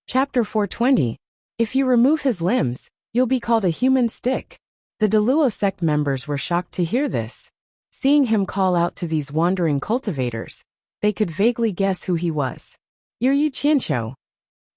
Chapter 420. If you remove his limbs, you'll be called a human stick. The Deluo sect members were shocked to hear this. Seeing him call out to these wandering cultivators, they could vaguely guess who he was. You're Yu Qianqiu.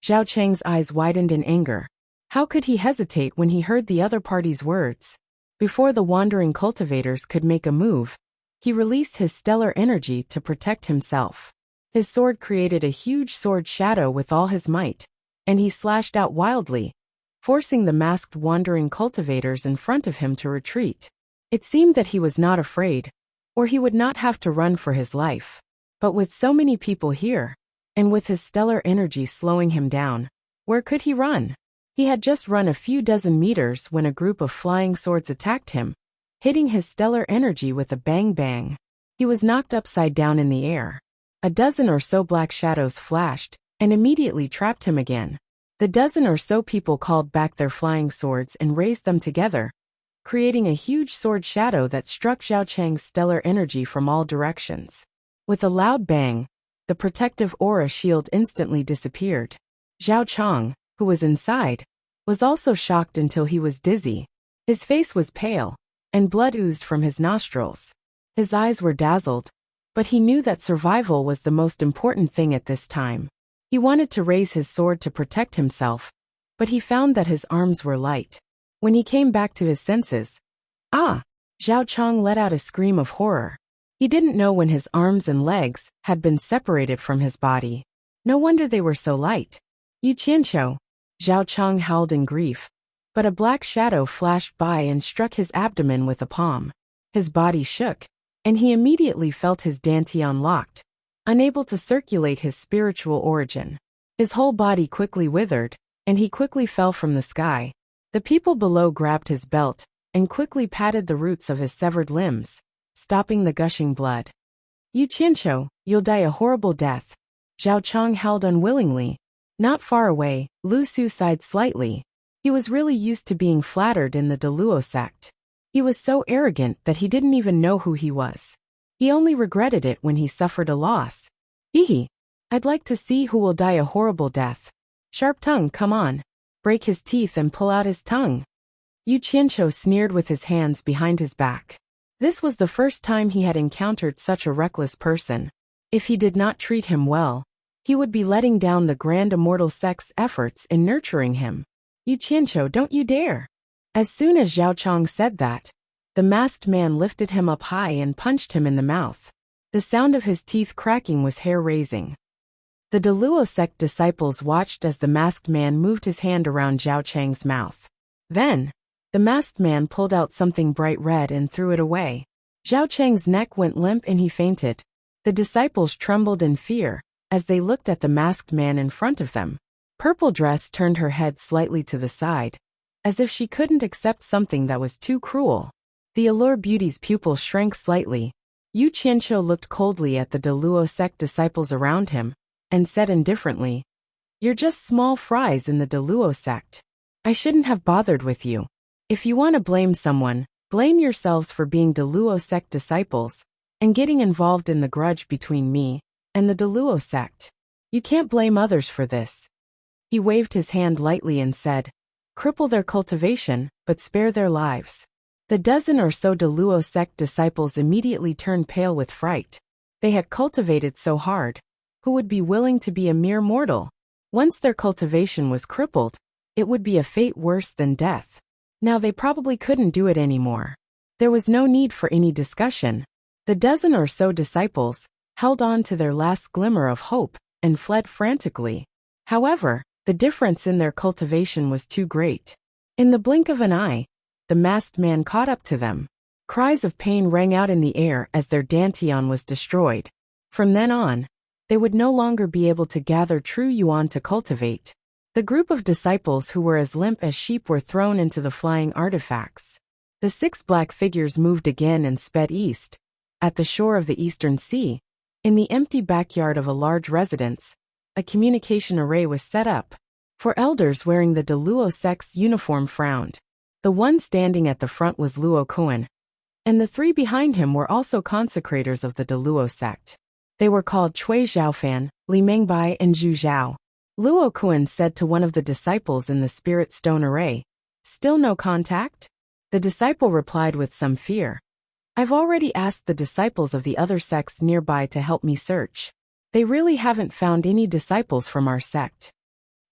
Zhao Cheng's eyes widened in anger. How could he hesitate when he heard the other party's words? Before the wandering cultivators could make a move, he released his stellar energy to protect himself. His sword created a huge sword shadow with all his might, and he slashed out wildly, forcing the masked wandering cultivators in front of him to retreat. It seemed that he was not afraid, or he would not have to run for his life. But with so many people here, and with his stellar energy slowing him down, where could he run? He had just run a few dozen meters when a group of flying swords attacked him, hitting his stellar energy with a bang-bang. He was knocked upside down in the air. A dozen or so black shadows flashed, and immediately trapped him again. The dozen or so people called back their flying swords and raised them together, creating a huge sword shadow that struck Zhao Cheng's stellar energy from all directions. With a loud bang, the protective aura shield instantly disappeared. Zhao Cheng, who was inside, was also shocked until he was dizzy. His face was pale, and blood oozed from his nostrils. His eyes were dazzled, but he knew that survival was the most important thing at this time. He wanted to raise his sword to protect himself, but he found that his arms were light. When he came back to his senses, Zhao Cheng let out a scream of horror. He didn't know when his arms and legs had been separated from his body. No wonder they were so light. Yu Qianqiu, Zhao Cheng howled in grief, but a black shadow flashed by and struck his abdomen with a palm. His body shook, and he immediately felt his dantian locked, unable to circulate his spiritual origin. His whole body quickly withered, and he quickly fell from the sky. The people below grabbed his belt and quickly patted the roots of his severed limbs, stopping the gushing blood. Yu Qianqiu, you'll die a horrible death. Zhao Cheng howled unwillingly. Not far away, Lu Su sighed slightly. He was really used to being flattered in the Deluo sect. He was so arrogant that he didn't even know who he was. He only regretted it when he suffered a loss. Hee. I'd like to see who will die a horrible death. Sharp tongue, come on. Break his teeth and pull out his tongue. Yu Qianqiu sneered with his hands behind his back. This was the first time he had encountered such a reckless person. If he did not treat him well, he would be letting down the Grand Immortal Sect's efforts in nurturing him. Yu Qianqiu, don't you dare. As soon as Zhao Cheng said that, the masked man lifted him up high and punched him in the mouth. The sound of his teeth cracking was hair-raising. The Deluo sect disciples watched as the masked man moved his hand around Zhao Cheng's mouth. Then, the masked man pulled out something bright red and threw it away. Zhao Cheng's neck went limp and he fainted. The disciples trembled in fear as they looked at the masked man in front of them. Purple Dress turned her head slightly to the side, as if she couldn't accept something that was too cruel. The Allure Beauty's pupils shrank slightly. Yu Qianqiu looked coldly at the Deluo sect disciples around him, and said indifferently, "You're just small fries in the Deluo sect. I shouldn't have bothered with you. If you want to blame someone, blame yourselves for being Deluo sect disciples, and getting involved in the grudge between me and the Deluo sect. You can't blame others for this." He waved his hand lightly and said, "Cripple their cultivation, but spare their lives." The dozen or so Deluo sect disciples immediately turned pale with fright. They had cultivated so hard. Who would be willing to be a mere mortal? Once their cultivation was crippled, it would be a fate worse than death. Now they probably couldn't do it anymore. There was no need for any discussion. The dozen or so disciples held on to their last glimmer of hope and fled frantically. However, the difference in their cultivation was too great. In the blink of an eye, the masked man caught up to them. Cries of pain rang out in the air as their dantian was destroyed. From then on, they would no longer be able to gather true yuan to cultivate. The group of disciples who were as limp as sheep were thrown into the flying artifacts. The 6 black figures moved again and sped east. At the shore of the eastern sea, in the empty backyard of a large residence, a communication array was set up. For elders wearing the Deluo sect's uniform frowned. The one standing at the front was Luo Kuan, and the 3 behind him were also consecrators of the Deluo sect. They were called Cui Zhaofan, Li Mengbai and Zhu Zhao. Luo Kuan said to one of the disciples in the spirit stone array. Still no contact? The disciple replied with some fear. I've already asked the disciples of the other sects nearby to help me search. They really haven't found any disciples from our sect.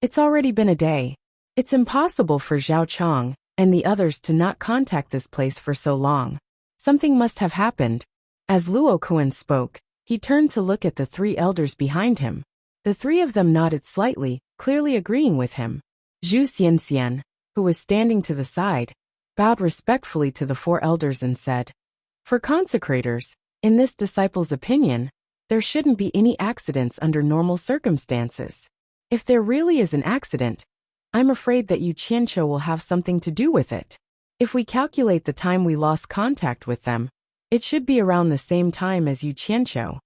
It's already been a day. It's impossible for Zhao Chong and the others to not contact this place for so long. Something must have happened. As Luo Kuan spoke, he turned to look at the three elders behind him. The three of them nodded slightly, clearly agreeing with him. Zhu Xianxian, who was standing to the side, bowed respectfully to the four elders and said, For consecrators, in this disciple's opinion, there shouldn't be any accidents under normal circumstances. If there really is an accident, I'm afraid that Yu Qianqiu will have something to do with it. If we calculate the time we lost contact with them, it should be around the same time as Yu Qianqiu.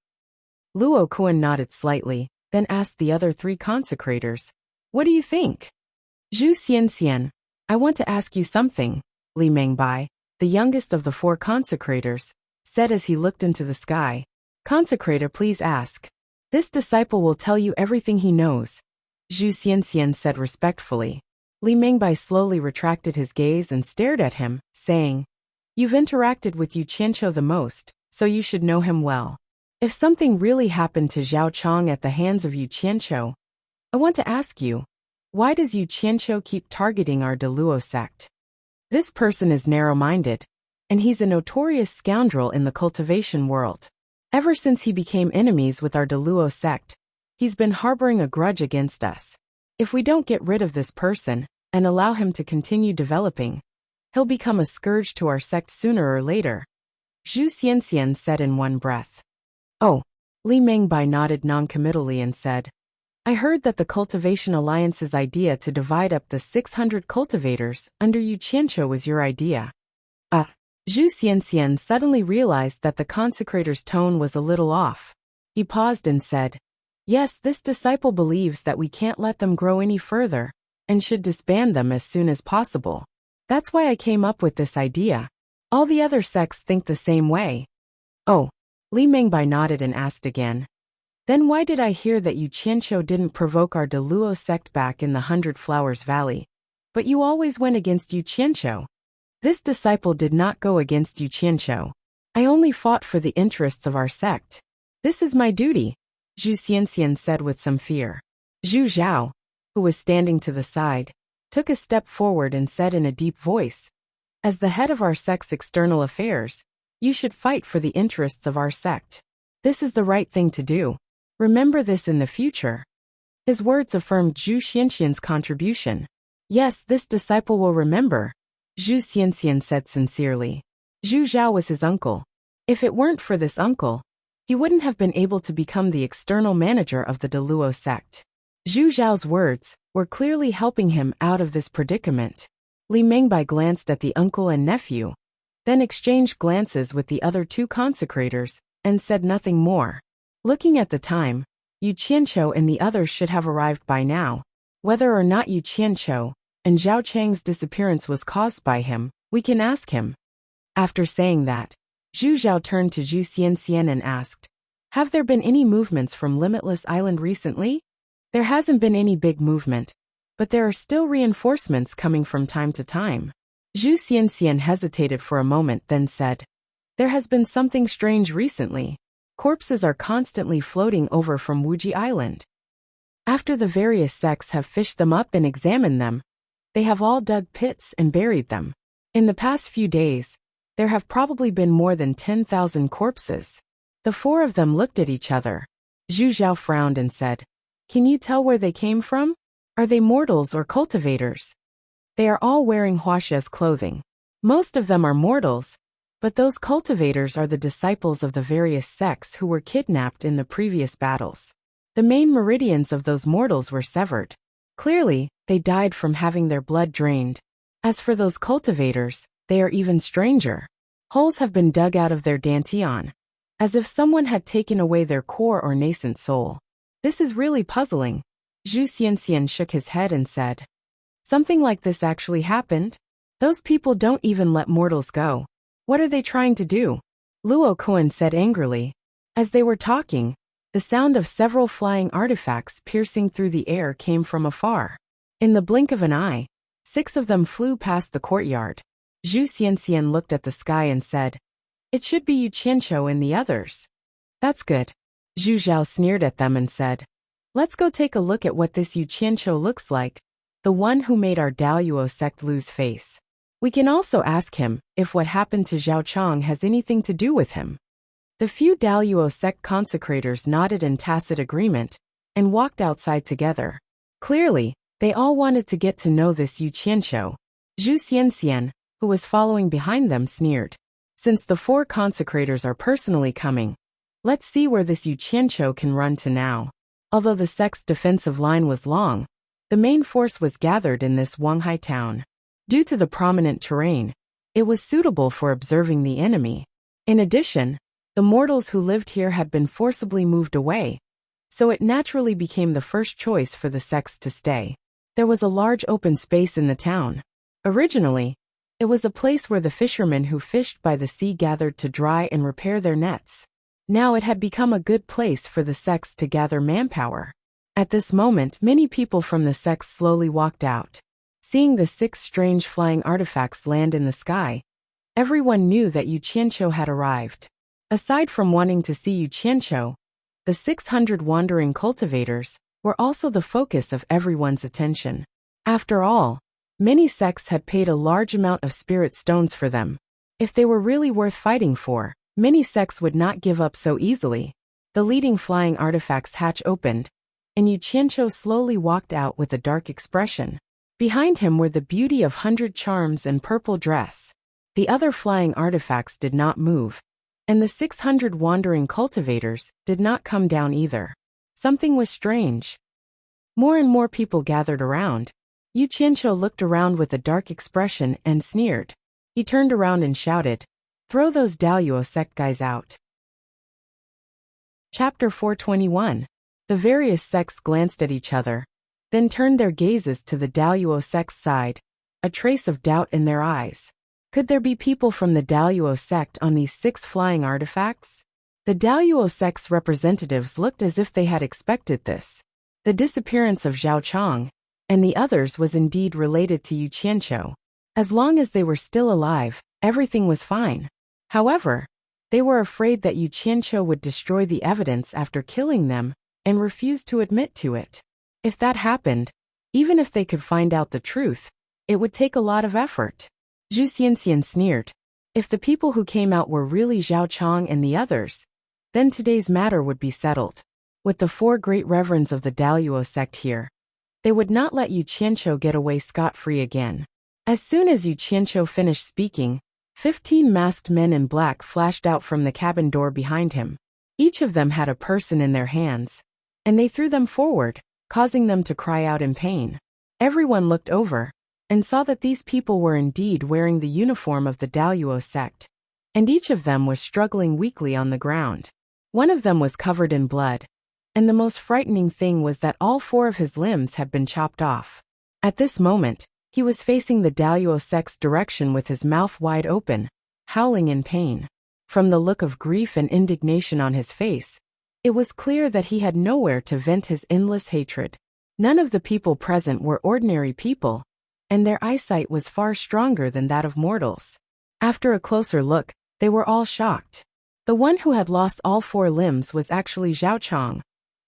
Luo Kuan nodded slightly, then asked the other three consecrators, What do you think? Zhu Xianxian, I want to ask you something, Li Mengbai, the youngest of the four consecrators, said as he looked into the sky. Consecrator, please ask. This disciple will tell you everything he knows, Zhu Xianxian said respectfully. Li Mengbai slowly retracted his gaze and stared at him, saying, You've interacted with Yu Qianqiu the most, so you should know him well. If something really happened to Zhao Chong at the hands of Yu Qianqiu, I want to ask you, why does Yu Qianqiu keep targeting our Deluo sect? This person is narrow-minded, and he's a notorious scoundrel in the cultivation world. Ever since he became enemies with our Deluo sect, he's been harboring a grudge against us. If we don't get rid of this person and allow him to continue developing, he'll become a scourge to our sect sooner or later, Zhu Xianxian said in one breath. Oh, Li Mengbai nodded noncommittally and said, I heard that the Cultivation Alliance's idea to divide up the 600 cultivators under Yu Qianqiu was your idea. Zhu Xianxian suddenly realized that the consecrator's tone was a little off. He paused and said, Yes, this disciple believes that we can't let them grow any further, and should disband them as soon as possible. That's why I came up with this idea. All the other sects think the same way. Oh, Li Mengbai nodded and asked again. Then why did I hear that Yu Qianqiu didn't provoke our Deluo sect back in the 100 Flowers Valley? But you always went against Yu Qianqiu. This disciple did not go against Yu Qianqiu. I only fought for the interests of our sect. This is my duty, Zhu Xianxian said with some fear. Zhu Zhao, who was standing to the side, took a step forward and said in a deep voice, As the head of our sect's external affairs, you should fight for the interests of our sect. This is the right thing to do. Remember this in the future. His words affirmed Zhu Xianxian's contribution. Yes, this disciple will remember, Zhu Xianxian said sincerely. Zhu Zhao was his uncle. If it weren't for this uncle, he wouldn't have been able to become the external manager of the Deluo sect. Zhu Zhao's words were clearly helping him out of this predicament. Li Mengbai glanced at the uncle and nephew, then exchanged glances with the other two consecrators, and said nothing more. Looking at the time, Yu Qianqiu and the others should have arrived by now. Whether or not Yu Qianqiu and Zhao Chang's disappearance was caused by him, we can ask him. After saying that, Zhu Zhao turned to Zhu Xianxian and asked, Have there been any movements from Limitless Island recently? There hasn't been any big movement, but there are still reinforcements coming from time to time. Zhu Xianxian hesitated for a moment then said, There has been something strange recently. Corpses are constantly floating over from Wuji Island. After the various sects have fished them up and examined them, they have all dug pits and buried them. In the past few days, there have probably been more than 10,000 corpses. The four of them looked at each other. Zhu Zhao frowned and said, Can you tell where they came from? Are they mortals or cultivators? They are all wearing Huaxia's clothing. Most of them are mortals, but those cultivators are the disciples of the various sects who were kidnapped in the previous battles. The main meridians of those mortals were severed. Clearly, they died from having their blood drained. As for those cultivators, they are even stranger. Holes have been dug out of their dantian, as if someone had taken away their core or nascent soul. This is really puzzling. Zhu Xianxian shook his head and said, Something like this actually happened? Those people don't even let mortals go. What are they trying to do? Luo Kuan said angrily. As they were talking, The sound of several flying artifacts piercing through the air came from afar. In the blink of an eye, 6 of them flew past the courtyard. Zhu Xianxian looked at the sky and said, "It should be Yu Qianqiu and the others." "That's good." Zhu Zhao sneered at them and said, "Let's go take a look at what this Yu Qianqiu looks like, the one who made our Daoyuo sect lose face. We can also ask him if what happened to Zhao Chong has anything to do with him." The few Daoyuo sect consecrators nodded in tacit agreement and walked outside together. Clearly, they all wanted to get to know this Yu Qianqiu. Zhu Xianxian, who was following behind them, sneered, "Since the 4 consecrators are personally coming, let's see where this Yu Qianqiu can run to now." Although the sect's defensive line was long, the main force was gathered in this Wanghai town. Due to the prominent terrain, it was suitable for observing the enemy. In addition, the mortals who lived here had been forcibly moved away, so it naturally became the first choice for the sects to stay. There was a large open space in the town. Originally, it was a place where the fishermen who fished by the sea gathered to dry and repair their nets. Now it had become a good place for the sects to gather manpower. At this moment, many people from the sects slowly walked out. Seeing the 6 strange flying artifacts land in the sky, everyone knew that Yu Qianqiu had arrived. Aside from wanting to see Yu Qianqiu, the 600 wandering cultivators were also the focus of everyone's attention. After all, many sects had paid a large amount of spirit stones for them. If they were really worth fighting for, many sects would not give up so easily. The leading flying artifact's hatch opened, and Yu Qianqiu slowly walked out with a dark expression. Behind him were the beauty of 100 charms and purple dress. The other flying artifacts did not move, and the 600 wandering cultivators did not come down either. Something was strange. More and more people gathered around. Yu Qianqiu looked around with a dark expression and sneered. He turned around and shouted, "Throw those Daoyuo sect guys out." Chapter 421. The various sects glanced at each other, then turned their gazes to the Daoyuo sect's side, a trace of doubt in their eyes. Could there be people from the Daoyuo sect on these 6 flying artifacts? The Daoyuo sect's representatives looked as if they had expected this. The disappearance of Zhao Chong and the others was indeed related to Yu Qianqiu. As long as they were still alive, everything was fine. However, they were afraid that Yu Qianqiu would destroy the evidence after killing them and refuse to admit to it. If that happened, even if they could find out the truth, it would take a lot of effort. Zhu Xianxian sneered. If the people who came out were really Zhao Chong and the others, then today's matter would be settled. With the 4 great reverends of the Daoyuo sect here, they would not let Yu Qianqiu get away scot-free again. As soon as Yu Qianqiu finished speaking, 15 masked men in black flashed out from the cabin door behind him. Each of them had a person in their hands, and they threw them forward, causing them to cry out in pain. Everyone looked over and saw that these people were indeed wearing the uniform of the Daoyuo sect, and each of them was struggling weakly on the ground. One of them was covered in blood, and the most frightening thing was that all 4 of his limbs had been chopped off. At this moment, he was facing the Daoyuo sect's direction with his mouth wide open, howling in pain. From the look of grief and indignation on his face, it was clear that he had nowhere to vent his endless hatred. None of the people present were ordinary people, and their eyesight was far stronger than that of mortals. After a closer look, they were all shocked. The one who had lost all 4 limbs was actually Zhao Chong,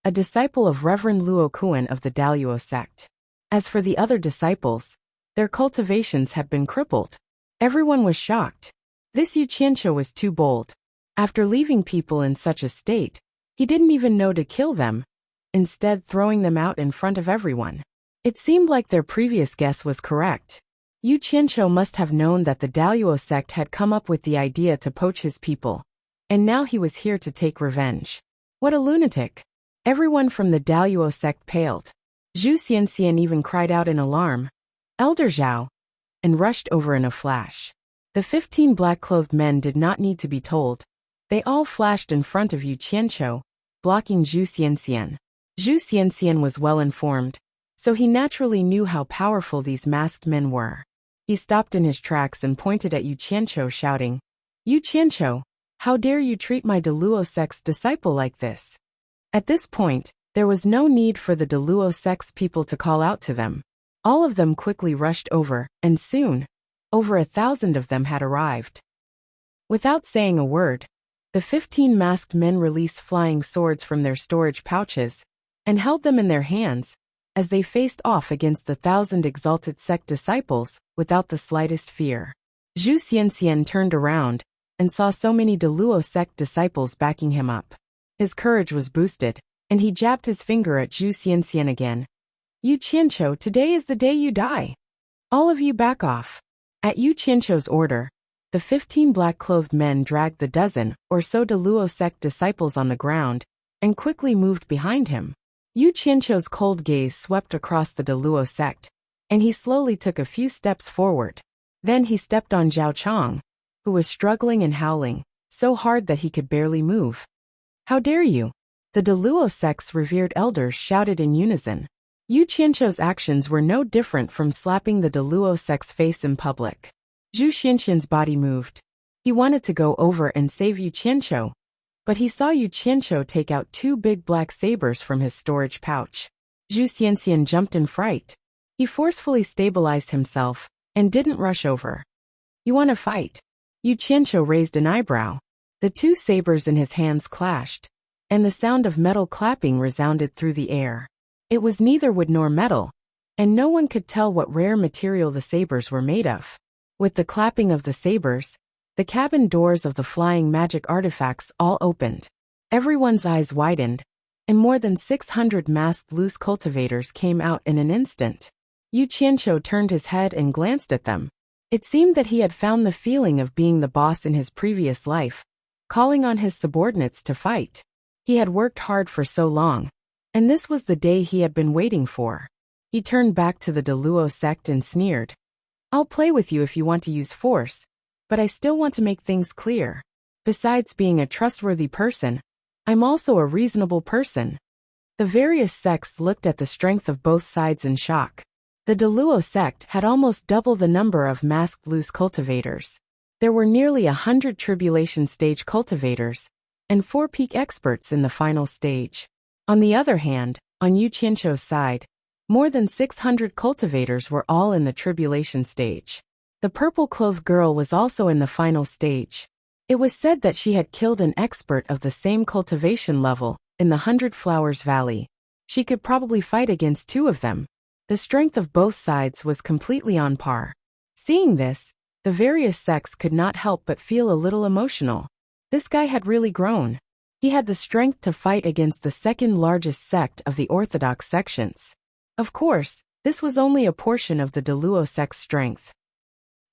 a disciple of Reverend Luo Kuan of the Daoyuo sect. As for the other disciples, their cultivations had been crippled. Everyone was shocked. This Yu Qianqiu was too bold. After leaving people in such a state, he didn't even know to kill them, instead throwing them out in front of everyone. It seemed like their previous guess was correct. Yu Qianqiu must have known that the Daoyuo sect had come up with the idea to poach his people, and now he was here to take revenge. What a lunatic! Everyone from the Daoyuo sect paled. Zhu Xianxian even cried out in alarm, "Elder Zhao," and rushed over in a flash. The 15 black-clothed men did not need to be told. They all flashed in front of Yu Qianqiu, blocking Zhu Xianxian. Zhu Xianxian was well informed, so he naturally knew how powerful these masked men were. He stopped in his tracks and pointed at Yu Qianqiu, shouting, "Yu Qianqiu, how dare you treat my Daluo sect's disciple like this?" At this point, there was no need for the Deluo sect's people to call out to them. All of them quickly rushed over, and soon, over 1,000 of them had arrived. Without saying a word, the 15 masked men released flying swords from their storage pouches and held them in their hands as they faced off against the 1,000 exalted sect disciples without the slightest fear. Zhu Xianxian turned around and saw so many Deluo sect disciples backing him up. His courage was boosted, and he jabbed his finger at Zhu Xianxian again. Yu Qianqiu, today is the day you die. All of you back off. At Yu Qianqiu's order, the 15 black-clothed men dragged the dozen or so Deluo sect disciples on the ground and quickly moved behind him. Yu Qianqiu's cold gaze swept across the Deluo sect, and he slowly took a few steps forward. Then he stepped on Zhao Chong, who was struggling and howling, so hard that he could barely move. How dare you? The Deluo sect's revered elders shouted in unison. Yu Qianqiu's actions were no different from slapping the Deluo sect's face in public. Zhu Xianxian's body moved. He wanted to go over and save Yu Qianqiu, but he saw Yu Qianqiu take out 2 big black sabers from his storage pouch. Zhu Xianxian jumped in fright. He forcefully stabilized himself and didn't rush over. You want to fight? Yu Qianqiu raised an eyebrow. The 2 sabers in his hands clashed, and the sound of metal clapping resounded through the air. It was neither wood nor metal, and no one could tell what rare material the sabers were made of. With the clapping of the sabers, the cabin doors of the flying magic artifacts all opened. Everyone's eyes widened, and more than 600 masked loose cultivators came out in an instant. Yu Qianqiu turned his head and glanced at them. It seemed that he had found the feeling of being the boss in his previous life, calling on his subordinates to fight. He had worked hard for so long, and this was the day he had been waiting for. He turned back to the Deluo sect and sneered. I'll play with you if you want to use force, but I still want to make things clear. Besides being a trustworthy person, I'm also a reasonable person. The various sects looked at the strength of both sides in shock. The Deluo sect had almost double the number of masked loose cultivators. There were nearly 100 tribulation stage cultivators, and 4 peak experts in the final stage. On the other hand, on Yu Qianqiu's side, more than 600 cultivators were all in the tribulation stage. The purple-clothed girl was also in the final stage. It was said that she had killed an expert of the same cultivation level in the 100 Flowers Valley. She could probably fight against 2 of them. The strength of both sides was completely on par. Seeing this, the various sects could not help but feel a little emotional. This guy had really grown. He had the strength to fight against the second largest sect of the Orthodox sections. Of course, this was only a portion of the Deluo sect's strength.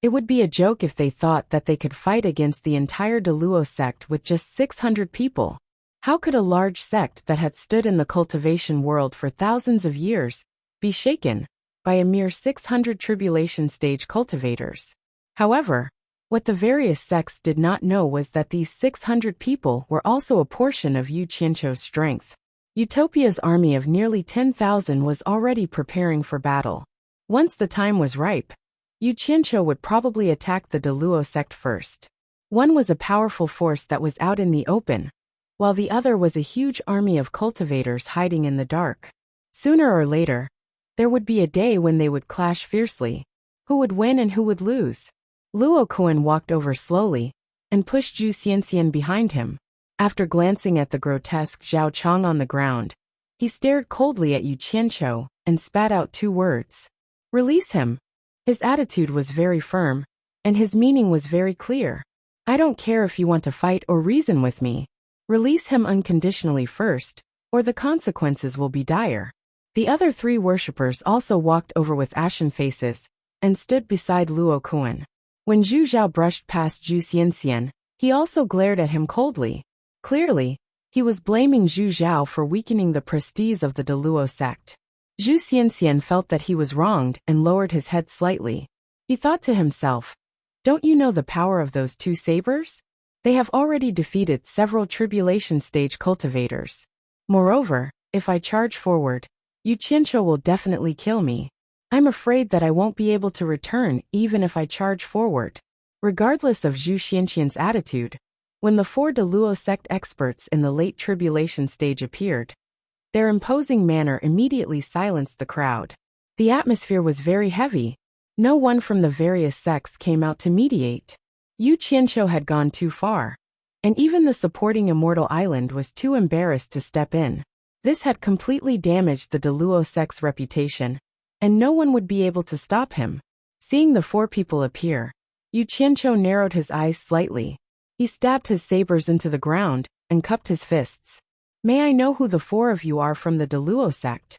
It would be a joke if they thought that they could fight against the entire Deluo sect with just 600 people. How could a large sect that had stood in the cultivation world for thousands of years be shaken by a mere 600 tribulation stage cultivators? However, what the various sects did not know was that these 600 people were also a portion of Yu Qianqiu's strength. Utopia's army of nearly 10,000 was already preparing for battle. Once the time was ripe, Yu Qianqiu would probably attack the Deluo sect first. One was a powerful force that was out in the open, while the other was a huge army of cultivators hiding in the dark. Sooner or later, there would be a day when they would clash fiercely. Who would win and who would lose? Luo Kuan walked over slowly and pushed Zhu Xianxian behind him. After glancing at the grotesque Zhao Chong on the ground, he stared coldly at Yu Qianqiu and spat out 2 words. Release him. His attitude was very firm, and his meaning was very clear. I don't care if you want to fight or reason with me. Release him unconditionally first, or the consequences will be dire. The other 3 worshippers also walked over with ashen faces and stood beside Luo Kuan. When Zhu Zhao brushed past Zhu Xianxian, he also glared at him coldly. Clearly, he was blaming Zhu Zhao for weakening the prestige of the Deluo sect. Zhu Xianxian felt that he was wronged and lowered his head slightly. He thought to himself, don't you know the power of those 2 sabers? They have already defeated several tribulation stage cultivators. Moreover, if I charge forward, Yu Qianqiu will definitely kill me. I'm afraid that I won't be able to return even if I charge forward. Regardless of Zhu Xianxian's attitude, When the 4 Deluo sect experts in the late tribulation stage appeared, their imposing manner immediately silenced the crowd. The atmosphere was very heavy. No one from the various sects came out to mediate. Yu Qianqiu had gone too far, and even the supporting Immortal Island was too embarrassed to step in. This had completely damaged the Deluo sect's reputation, and no one would be able to stop him. Seeing the 4 people appear, Yu Qianqiu narrowed his eyes slightly. He stabbed his sabers into the ground and cupped his fists. May I know who the 4 of you are from the Deluo sect?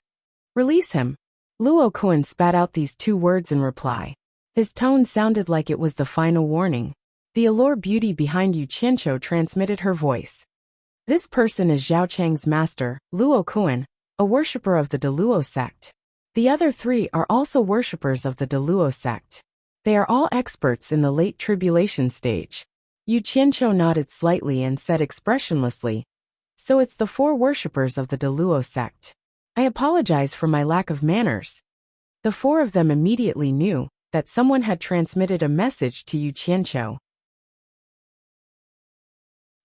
Release him. Luo Kuan spat out these 2 words in reply. His tone sounded like it was the final warning. The allure beauty behind Yu Qianqiu transmitted her voice. This person is Zhao Chang's master, Luo Kuan, a worshipper of the Deluo sect. The other 3 are also worshippers of the Deluo sect. They are all experts in the late tribulation stage. Yu Qianqiu nodded slightly and said expressionlessly, "So it's the 4 worshippers of the Deluo sect. I apologize for my lack of manners." The 4 of them immediately knew that someone had transmitted a message to Yu Qianqiu.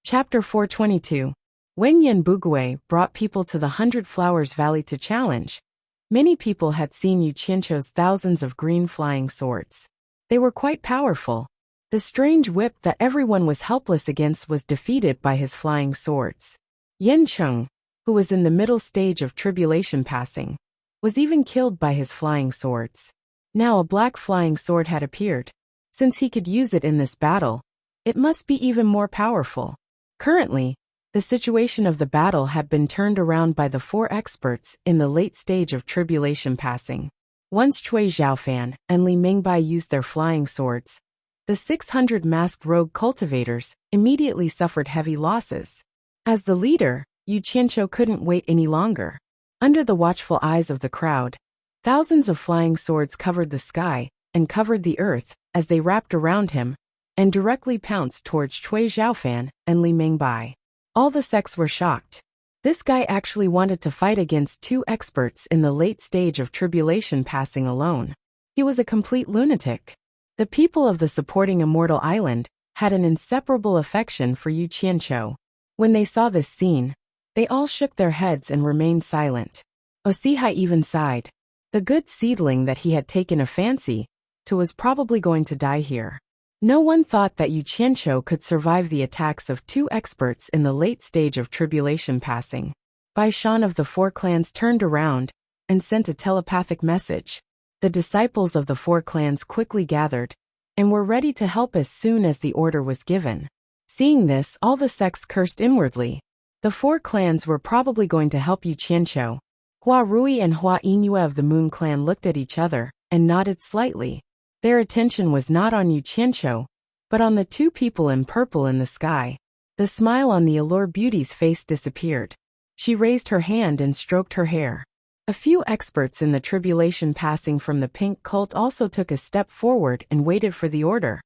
Chapter 422. When Yen Bugui brought people to the 100 Flowers Valley to challenge, many people had seen Yu Qianqiu's thousands of green flying swords. They were quite powerful. The strange whip that everyone was helpless against was defeated by his flying swords. Yen Cheng, who was in the middle stage of tribulation passing, was even killed by his flying swords. Now a black flying sword had appeared. Since he could use it in this battle, it must be even more powerful. Currently, the situation of the battle had been turned around by the 4 experts in the late stage of tribulation passing. Once Cui Zhaofan and Li Mingbai used their flying swords, the 600 masked rogue cultivators immediately suffered heavy losses. As the leader, Yu Qianqiu couldn't wait any longer. Under the watchful eyes of the crowd, thousands of flying swords covered the sky and covered the earth as they wrapped around him and directly pounced towards Cui Zhaofan and Li Mingbai. All the sects were shocked. This guy actually wanted to fight against 2 experts in the late stage of tribulation passing alone. He was a complete lunatic. The people of the supporting Immortal Island had an inseparable affection for Yu Qianqiu. When they saw this scene, they all shook their heads and remained silent. Osihai even sighed. The good seedling that he had taken a fancy to was probably going to die here. No one thought that Yu Qianqiu could survive the attacks of 2 experts in the late stage of tribulation passing. Bai Shan of the 4 clans turned around and sent a telepathic message. The disciples of the 4 clans quickly gathered and were ready to help as soon as the order was given. Seeing this, all the sects cursed inwardly. The 4 clans were probably going to help Yu Qianqiu. Hua Rui and Hua Yingyue of the Moon clan looked at each other and nodded slightly. Their attention was not on Yu Qianqiu, but on the 2 people in purple in the sky. The smile on the Allure Beauty's face disappeared. She raised her hand and stroked her hair. A few experts in the tribulation passing from the pink cult also took a step forward and waited for the order.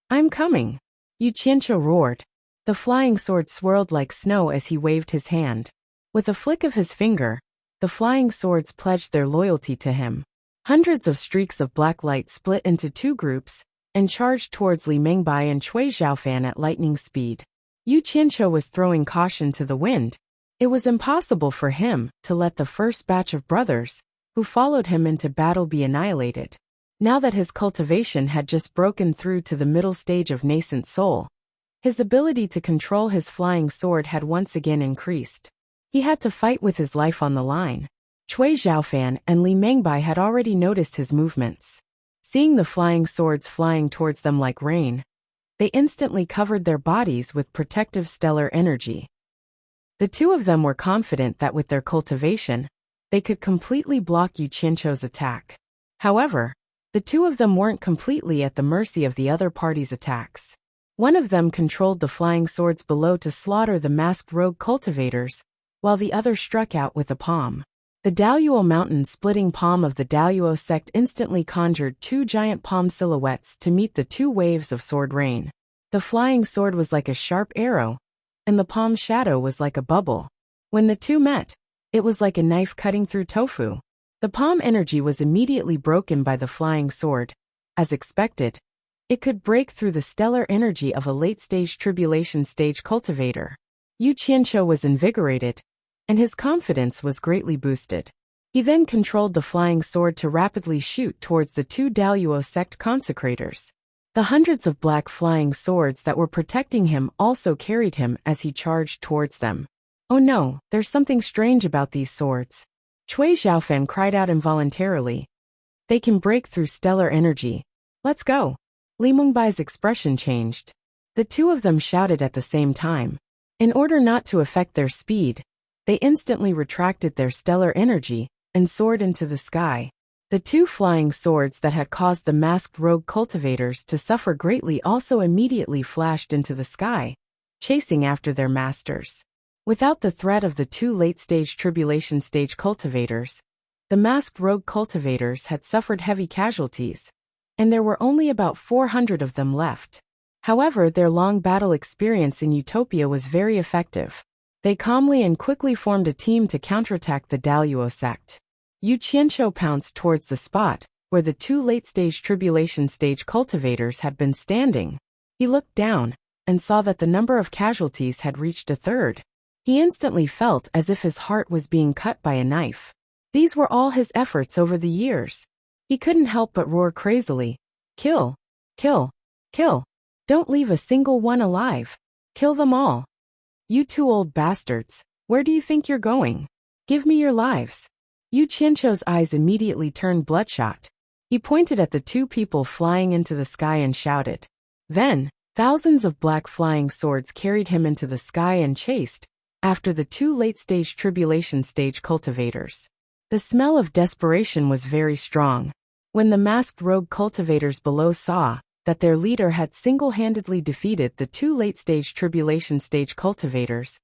"I'm coming," Yu Qianqiu roared. The flying sword swirled like snow as he waved his hand. With a flick of his finger, the flying swords pledged their loyalty to him. Hundreds of streaks of black light split into 2 groups and charged towards Li Mingbai and Cui Zhaofan at lightning speed. Yu Qianqiu was throwing caution to the wind. It was impossible for him to let the first batch of brothers who followed him into battle be annihilated. Now that his cultivation had just broken through to the middle stage of nascent soul, his ability to control his flying sword had once again increased. He had to fight with his life on the line. Cui Zhaofan and Li Mingbai had already noticed his movements. Seeing the flying swords flying towards them like rain, they instantly covered their bodies with protective stellar energy. The 2 of them were confident that with their cultivation, they could completely block Yu Qianqiu's attack. However, the 2 of them weren't completely at the mercy of the other party's attacks. One of them controlled the flying swords below to slaughter the masked rogue cultivators, while the other struck out with a palm. The Daluo mountain-splitting palm of the Daluo sect instantly conjured 2 giant palm silhouettes to meet the 2 waves of sword rain. The flying sword was like a sharp arrow, and the palm shadow was like a bubble. When the 2 met, it was like a knife cutting through tofu. The palm energy was immediately broken by the flying sword. As expected, It could break through the stellar energy of a late-stage tribulation stage cultivator. Yu Qianqiu was invigorated, and his confidence was greatly boosted. He then controlled the flying sword to rapidly shoot towards the two Daluo sect consecrators. The hundreds of black flying swords that were protecting him also carried him as he charged towards them. Oh no, there's something strange about these swords. Cui Xiaofan cried out involuntarily. They can break through stellar energy. Let's go. Li Mengbai's expression changed. The two of them shouted at the same time. In order not to affect their speed, they instantly retracted their stellar energy and soared into the sky. The two flying swords that had caused the masked rogue cultivators to suffer greatly also immediately flashed into the sky, chasing after their masters. Without the threat of the two late-stage tribulation stage cultivators, the masked rogue cultivators had suffered heavy casualties, and there were only about 400 of them left. However, their long battle experience in Utopia was very effective. They calmly and quickly formed a team to counterattack the Daluo sect. Yu Qianqiu pounced towards the spot where the two late-stage tribulation stage cultivators had been standing. He looked down and saw that the number of casualties had reached a third. He instantly felt as if his heart was being cut by a knife. These were all his efforts over the years. He couldn't help but roar crazily. Kill! Kill! Kill! Don't leave a single one alive. Kill them all. You two old bastards, where do you think you're going? Give me your lives. Yu Qianqiu's eyes immediately turned bloodshot. He pointed at the two people flying into the sky and shouted. Then, thousands of black flying swords carried him into the sky and chased after the two late-stage tribulation stage cultivators. The smell of desperation was very strong. When the masked rogue cultivators below saw that their leader had single-handedly defeated the two late-stage tribulation stage cultivators,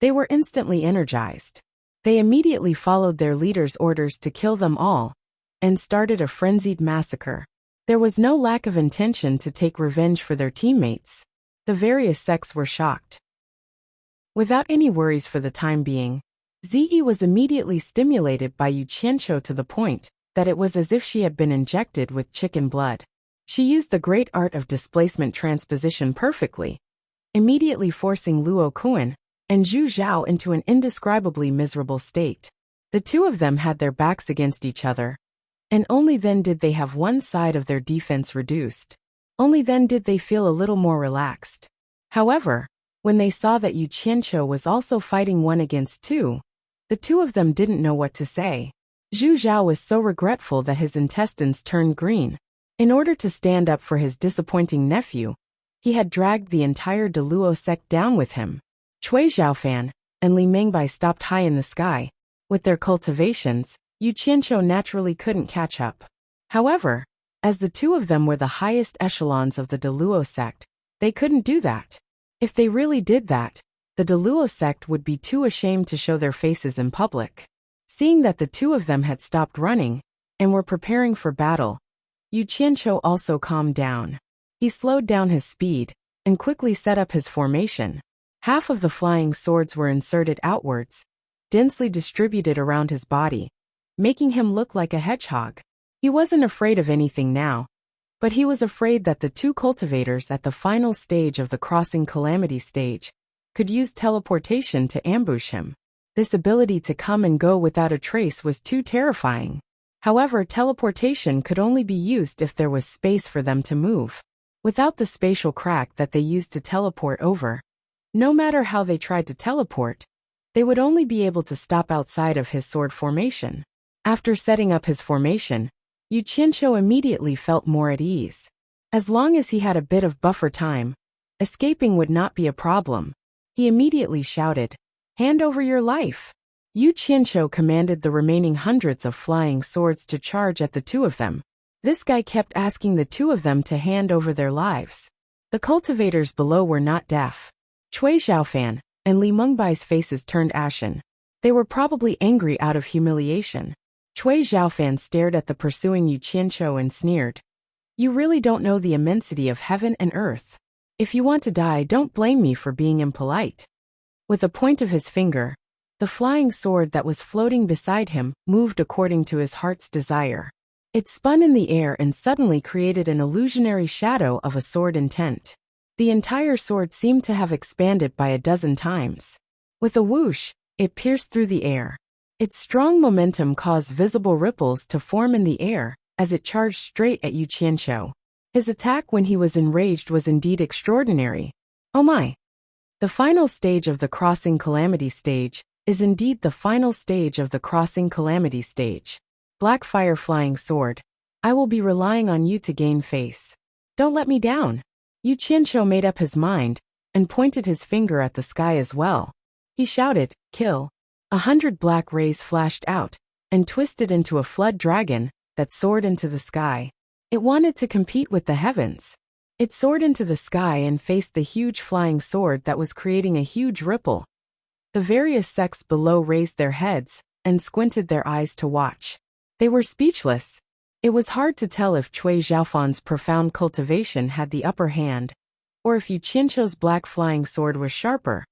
they were instantly energized. They immediately followed their leader's orders to kill them all, and started a frenzied massacre. There was no lack of intention to take revenge for their teammates. The various sects were shocked. Without any worries for the time being, Ziyi was immediately stimulated by Yu Qianqiu to the point that it was as if she had been injected with chicken blood. She used the great art of displacement transposition perfectly, immediately forcing Luo Kuan and Zhu Zhao into an indescribably miserable state. The two of them had their backs against each other, and only then did they have one side of their defense reduced. Only then did they feel a little more relaxed. However, when they saw that Yu Qianqiu was also fighting 1 against 2, the two of them didn't know what to say. Zhu Zhao was so regretful that his intestines turned green. In order to stand up for his disappointing nephew, he had dragged the entire Daluo sect down with him. Cui Xiaofan and Li Mengbai stopped high in the sky. With their cultivations, Yu Qianqiu naturally couldn't catch up. However, as the two of them were the highest echelons of the Daluo sect, they couldn't do that. If they really did that, the Daluo sect would be too ashamed to show their faces in public. Seeing that the two of them had stopped running and were preparing for battle, Yu Qianqiu also calmed down. He slowed down his speed and quickly set up his formation. Half of the flying swords were inserted outwards, densely distributed around his body, making him look like a hedgehog. He wasn't afraid of anything now, but he was afraid that the two cultivators at the final stage of the crossing calamity stage could use teleportation to ambush him. This ability to come and go without a trace was too terrifying. However, teleportation could only be used if there was space for them to move. Without the spatial crack that they used to teleport over, no matter how they tried to teleport, they would only be able to stop outside of his sword formation. After setting up his formation, Yu Qianqiu immediately felt more at ease. As long as he had a bit of buffer time, escaping would not be a problem. He immediately shouted, "Hand over your life!" Yu Qianqiu commanded the remaining hundreds of flying swords to charge at the two of them. This guy kept asking the two of them to hand over their lives. The cultivators below were not deaf. Cui Xiaofan and Li Mengbai's faces turned ashen. They were probably angry out of humiliation. Cui Xiaofan stared at the pursuing Yu Qianqiu and sneered. "You really don't know the immensity of heaven and earth. If you want to die, don't blame me for being impolite." With a point of his finger, the flying sword that was floating beside him moved according to his heart's desire. It spun in the air and suddenly created an illusionary shadow of a sword intent. The entire sword seemed to have expanded by a dozen times. With a whoosh, it pierced through the air. Its strong momentum caused visible ripples to form in the air as it charged straight at Yu Qianqiu. His attack when he was enraged was indeed extraordinary. Oh my! The final stage of the Crossing Calamity stage is indeed the final stage of the Crossing Calamity stage. Black Fire Flying Sword. I will be relying on you to gain face. Don't let me down. Yu Qianqiu made up his mind and pointed his finger at the sky as well. He shouted, "Kill." 100 black rays flashed out and twisted into a flood dragon that soared into the sky. It wanted to compete with the heavens. It soared into the sky and faced the huge flying sword that was creating a huge ripple. The various sects below raised their heads and squinted their eyes to watch. They were speechless. It was hard to tell if Cui Zhaofan's profound cultivation had the upper hand, or if Yu Qianqiu's black flying sword was sharper.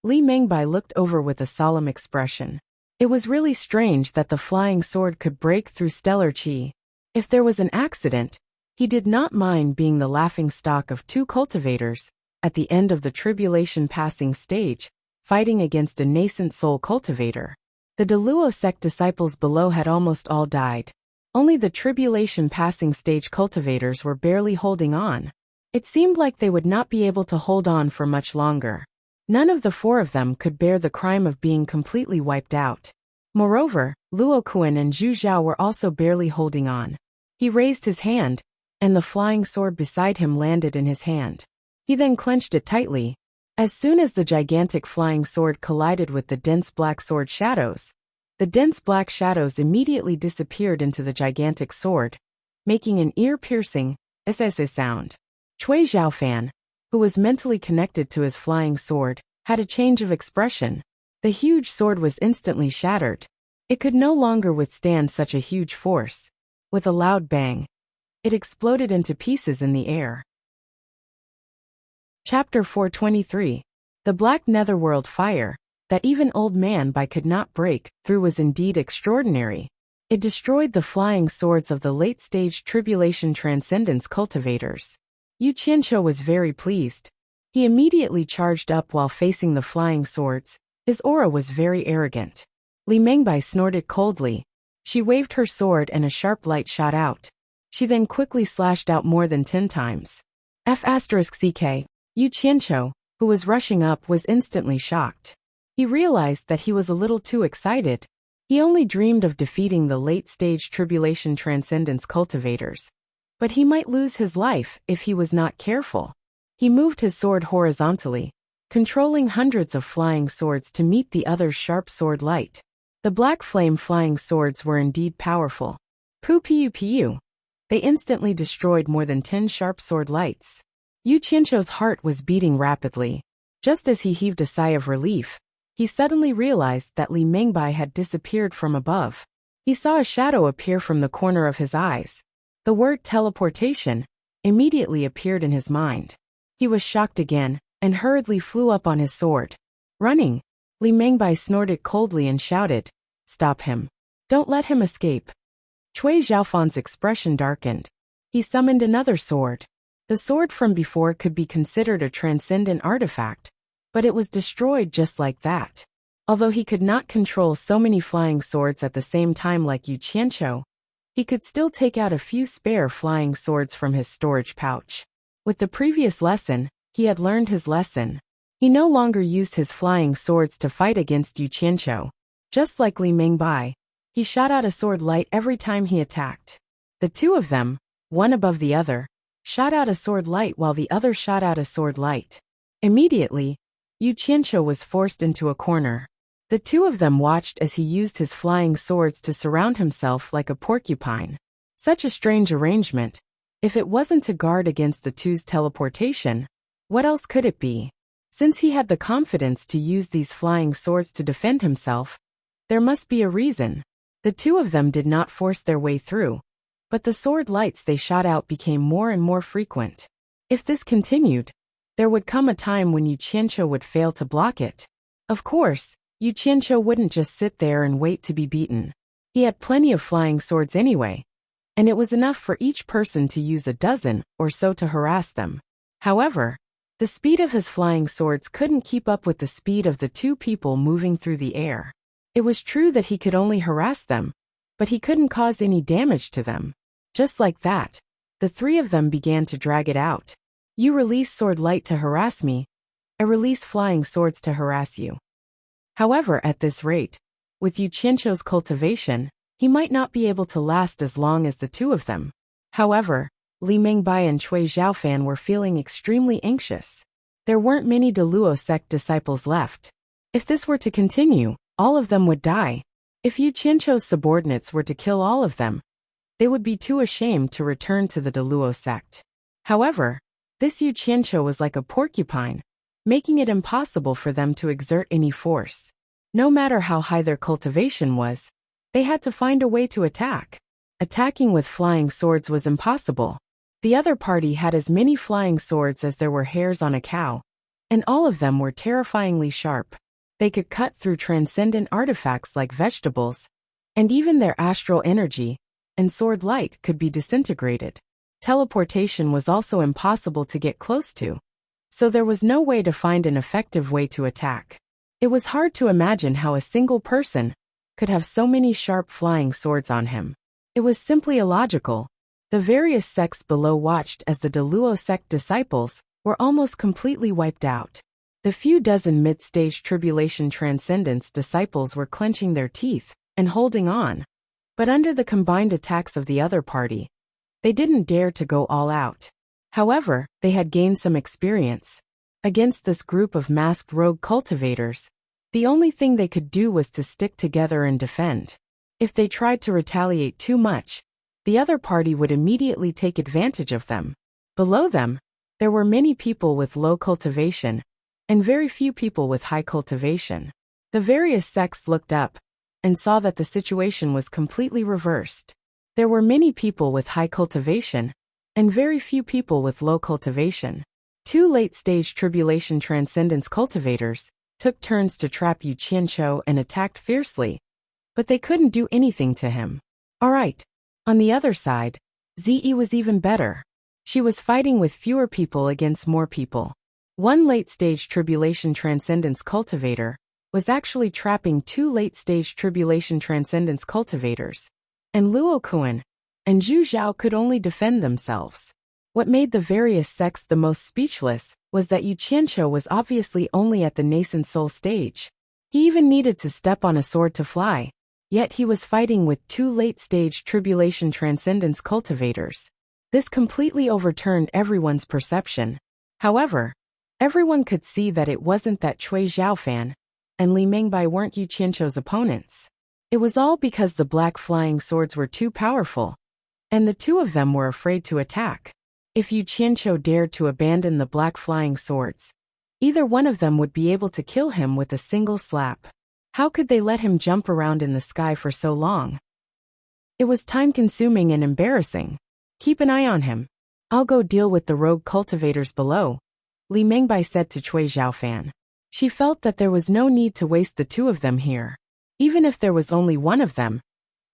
Li Mengbai looked over with a solemn expression. It was really strange that the flying sword could break through stellar qi. If there was an accident, he did not mind being the laughingstock of two cultivators, at the end of the tribulation passing stage, fighting against a nascent soul cultivator. The Deluo sect disciples below had almost all died. Only the tribulation passing stage cultivators were barely holding on. It seemed like they would not be able to hold on for much longer. None of the four of them could bear the crime of being completely wiped out. Moreover, Luo Kuan and Zhu Zhao were also barely holding on. He raised his hand, and the flying sword beside him landed in his hand. He then clenched it tightly. As soon as the gigantic flying sword collided with the dense black sword shadows, the dense black shadows immediately disappeared into the gigantic sword, making an ear-piercing SSA sound. Cui Zhaofan, who was mentally connected to his flying sword, had a change of expression. The huge sword was instantly shattered. It could no longer withstand such a huge force. With a loud bang, it exploded into pieces in the air. Chapter 423. The Black Netherworld Fire, that even old man Bai could not break through, was indeed extraordinary. It destroyed the flying swords of the late-stage tribulation transcendence cultivators. Yu Qianqiu was very pleased. He immediately charged up while facing the flying swords. His aura was very arrogant. Li Mengbai snorted coldly. She waved her sword and a sharp light shot out. She then quickly slashed out more than 10 times. F***ck. Yu Qianqiu, who was rushing up, was instantly shocked. He realized that he was a little too excited. He only dreamed of defeating the late-stage tribulation transcendence cultivators. But he might lose his life if he was not careful. He moved his sword horizontally, controlling hundreds of flying swords to meet the other's sharp sword light. The black flame flying swords were indeed powerful. Pu. They instantly destroyed more than 10 sharp sword lights. Yu Qianqiu's heart was beating rapidly. Just as he heaved a sigh of relief, he suddenly realized that Li Mengbai had disappeared from above. He saw a shadow appear from the corner of his eyes. The word teleportation immediately appeared in his mind. He was shocked again and hurriedly flew up on his sword. Running, Li Mengbai snorted coldly and shouted, "Stop him. Don't let him escape." Cui Zhaofan's expression darkened. He summoned another sword. The sword from before could be considered a transcendent artifact, but it was destroyed just like that. Although he could not control so many flying swords at the same time like Yu Qianqiu, he could still take out a few spare flying swords from his storage pouch. With the previous lesson, he had learned his lesson. He no longer used his flying swords to fight against Yu Qianqiu. Just like Li Mengbai, he shot out a sword light every time he attacked. The two of them, one above the other, shot out a sword light while the other shot out a sword light. Immediately, Yu Qianqiu was forced into a corner. The two of them watched as he used his flying swords to surround himself like a porcupine. Such a strange arrangement. If it wasn't to guard against the two's teleportation, what else could it be? Since he had the confidence to use these flying swords to defend himself, there must be a reason. The two of them did not force their way through, but the sword lights they shot out became more and more frequent. If this continued, there would come a time when Yu Qianqiu would fail to block it. Of course, Yu Qianqiu wouldn't just sit there and wait to be beaten. He had plenty of flying swords anyway. and it was enough for each person to use a dozen or so to harass them. However, the speed of his flying swords couldn't keep up with the speed of the two people moving through the air. It was true that he could only harass them, but he couldn't cause any damage to them. Just like that, the three of them began to drag it out. You release sword light to harass me, I release flying swords to harass you. However, at this rate, with Yu Qianqiu's cultivation, he might not be able to last as long as the two of them. However, Li Mingbai and Cui Zhaofan were feeling extremely anxious. There weren't many Deluo sect disciples left. If this were to continue, all of them would die. If Yu Qianqiu's subordinates were to kill all of them, they would be too ashamed to return to the Deluo sect. However, this Yu Qianqiu was like a porcupine, making it impossible for them to exert any force. No matter how high their cultivation was, they had to find a way to attack. Attacking with flying swords was impossible. The other party had as many flying swords as there were hairs on a cow, and all of them were terrifyingly sharp. They could cut through transcendent artifacts like vegetables, and even their astral energy and sword light could be disintegrated. Teleportation was also impossible to get close to, so there was no way to find an effective way to attack. It was hard to imagine how a single person could have so many sharp flying swords on him. It was simply illogical. The various sects below watched as the Deluo sect disciples were almost completely wiped out. The few dozen mid-stage tribulation transcendence disciples were clenching their teeth and holding on. But under the combined attacks of the other party, they didn't dare to go all out. However, they had gained some experience. Against this group of masked rogue cultivators, the only thing they could do was to stick together and defend. If they tried to retaliate too much, the other party would immediately take advantage of them. Below them, there were many people with low cultivation, and very few people with high cultivation. The various sects looked up and saw that the situation was completely reversed. There were many people with high cultivation, and very few people with low cultivation. Two late-stage tribulation transcendence cultivators took turns to trap Yu Qianqiu and attacked fiercely, but they couldn't do anything to him. Alright. On the other side, Zi was even better. She was fighting with fewer people against more people. One late-stage tribulation transcendence cultivator was actually trapping two late-stage tribulation transcendence cultivators, and Luo Kuan and Zhu Zhao could only defend themselves. What made the various sects the most speechless was that Yu Qianqiu was obviously only at the nascent soul stage. He even needed to step on a sword to fly, yet he was fighting with two late-stage tribulation transcendence cultivators. This completely overturned everyone's perception. However, everyone could see that it wasn't that Cui Zhaofan and Li Mingbai weren't Yu Qianqiu's opponents. It was all because the black flying swords were too powerful, and the two of them were afraid to attack. If Yu Qianqiu dared to abandon the black flying swords, either one of them would be able to kill him with a single slap. How could they let him jump around in the sky for so long? It was time-consuming and embarrassing. Keep an eye on him. I'll go deal with the rogue cultivators below, Li Mingbai said to Cui Zhaofan. She felt that there was no need to waste the two of them here. Even if there was only one of them,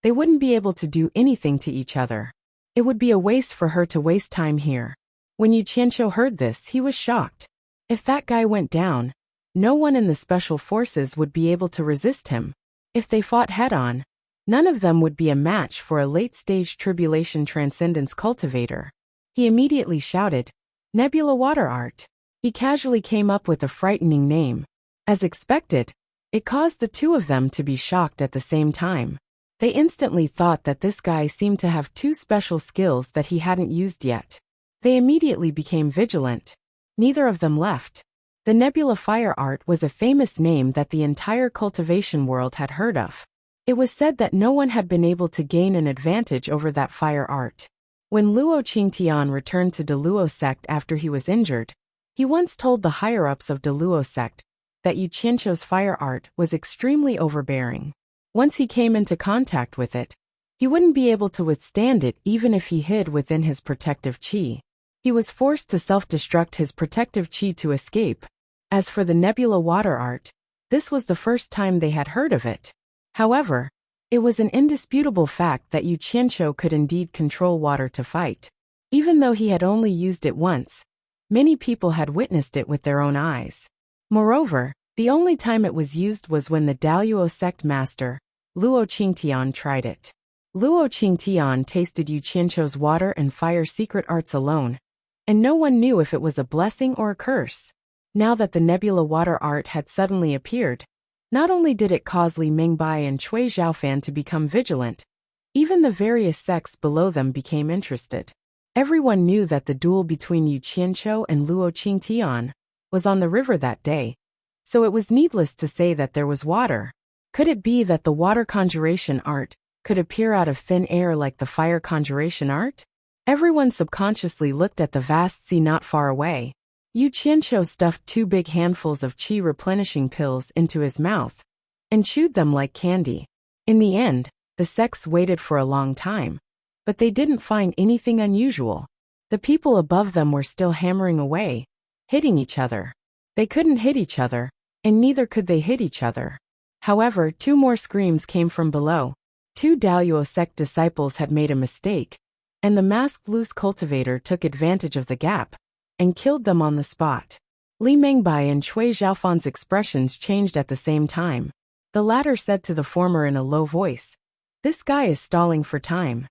they wouldn't be able to do anything to each other. It would be a waste for her to waste time here. When Yu Qianqiu heard this, he was shocked. If that guy went down, no one in the special forces would be able to resist him. If they fought head-on, none of them would be a match for a late-stage tribulation transcendence cultivator. He immediately shouted, "Nebula Water Art." He casually came up with a frightening name. As expected, it caused the two of them to be shocked at the same time. They instantly thought that this guy seemed to have two special skills that he hadn't used yet. They immediately became vigilant. Neither of them left. The Nebula Fire Art was a famous name that the entire cultivation world had heard of. It was said that no one had been able to gain an advantage over that fire art. When Luo Qingtian returned to Deluo sect after he was injured, he once told the higher-ups of Deluo sect that Yu Qianqiu's fire art was extremely overbearing. Once he came into contact with it, he wouldn't be able to withstand it even if he hid within his protective qi. He was forced to self-destruct his protective qi to escape. As for the Nebula Water Art, this was the first time they had heard of it. However, It was an indisputable fact that Yu Qianqiu could indeed control water to fight. Even though he had only used it once, many people had witnessed it with their own eyes. Moreover, the only time it was used was when the Daluo sect master, Luo Qingtian, tried it. Luo Qingtian tasted Yu Qianqiu's water and fire secret arts alone, and no one knew if it was a blessing or a curse. Now that the nebula water art had suddenly appeared, not only did it cause Li Mingbai and Cui Zhaofan to become vigilant, even the various sects below them became interested. Everyone knew that the duel between Yu Qianqiu and Luo Qingtian was on the river that day, so it was needless to say that there was water. Could it be that the water conjuration art could appear out of thin air like the fire conjuration art? Everyone subconsciously looked at the vast sea not far away. Yu Qianqiu stuffed 2 big handfuls of qi replenishing pills into his mouth and chewed them like candy. In the end, the sects waited for a long time, but they didn't find anything unusual. The people above them were still hammering away, hitting each other. They couldn't hit each other, and neither could they hit each other. However, 2 more screams came from below. 2 Daluo sect disciples had made a mistake, and the masked loose cultivator took advantage of the gap and killed them on the spot. Li Mingbai and Cui Zhaofan's expressions changed at the same time. The latter said to the former in a low voice, "This guy is stalling for time.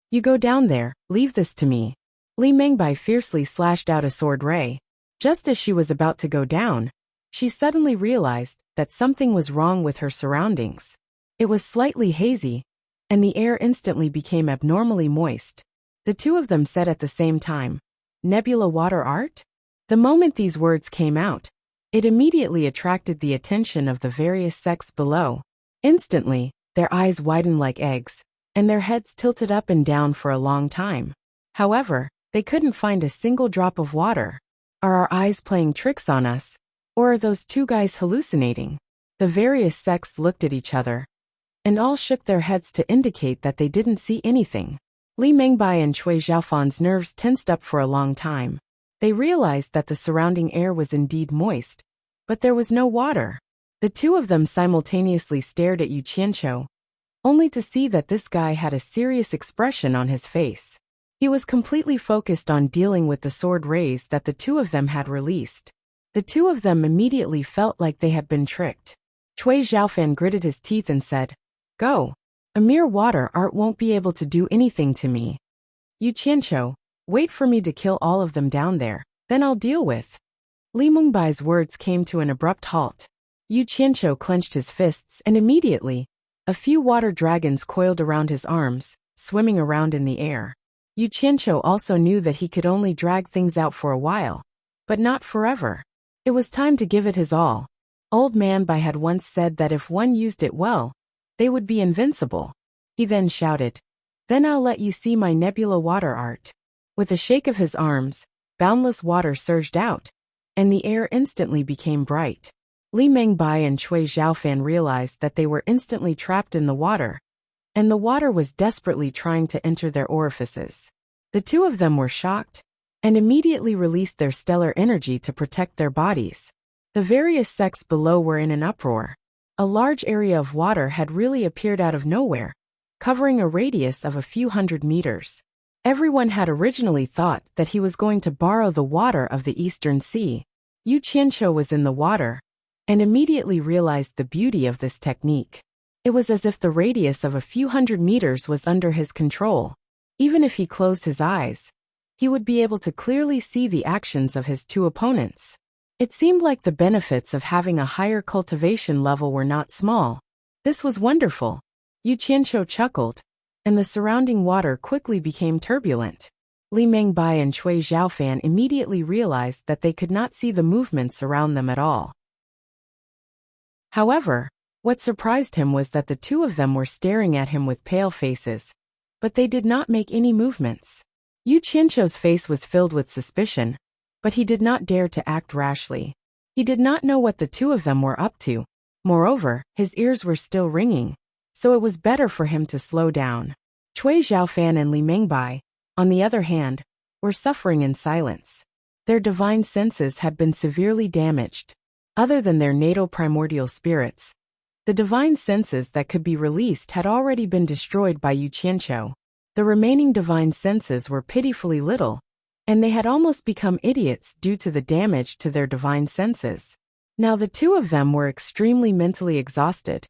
You go down there, leave this to me." Li Mingbai fiercely slashed out a sword ray. Just as she was about to go down, she suddenly realized that something was wrong with her surroundings. It was slightly hazy, and the air instantly became abnormally moist. The 2 of them said at the same time, "Nebula water art?" The moment these words came out, it immediately attracted the attention of the various sects below. Instantly, their eyes widened like eggs, and their heads tilted up and down for a long time. However, they couldn't find a single drop of water. Are our eyes playing tricks on us? Or are those 2 guys hallucinating? The various sects looked at each other, and all shook their heads to indicate that they didn't see anything. Li Mingbai and Cui Zhaofan's nerves tensed up for a long time. They realized that the surrounding air was indeed moist, but there was no water. The 2 of them simultaneously stared at Yu Qianqiu, only to see that this guy had a serious expression on his face. He was completely focused on dealing with the sword rays that the 2 of them had released. The 2 of them immediately felt like they had been tricked. Cui Zhaofan gritted his teeth and said, "Go. A mere water art won't be able to do anything to me. Yu Qianqiu, wait for me to kill all of them down there, then I'll deal with." Li Mingbai's words came to an abrupt halt. Yu Qianqiu clenched his fists and immediately, a few water dragons coiled around his arms, swimming around in the air. Yu Qianqiu also knew that he could only drag things out for a while, but not forever. It was time to give it his all. Old Man Bai had once said that if one used it well, they would be invincible. He then shouted, "Then I'll let you see my nebula water art." With a shake of his arms, boundless water surged out, and the air instantly became bright. Li Mingbai and Cui Zhaofan realized that they were instantly trapped in the water, and the water was desperately trying to enter their orifices. The 2 of them were shocked, and immediately released their stellar energy to protect their bodies. The various sects below were in an uproar. A large area of water had really appeared out of nowhere, covering a radius of a few hundred meters. Everyone had originally thought that he was going to borrow the water of the Eastern Sea. Yu Qianqiu was in the water, and immediately realized the beauty of this technique. It was as if the radius of a few hundred meters was under his control. Even if he closed his eyes, he would be able to clearly see the actions of his 2 opponents. It seemed like the benefits of having a higher cultivation level were not small. This was wonderful. Yu Qianqiu chuckled, and the surrounding water quickly became turbulent. Li Mingbai and Cui Zhaofan immediately realized that they could not see the movements around them at all. However, what surprised him was that the 2 of them were staring at him with pale faces, but they did not make any movements. Yu Qianqiu's face was filled with suspicion, but he did not dare to act rashly. He did not know what the 2 of them were up to. Moreover, his ears were still ringing, so it was better for him to slow down. Cui Zhaofan and Li Mingbai, on the other hand, were suffering in silence. Their divine senses had been severely damaged. Other than their natal primordial spirits, The divine senses that could be released had already been destroyed by Yu Qianqiu. The remaining divine senses were pitifully little, and they had almost become idiots due to the damage to their divine senses. Now the two of them were extremely mentally exhausted,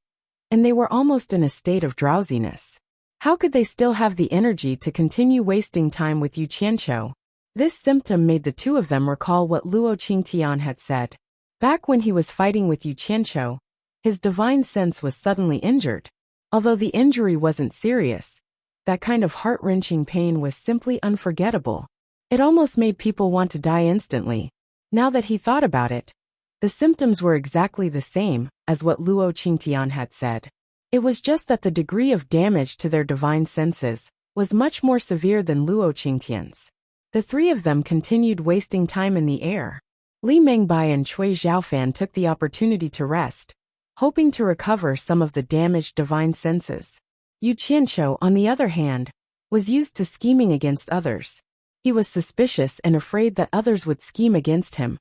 and they were almost in a state of drowsiness. How could they still have the energy to continue wasting time with Yu Qianqiu? This symptom made the two of them recall what Luo Qingtian had said. Back when he was fighting with Yu Qianqiu, his divine sense was suddenly injured. Although the injury wasn't serious, that kind of heart-wrenching pain was simply unforgettable. It almost made people want to die instantly. Now that he thought about it, the symptoms were exactly the same as what Luo Qingtian had said. It was just that the degree of damage to their divine senses was much more severe than Luo Qingtian's. The three of them continued wasting time in the air. Li Mengbai and Cui Zhaofan took the opportunity to rest, hoping to recover some of the damaged divine senses. Yu Qianqiu, on the other hand, was used to scheming against others. He was suspicious and afraid that others would scheme against him,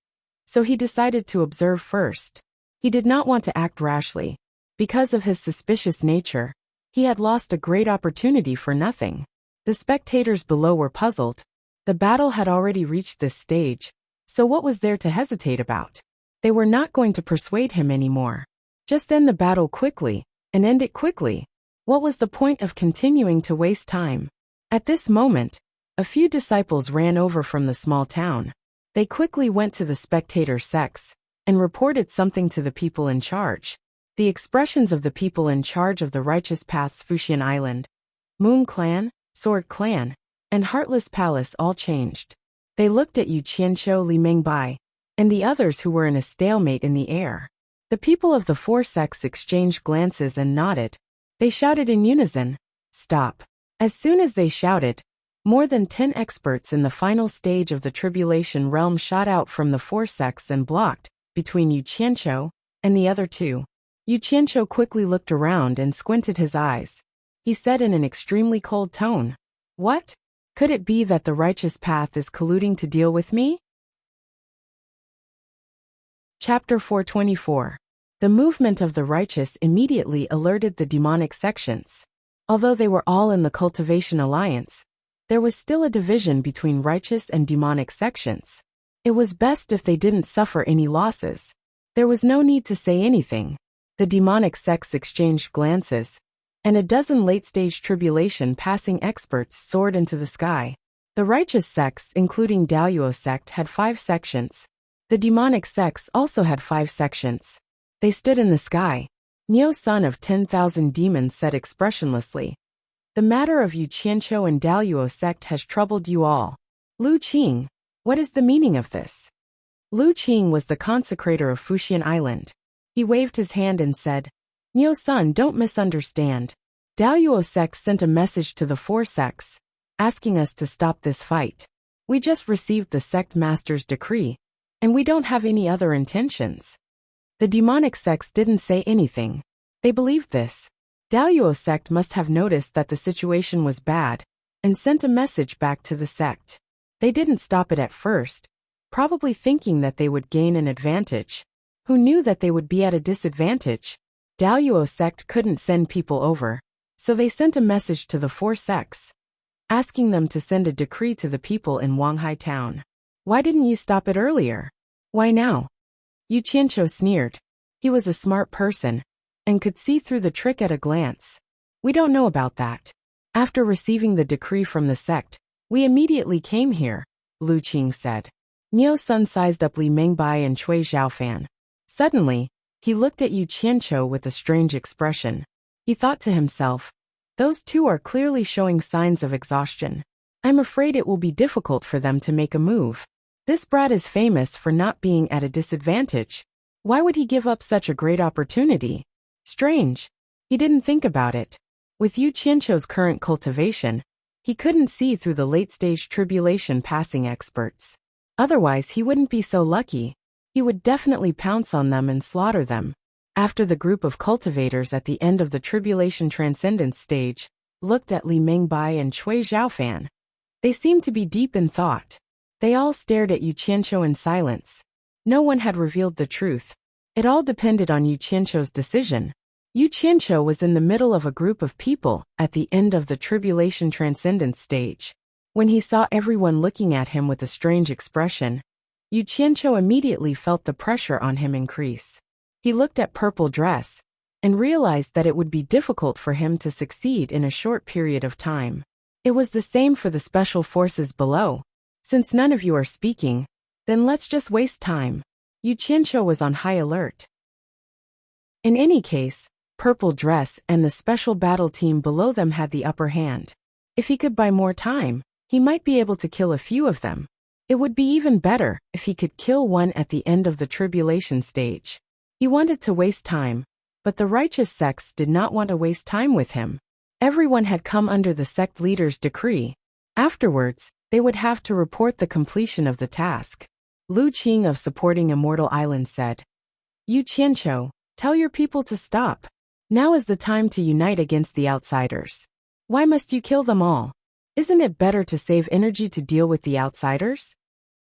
so he decided to observe first. He did not want to act rashly. Because of his suspicious nature, he had lost a great opportunity for nothing. The spectators below were puzzled. The battle had already reached this stage, so what was there to hesitate about? They were not going to persuade him anymore. Just end the battle quickly, and end it quickly. What was the point of continuing to waste time? At this moment, a few disciples ran over from the small town. They quickly went to the spectator sects and reported something to the people in charge. The expressions of the people in charge of the righteous paths Fuxian Island, Moon Clan, Sword Clan, and Heartless Palace all changed. They looked at Yu Qianqiu, Li Mengbai, and the others who were in a stalemate in the air. The people of the four sects exchanged glances and nodded. They shouted in unison, "Stop." As soon as they shouted, more than 10 experts in the final stage of the tribulation realm shot out from the four sects and blocked between Yu Qianqiu and the other two. Yu Qianqiu quickly looked around and squinted his eyes. He said in an extremely cold tone, "What? Could it be that the righteous path is colluding to deal with me?" Chapter 424. The movement of the righteous immediately alerted the demonic sections. Although they were all in the cultivation alliance, there was still a division between righteous and demonic sections. It was best if they didn't suffer any losses. There was no need to say anything. The demonic sects exchanged glances, and a dozen late-stage tribulation passing experts soared into the sky. The righteous sects, including Daoyuo sect, had 5 sections. The demonic sects also had 5 sections. They stood in the sky. Niu, son of 10,000 demons, said expressionlessly, "The matter of Yu Qianqiu and Daoyuo sect has troubled you all. Lu Qing, what is the meaning of this?" Lu Qing was the consecrator of Fuxian Island. He waved his hand and said, "Niu, son, don't misunderstand. Daoyuo sect sent a message to the 4 sects, asking us to stop this fight. We just received the sect master's decree, and we don't have any other intentions." The demonic sects didn't say anything. They believed this. Daoyuo sect must have noticed that the situation was bad, and sent a message back to the sect. They didn't stop it at first, probably thinking that they would gain an advantage. Who knew that they would be at a disadvantage? Daoyuo sect couldn't send people over, so they sent a message to the 4 sects, asking them to send a decree to the people in Wanghai town. "Why didn't you stop it earlier? Why now?" Yu Qianqiu sneered. He was a smart person, and could see through the trick at a glance. "We don't know about that. After receiving the decree from the sect, we immediately came here," Lu Qing said. Niu Sun sized up Li Mengbai and Cui Zhaofan. Suddenly, he looked at Yu Qianqiu with a strange expression. He thought to himself, "Those two are clearly showing signs of exhaustion. I'm afraid it will be difficult for them to make a move. This brat is famous for not being at a disadvantage. Why would he give up such a great opportunity? Strange." He didn't think about it. With Yu Qianqiu's current cultivation, he couldn't see through the late-stage tribulation passing experts. Otherwise, he wouldn't be so lucky. He would definitely pounce on them and slaughter them. After the group of cultivators at the end of the tribulation transcendence stage looked at Li Mengbai and Cui Zhaofan, they seemed to be deep in thought. They all stared at Yu Qianqiu in silence. No one had revealed the truth. It all depended on Yu Qianqiu's decision. Yu Qianqiu was in the middle of a group of people at the end of the tribulation transcendence stage. When he saw everyone looking at him with a strange expression, Yu Qianqiu immediately felt the pressure on him increase. He looked at Purple Dress and realized that it would be difficult for him to succeed in a short period of time. It was the same for the special forces below. Since none of you are speaking, then let's just waste time. Yu Qianqiu was on high alert. In any case, Purple Dress and the special battle team below them had the upper hand. If he could buy more time, he might be able to kill a few of them. It would be even better if he could kill one at the end of the tribulation stage. He wanted to waste time, but the righteous sects did not want to waste time with him. Everyone had come under the sect leader's decree. Afterwards, they would have to report the completion of the task. Lu Qing of Supporting Immortal Island said, Yu Qianqiu, tell your people to stop. Now is the time to unite against the outsiders. Why must you kill them all? Isn't it better to save energy to deal with the outsiders?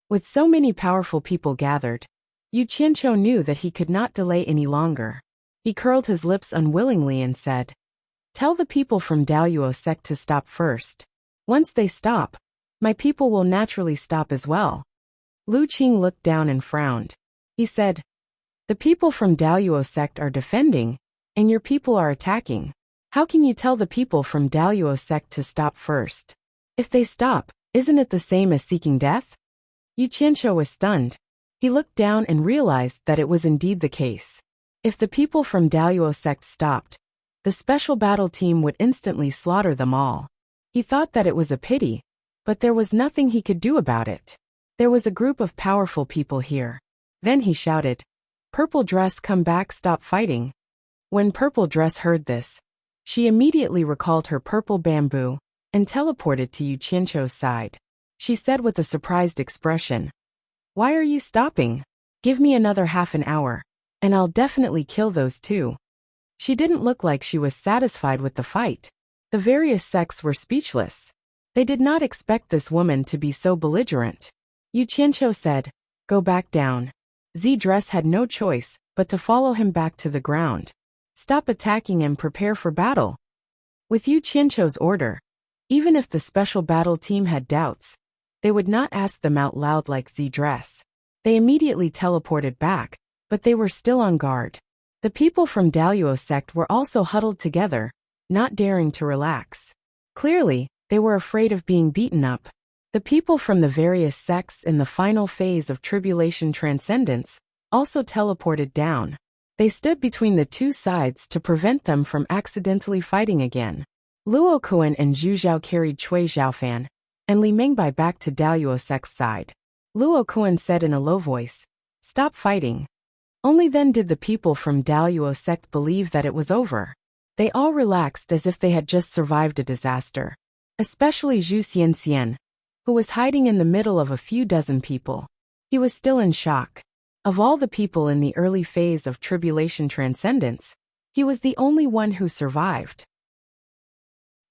With so many powerful people gathered, Yu Qianqiu knew that he could not delay any longer. He curled his lips unwillingly and said, Tell the people from Daoyuo sect to stop first. Once they stop, my people will naturally stop as well. Lu Qing looked down and frowned. He said, The people from Daoyuo sect are defending, and your people are attacking. How can you tell the people from Daoyuo sect to stop first? If they stop, isn't it the same as seeking death? Yu Qianqiu was stunned. He looked down and realized that it was indeed the case. If the people from Daoyuo sect stopped, the special battle team would instantly slaughter them all. He thought that it was a pity, but there was nothing he could do about it. There was a group of powerful people here. Then he shouted, Purple Dress, come back, stop fighting. When Purple Dress heard this, she immediately recalled her purple bamboo and teleported to Yu Qianqiu's side. She said with a surprised expression, Why are you stopping? Give me another half an hour, and I'll definitely kill those two. She didn't look like she was satisfied with the fight. The various sects were speechless. They did not expect this woman to be so belligerent. Yu Qianqiu said, Go back down. Z-Dress had no choice but to follow him back to the ground. Stop attacking and prepare for battle. With Yu Qianqiu's order, even if the special battle team had doubts, they would not ask them out loud like Z-Dress. They immediately teleported back, but they were still on guard. The people from Daoyuo sect were also huddled together, not daring to relax. Clearly, they were afraid of being beaten up. The people from the various sects in the final phase of tribulation transcendence also teleported down. They stood between the two sides to prevent them from accidentally fighting again. Luo Kuan and Zhu Zhao carried Cui Zhaofan and Li Mengbai back to Daoyuo sect's side. Luo Kuan said in a low voice, Stop fighting. Only then did the people from Daoyuo sect believe that it was over. They all relaxed as if they had just survived a disaster. Especially Zhu Xianxian, who was hiding in the middle of a few dozen people. He was still in shock. Of all the people in the early phase of tribulation transcendence, he was the only one who survived.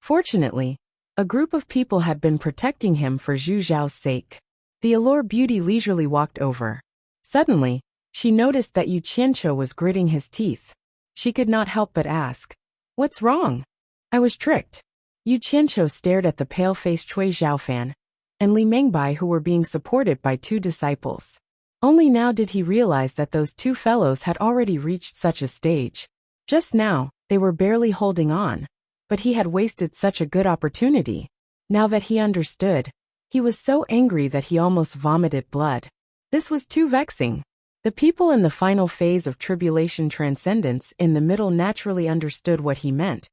Fortunately, a group of people had been protecting him for Zhu Zhao's sake. The Allure Beauty leisurely walked over. Suddenly, she noticed that Yu Qianqiu was gritting his teeth. She could not help but ask, What's wrong? I was tricked. Yu Qianqiu stared at the pale-faced Cui Zhaofan and Li Mengbai, who were being supported by two disciples. Only now did he realize that those two fellows had already reached such a stage. Just now, they were barely holding on, but he had wasted such a good opportunity. Now that he understood, he was so angry that he almost vomited blood. This was too vexing. The people in the final phase of tribulation transcendence in the middle naturally understood what he meant,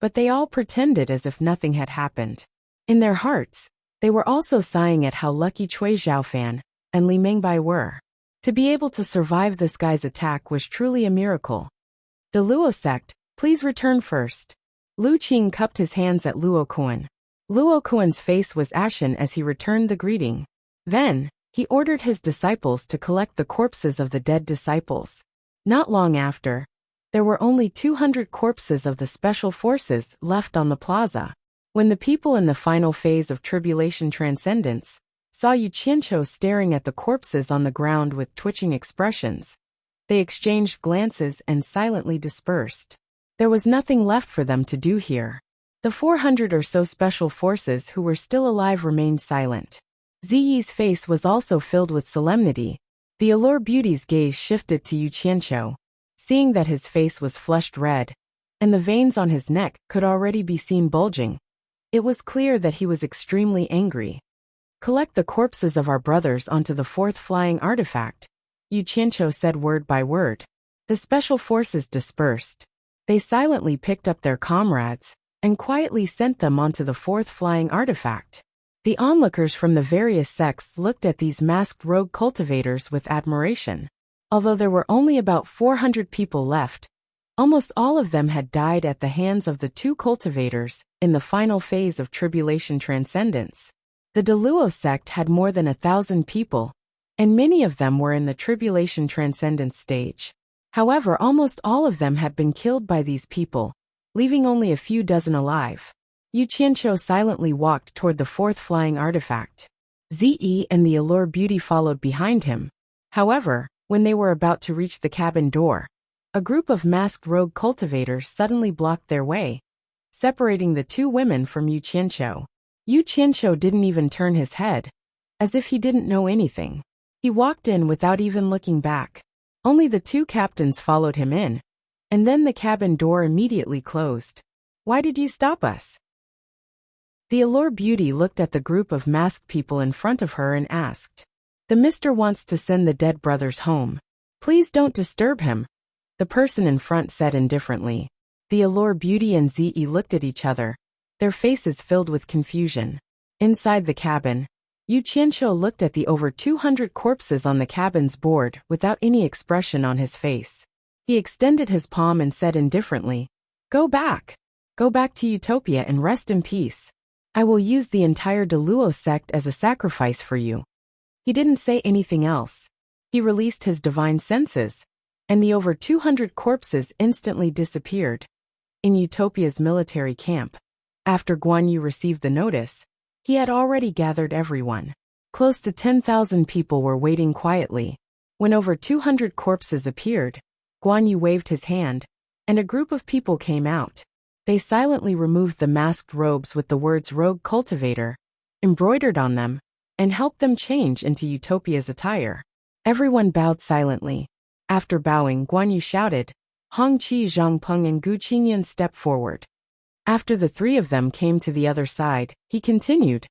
but they all pretended as if nothing had happened. In their hearts, they were also sighing at how lucky Cui Zhaofan and Li Mengbai were. To be able to survive this guy's attack was truly a miracle. The Luo sect, please return first. Lu Qing cupped his hands at Luo Kuan. Luo Kuan's face was ashen as he returned the greeting. Then, he ordered his disciples to collect the corpses of the dead disciples. Not long after, there were only 200 corpses of the special forces left on the plaza. When the people in the final phase of tribulation transcendence saw Yu Qianqiu staring at the corpses on the ground with twitching expressions, they exchanged glances and silently dispersed. There was nothing left for them to do here. The 400 or so special forces who were still alive remained silent. Ziyi's face was also filled with solemnity. The Allure Beauty's gaze shifted to Yu Qianqiu, seeing that his face was flushed red, and the veins on his neck could already be seen bulging. It was clear that he was extremely angry. Collect the corpses of our brothers onto the fourth flying artifact, Yu Qianqiu said word by word. The special forces dispersed. They silently picked up their comrades and quietly sent them onto the fourth flying artifact. The onlookers from the various sects looked at these masked rogue cultivators with admiration. Although there were only about 400 people left, almost all of them had died at the hands of the two cultivators in the final phase of Tribulation Transcendence. The Deluo sect had more than 1,000 people, and many of them were in the Tribulation Transcendence stage. However, almost all of them had been killed by these people, leaving only a few dozen alive. Yu Qianqiu silently walked toward the fourth flying artifact. Ziyi and the Allure Beauty followed behind him. However, when they were about to reach the cabin door, a group of masked rogue cultivators suddenly blocked their way, separating the two women from Yu Qianqiu. Yu Qianqiu didn't even turn his head, as if he didn't know anything. He walked in without even looking back. Only the two captains followed him in, and then the cabin door immediately closed. Why did you stop us? The Allure Beauty looked at the group of masked people in front of her and asked. The mister wants to send the dead brothers home. Please don't disturb him, the person in front said indifferently. The Allure Beauty and Ziyi looked at each other, their faces filled with confusion. Inside the cabin, Yu Qianqiu looked at the over 200 corpses on the cabin's board without any expression on his face. He extended his palm and said indifferently, Go back. Go back to Utopia and rest in peace. I will use the entire Deluo sect as a sacrifice for you. He didn't say anything else. He released his divine senses, and the over 200 corpses instantly disappeared. In Utopia's military camp, after Guan Yu received the notice, he had already gathered everyone. Close to 10,000 people were waiting quietly. When over 200 corpses appeared, Guan Yu waved his hand, and a group of people came out. They silently removed the masked robes with the words Rogue Cultivator embroidered on them, and helped them change into Utopia's attire. Everyone bowed silently. After bowing, Guan Yu shouted, Hong Qi Zhangpeng and Gu Qingyan stepped forward. After the three of them came to the other side, he continued.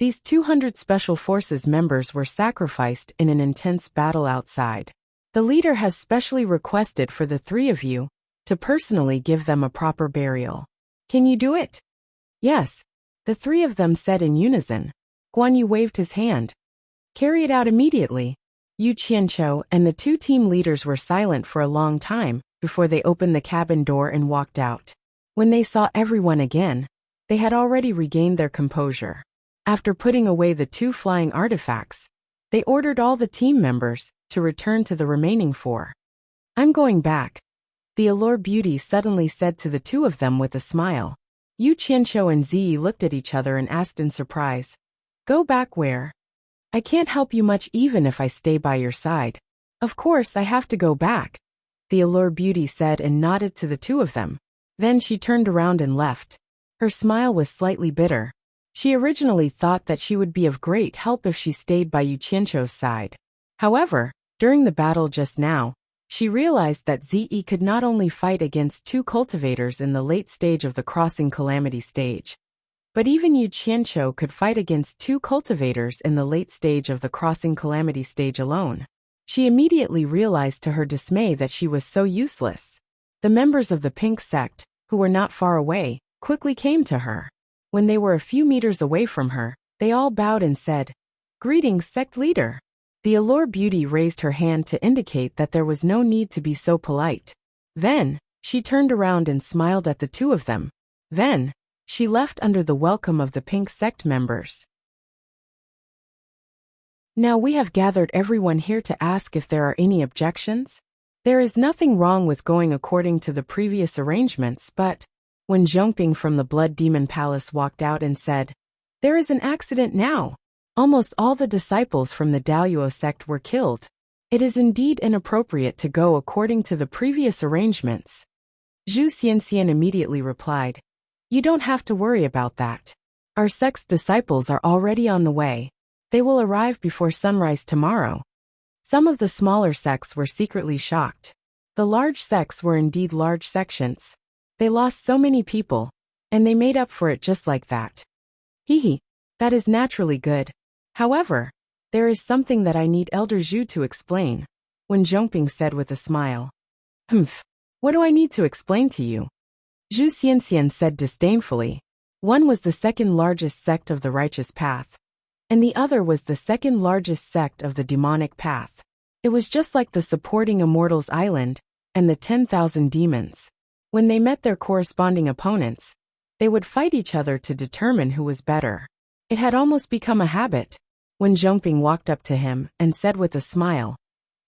These 200 Special Forces members were sacrificed in an intense battle outside. The leader has specially requested for the three of you to personally give them a proper burial. Can you do it? Yes, the three of them said in unison. Guan Yu waved his hand. Carry it out immediately. Yu Qianqiu and the two team leaders were silent for a long time before they opened the cabin door and walked out. When they saw everyone again, they had already regained their composure. After putting away the two flying artifacts, they ordered all the team members to return to the remaining four. I'm going back, the Allure Beauty suddenly said to the two of them with a smile. Yu Qianqiu and Ziyi looked at each other and asked in surprise, Go back where? I can't help you much even if I stay by your side. Of course I have to go back, the Allure Beauty said and nodded to the two of them. Then she turned around and left. Her smile was slightly bitter. She originally thought that she would be of great help if she stayed by Yu Qianqiu's side. However, during the battle just now, she realized that Ziyi could not only fight against two cultivators in the late stage of the Crossing Calamity stage, but even Yu Qianqiu could fight against two cultivators in the late stage of the Crossing Calamity stage alone. She immediately realized to her dismay that she was so useless. The members of the Pink Sect, who were not far away, quickly came to her. When they were a few meters away from her, they all bowed and said, Greetings, Sect Leader. The Allure Beauty raised her hand to indicate that there was no need to be so polite. Then, she turned around and smiled at the two of them. Then, she left under the welcome of the Pink Sect members. Now we have gathered everyone here to ask if there are any objections. There is nothing wrong with going according to the previous arrangements, but when Zhongping from the Blood Demon Palace walked out and said, There is an accident now. Almost all the disciples from the Daluo sect were killed. It is indeed inappropriate to go according to the previous arrangements. Zhu Xianxian immediately replied, "You don't have to worry about that. Our sect's disciples are already on the way. They will arrive before sunrise tomorrow." Some of the smaller sects were secretly shocked. The large sects were indeed large sections. They lost so many people, and they made up for it just like that. Hehe, that is naturally good. However, there is something that I need Elder Zhu to explain, Wen Zhongping said with a smile. Humph, what do I need to explain to you? Zhu Xianxian said disdainfully. One was the second largest sect of the righteous path, and the other was the second largest sect of the demonic path. It was just like the supporting Immortals Island and the 10,000 demons. When they met their corresponding opponents, they would fight each other to determine who was better. It had almost become a habit. When Zhongping walked up to him and said with a smile,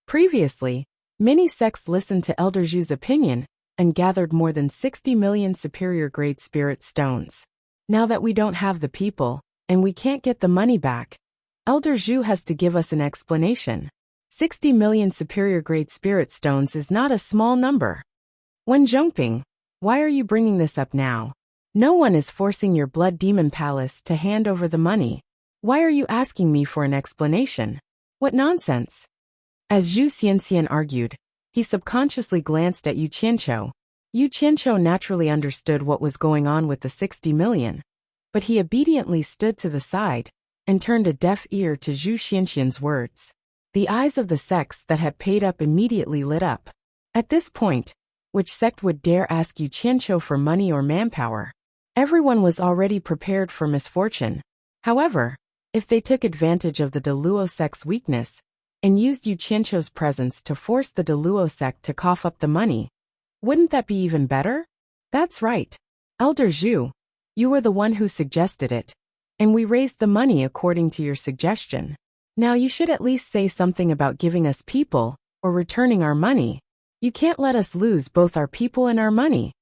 "Previously, many sects listened to Elder Zhu's opinion and gathered more than 60 million superior-grade spirit stones. Now that we don't have the people, and we can't get the money back, Elder Zhu has to give us an explanation. 60 million superior-grade spirit stones is not a small number. Wen Zhongping, why are you bringing this up now? No one is forcing your Blood Demon Palace to hand over the money. Why are you asking me for an explanation? What nonsense?" As Zhu Xianxian argued, he subconsciously glanced at Yu Qianqiu. Yu Qianqiu naturally understood what was going on with the 60 million, but he obediently stood to the side and turned a deaf ear to Zhu Xianxian's words. The eyes of the sects that had paid up immediately lit up. At this point, which sect would dare ask Yu Qianqiu for money or manpower? Everyone was already prepared for misfortune. However, if they took advantage of the Deluo sect's weakness and used Yu Qianqiu's presence to force the Deluo sect to cough up the money, wouldn't that be even better? That's right. Elder Zhu, you were the one who suggested it, and we raised the money according to your suggestion. Now you should at least say something about giving us people or returning our money. You can't let us lose both our people and our money.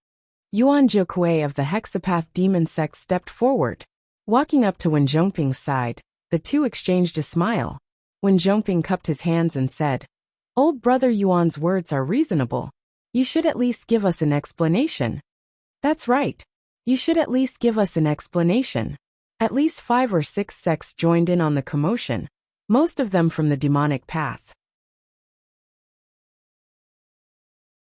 Yuan Jiukui of the Hexapath Demon Sect stepped forward. Walking up to Wen Zhongping's side, the two exchanged a smile. Wen Zhongping cupped his hands and said, "Old brother Yuan's words are reasonable. You should at least give us an explanation." "That's right. You should at least give us an explanation." At least 5 or 6 sects joined in on the commotion, most of them from the demonic path.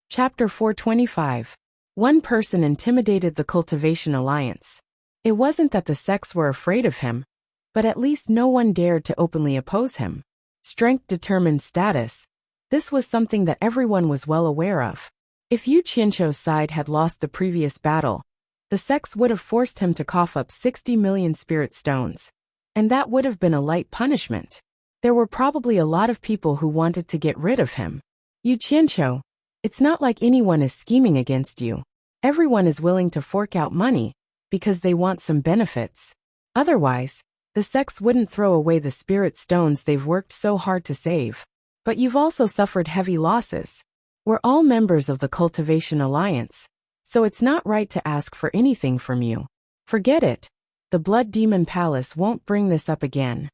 Chapter 425. One person intimidated the Cultivation Alliance. It wasn't that the sects were afraid of him, but at least no one dared to openly oppose him. Strength determined status. This was something that everyone was well aware of. If Yu Qianqiu's side had lost the previous battle, the sects would have forced him to cough up 60 million spirit stones, and that would have been a light punishment. There were probably a lot of people who wanted to get rid of him. Yu Qianqiu, it's not like anyone is scheming against you. Everyone is willing to fork out money because they want some benefits. Otherwise, the sects wouldn't throw away the spirit stones they've worked so hard to save. But you've also suffered heavy losses. We're all members of the Cultivation Alliance, so it's not right to ask for anything from you. Forget it. The Blood Demon Palace won't bring this up again.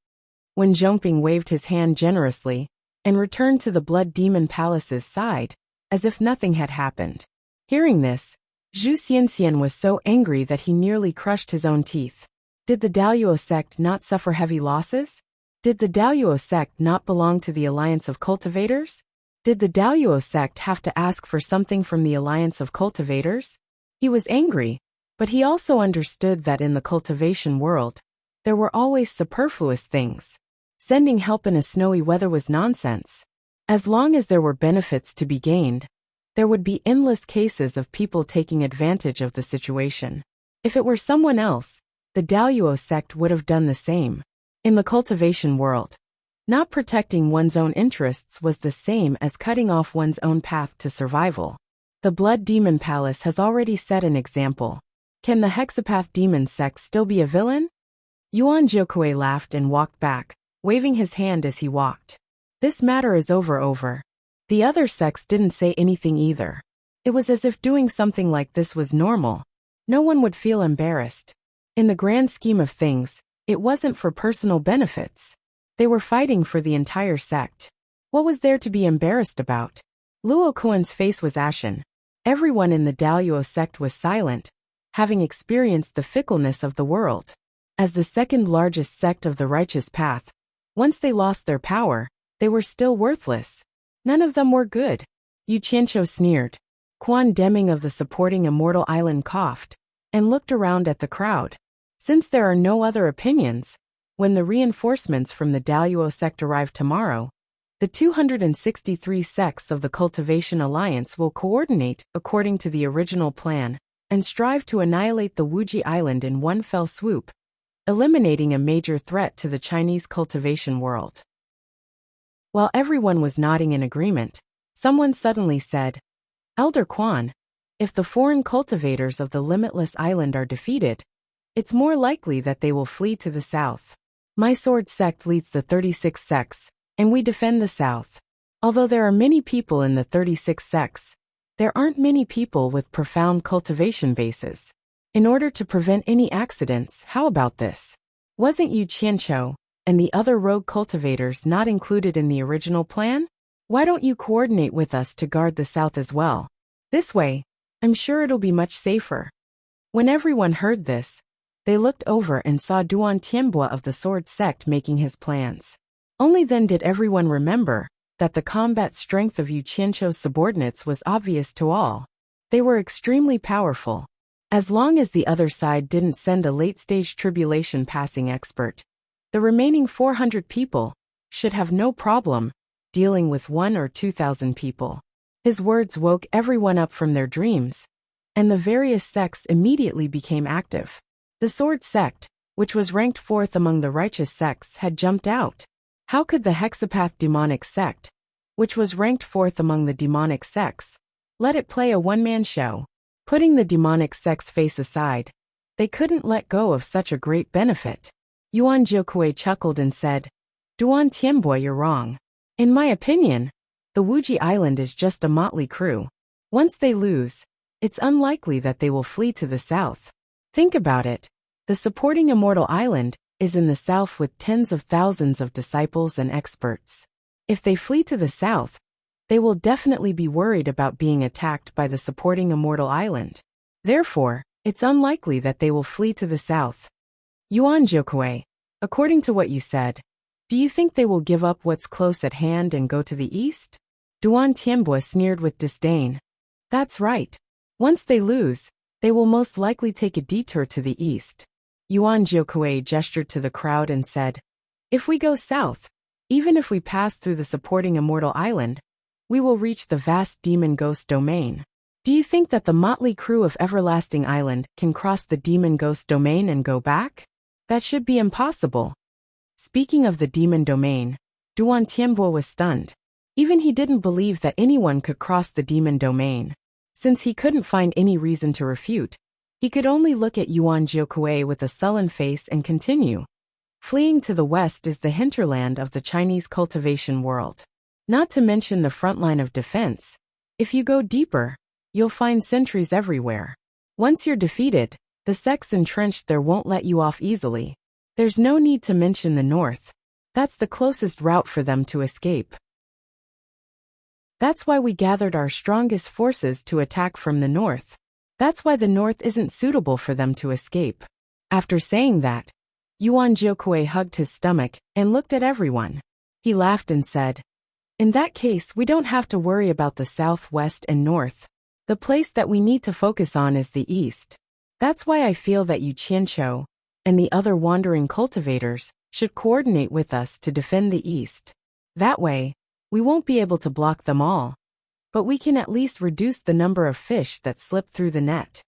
When Zhongping waved his hand generously and returned to the Blood Demon Palace's side, as if nothing had happened. Hearing this, Zhu Xianxian was so angry that he nearly crushed his own teeth. Did the Daoyuo sect not suffer heavy losses? Did the Daoyuo sect not belong to the Alliance of Cultivators? Did the Daoyuo sect have to ask for something from the Alliance of Cultivators? He was angry, but he also understood that in the cultivation world, there were always superfluous things. Sending help in a snowy weather was nonsense. As long as there were benefits to be gained, there would be endless cases of people taking advantage of the situation. If it were someone else, the Daoyuo sect would have done the same. In the cultivation world, not protecting one's own interests was the same as cutting off one's own path to survival. The Blood Demon Palace has already set an example. Can the Hexapath Demon sect still be a villain? Yuan Jiukui laughed and walked back, waving his hand as he walked. This matter is over. The other sects didn't say anything either. It was as if doing something like this was normal. No one would feel embarrassed. In the grand scheme of things, it wasn't for personal benefits. They were fighting for the entire sect. What was there to be embarrassed about? Luo Kuan's face was ashen. Everyone in the Daluo sect was silent, having experienced the fickleness of the world. As the second largest sect of the righteous path, once they lost their power, they were still worthless. None of them were good. Yu Qianqiu sneered. Quan Deming of the supporting Immortal Island coughed, and looked around at the crowd. Since there are no other opinions, when the reinforcements from the Daluo sect arrive tomorrow, the 263 sects of the Cultivation Alliance will coordinate according to the original plan, and strive to annihilate the Wuji Island in one fell swoop, eliminating a major threat to the Chinese cultivation world. While everyone was nodding in agreement, someone suddenly said, "Elder Quan, if the foreign cultivators of the Limitless Island are defeated, it's more likely that they will flee to the south. My sword sect leads the 36 sects, and we defend the south. Although there are many people in the 36 sects, there aren't many people with profound cultivation bases. In order to prevent any accidents, how about this? Wasn't Yu Qianqiu and the other rogue cultivators not included in the original plan? Why don't you coordinate with us to guard the south as well? This way, I'm sure it'll be much safer." When everyone heard this, they looked over and saw Duan Tianbo of the sword sect making his plans. Only then did everyone remember that the combat strength of Yu Qianqiu's subordinates was obvious to all. They were extremely powerful. As long as the other side didn't send a late-stage tribulation passing expert, the remaining 400 people should have no problem dealing with 1,000 or 2,000 people. His words woke everyone up from their dreams, and the various sects immediately became active. The sword sect, which was ranked 4th among the righteous sects, had jumped out. How could the hexapath demonic sect, which was ranked 4th among the demonic sects, let it play a one-man show? Putting the demonic sect's face aside, they couldn't let go of such a great benefit. Yuan Jiukui chuckled and said, "Duan Tianbo, you're wrong. In my opinion, the Wuji Island is just a motley crew. Once they lose, it's unlikely that they will flee to the south. Think about it. The supporting Immortal Island is in the south with tens of thousands of disciples and experts. If they flee to the south, they will definitely be worried about being attacked by the supporting Immortal Island. Therefore, it's unlikely that they will flee to the south. Yuan Jiukui, according to what you said, do you think they will give up what's close at hand and go to the east?" Duan Tianbo sneered with disdain. "That's right. Once they lose, they will most likely take a detour to the east." Yuan Jiukui gestured to the crowd and said, "If we go south, even if we pass through the supporting Immortal Island, we will reach the vast demon ghost domain. Do you think that the motley crew of Everlasting Island can cross the demon ghost domain and go back? That should be impossible." Speaking of the demon domain, Duan Tianbo was stunned. Even he didn't believe that anyone could cross the demon domain. Since he couldn't find any reason to refute, he could only look at Yuan Jiukui with a sullen face and continue. Fleeing to the west is the hinterland of the Chinese cultivation world. Not to mention the front line of defense. If you go deeper, you'll find sentries everywhere. Once you're defeated, the sects entrenched there won't let you off easily. There's no need to mention the north. That's the closest route for them to escape. That's why we gathered our strongest forces to attack from the north. That's why the north isn't suitable for them to escape." After saying that, Yuan Jiukui hugged his stomach and looked at everyone. He laughed and said, "In that case, we don't have to worry about the south, west, and north. The place that we need to focus on is the east. That's why I feel that Yu Qianqiu and the other wandering cultivators should coordinate with us to defend the east. That way, we won't be able to block them all, but we can at least reduce the number of fish that slip through the net."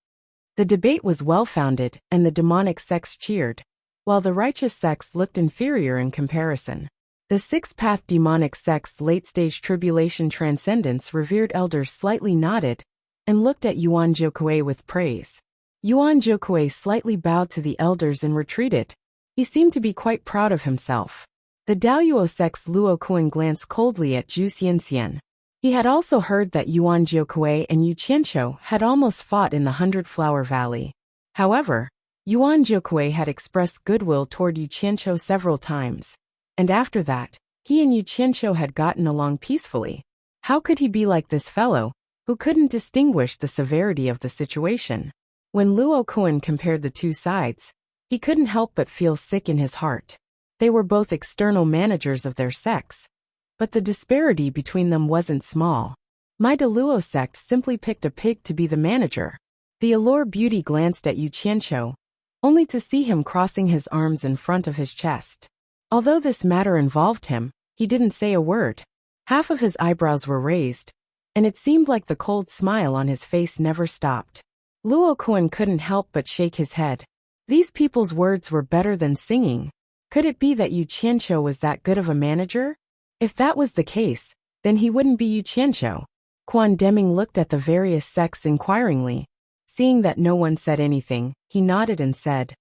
The debate was well-founded and the demonic sects cheered, while the righteous sects looked inferior in comparison. The six-path demonic sect's late-stage tribulation transcendence revered elders slightly nodded and looked at Yuan Jiukui with praise. Yuan Jiukui slightly bowed to the elders and retreated. He seemed to be quite proud of himself. The Daluo sect's Luo Kuan glanced coldly at Zhu Xianxian. He had also heard that Yuan Jiukui and Yu Qianqiu had almost fought in the 100-Flower Valley. However, Yuan Jiukui had expressed goodwill toward Yu Qianqiu several times, and after that, he and Yu Qianqiu had gotten along peacefully. How could he be like this fellow, who couldn't distinguish the severity of the situation. When Luo Kuan compared the two sides, he couldn't help but feel sick in his heart. They were both external managers of their sects, but the disparity between them wasn't small. My Deluo sect simply picked a pig to be the manager. The Allure beauty glanced at Yu Qianqiu, only to see him crossing his arms in front of his chest. Although this matter involved him, he didn't say a word. Half of his eyebrows were raised, and it seemed like the cold smile on his face never stopped. Luo Kuan couldn't help but shake his head. These people's words were better than singing. Could it be that Yu Qianqiu was that good of a manager? If that was the case, then he wouldn't be Yu Qianqiu. Quan Deming looked at the various sects inquiringly. Seeing that no one said anything, he nodded and said,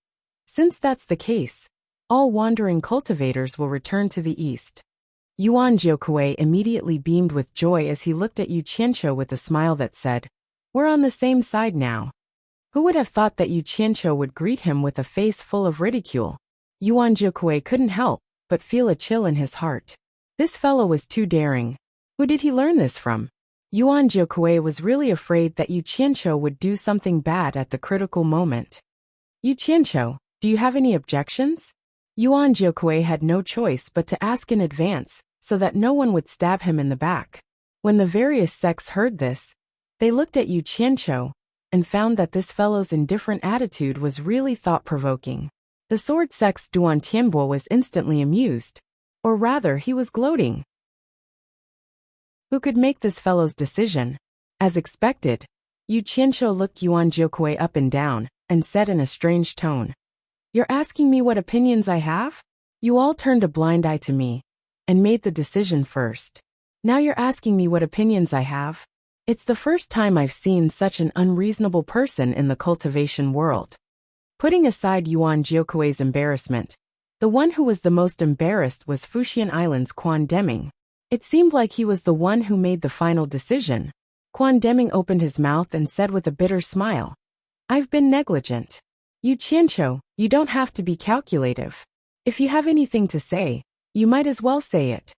"Since that's the case, all wandering cultivators will return to the east." Yuan Jiuque immediately beamed with joy as he looked at Yu Qianqiu with a smile that said, "We're on the same side now." Who would have thought that Yu Qianqiu would greet him with a face full of ridicule? Yuan Jiuque couldn't help but feel a chill in his heart. This fellow was too daring. Who did he learn this from? Yuan Jiuque was really afraid that Yu Qianqiu would do something bad at the critical moment. "Yu Qianqiu, do you have any objections?" Yuan Jiuque had no choice but to ask in advance, so that no one would stab him in the back. When the various sects heard this, they looked at Yu Qianqiu and found that this fellow's indifferent attitude was really thought-provoking. The sword sect's Duan Tianbo was instantly amused, or rather he was gloating. Who could make this fellow's decision? As expected, Yu Qianqiu looked Yuan Jiuque up and down, and said in a strange tone, "You're asking me what opinions I have? You all turned a blind eye to me, and made the decision first. Now you're asking me what opinions I have? It's the first time I've seen such an unreasonable person in the cultivation world." Putting aside Yuan Jiuque's embarrassment, the one who was the most embarrassed was Fuxian Island's Quan Deming. It seemed like he was the one who made the final decision. Quan Deming opened his mouth and said with a bitter smile, "I've been negligent. Yu Qianqiu, you don't have to be calculative. If you have anything to say, you might as well say it.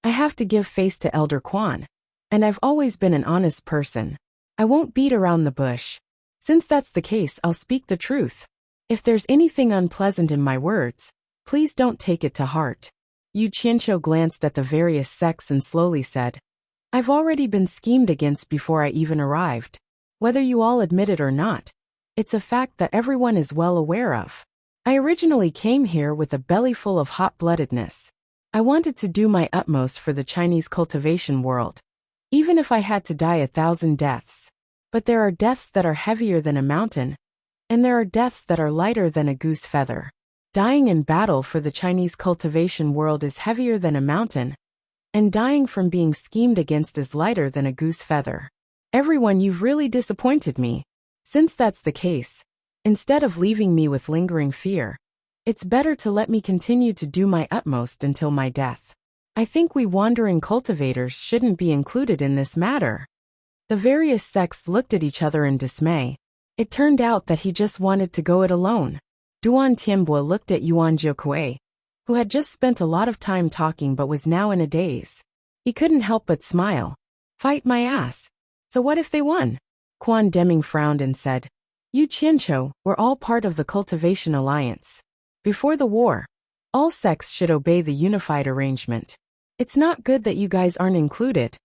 I have to give face to Elder Quan, and I've always been an honest person. I won't beat around the bush. Since that's the case, I'll speak the truth. If there's anything unpleasant in my words, please don't take it to heart." Yu Qianqiu glanced at the various sects and slowly said, "I've already been schemed against before I even arrived. Whether you all admit it or not, it's a fact that everyone is well aware of. I originally came here with a belly full of hot-bloodedness. I wanted to do my utmost for the Chinese cultivation world, even if I had to die 1,000 deaths. But there are deaths that are heavier than a mountain, and there are deaths that are lighter than a goose feather. Dying in battle for the Chinese cultivation world is heavier than a mountain, and dying from being schemed against is lighter than a goose feather. Everyone, you've really disappointed me. Since that's the case, instead of leaving me with lingering fear, it's better to let me continue to do my utmost until my death. I think we wandering cultivators shouldn't be included in this matter." The various sects looked at each other in dismay. It turned out that he just wanted to go it alone. Duan Tianbo looked at Yuan Jiuque, who had just spent a lot of time talking but was now in a daze. He couldn't help but smile. "Fight my ass. So what if they won?" Quan Deming frowned and said, "Yu Qianqiu, we're all part of the Cultivation Alliance. Before the war, all sects should obey the unified arrangement. It's not good that you guys aren't included.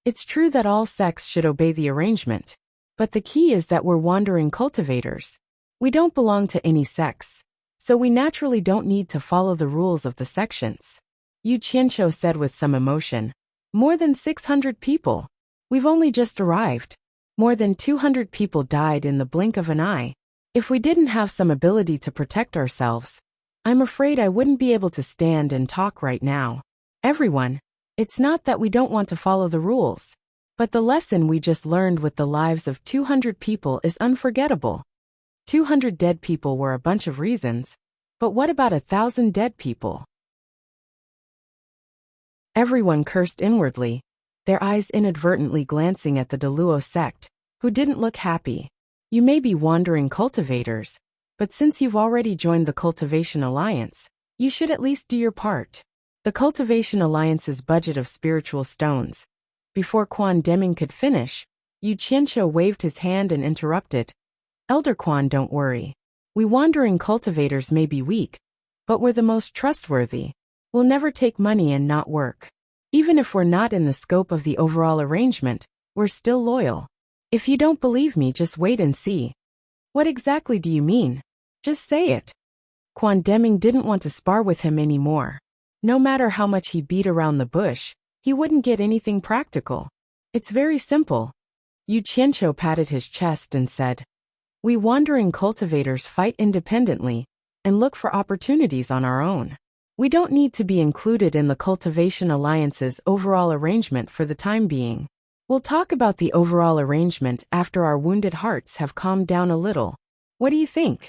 It's true that all sects should obey the arrangement, but the key is that we're wandering cultivators. We don't belong to any sects, so we naturally don't need to follow the rules of the sections." Yu Qianqiu said with some emotion, "More than 600 people. We've only just arrived. More than 200 people died in the blink of an eye. If we didn't have some ability to protect ourselves, I'm afraid I wouldn't be able to stand and talk right now. Everyone, it's not that we don't want to follow the rules, but the lesson we just learned with the lives of 200 people is unforgettable. 200 dead people were a bunch of reasons, but what about 1,000 dead people?" Everyone cursed inwardly, their eyes inadvertently glancing at the Deluo sect, who didn't look happy. "You may be wandering cultivators, but since you've already joined the Cultivation Alliance, you should at least do your part." The Cultivation Alliance's budget of spiritual stones. Before Quan Deming could finish, Yu Qianqiu waved his hand and interrupted. Elder Quan, don't worry. We wandering cultivators may be weak, but we're the most trustworthy. We'll never take money and not work. Even if we're not in the scope of the overall arrangement, we're still loyal. If you don't believe me, just wait and see. What exactly do you mean? Just say it. Quan Deming didn't want to spar with him anymore. No matter how much he beat around the bush, he wouldn't get anything practical. It's very simple. Yu Qianqiu patted his chest and said, we wandering cultivators fight independently and look for opportunities on our own. We don't need to be included in the Cultivation Alliance's overall arrangement for the time being. We'll talk about the overall arrangement after our wounded hearts have calmed down a little. What do you think?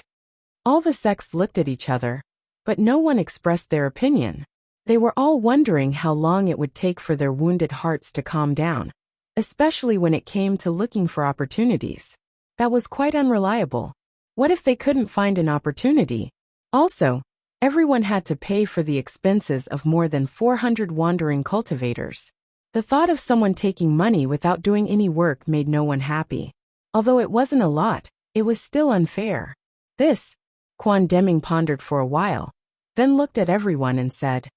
All the sects looked at each other, but no one expressed their opinion. They were all wondering how long it would take for their wounded hearts to calm down, especially when it came to looking for opportunities. That was quite unreliable. What if they couldn't find an opportunity? Also, everyone had to pay for the expenses of more than 400 wandering cultivators. The thought of someone taking money without doing any work made no one happy. Although it wasn't a lot, it was still unfair. Quan Deming pondered for a while, then looked at everyone and said,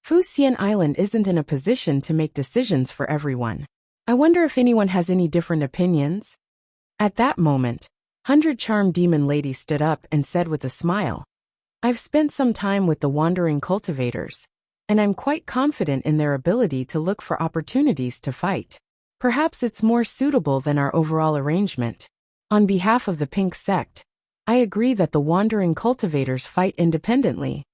Fuxian Island isn't in a position to make decisions for everyone. I wonder if anyone has any different opinions? At that moment, 100 Charm Demon Lady stood up and said with a smile, I've spent some time with the wandering cultivators, and I'm quite confident in their ability to look for opportunities to fight. Perhaps it's more suitable than our overall arrangement. On behalf of the Pink Sect, I agree that the wandering cultivators fight independently.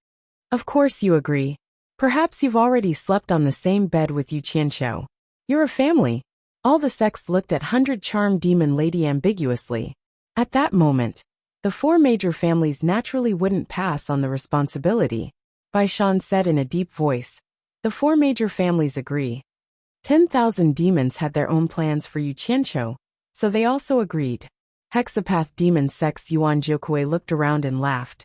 Of course you agree. Perhaps you've already slept on the same bed with Yu Qianqiu. You're a family. All the sects looked at 100 Charm Demon Lady ambiguously. At that moment, the four major families naturally wouldn't pass on the responsibility. Bai Shan said in a deep voice, the four major families agree. 10,000 demons had their own plans for Yu Qianqiu, so they also agreed. Hexapath Demon Sects Yuan Jiukui looked around and laughed.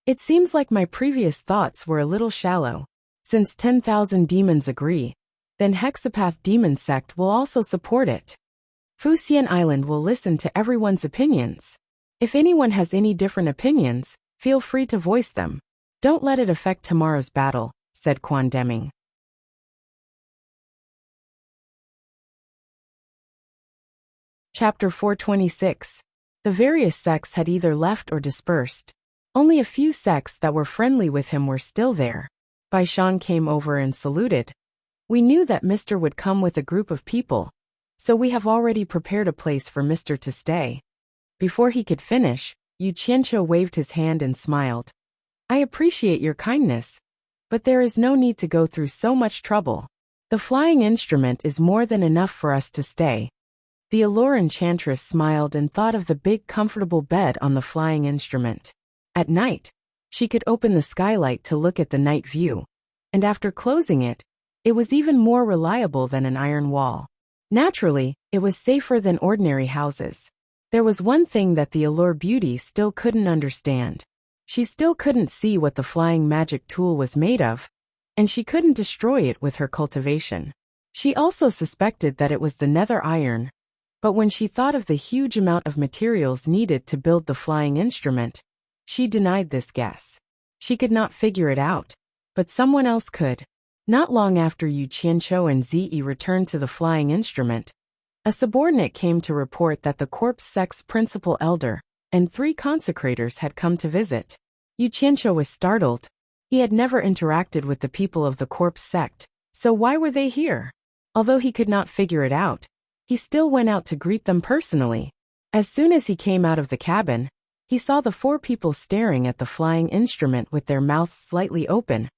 It seems like my previous thoughts were a little shallow. Since 10,000 demons agree, then Hexapath Demon Sect will also support it. Fuxian Island will listen to everyone's opinions. If anyone has any different opinions, feel free to voice them. Don't let it affect tomorrow's battle, said Quan Deming. Chapter 426. The various sects had either left or dispersed. Only a few sects that were friendly with him were still there. Bai Shan came over and saluted. We knew that Mr. would come with a group of people, so we have already prepared a place for Mr. to stay. Before he could finish, Yu Qianqiu waved his hand and smiled. I appreciate your kindness, but there is no need to go through so much trouble. The flying instrument is more than enough for us to stay. The Allure Enchantress smiled and thought of the big comfortable bed on the flying instrument. At night, she could open the skylight to look at the night view, and after closing it, it was even more reliable than an iron wall. Naturally, it was safer than ordinary houses. There was one thing that the Allure Beauty still couldn't understand. She still couldn't see what the flying magic tool was made of, and she couldn't destroy it with her cultivation. She also suspected that it was the nether iron, but when she thought of the huge amount of materials needed to build the flying instrument, she denied this guess. She could not figure it out, but someone else could. Not long after Yu Qianqiu and Zi returned to the flying instrument, a subordinate came to report that the corpse sect's principal elder and 3 consecrators had come to visit. Yu Qianqiu was startled. He had never interacted with the people of the corpse sect, so why were they here? Although he could not figure it out, he still went out to greet them personally. As soon as he came out of the cabin, he saw the 4 people staring at the flying instrument with their mouths slightly open,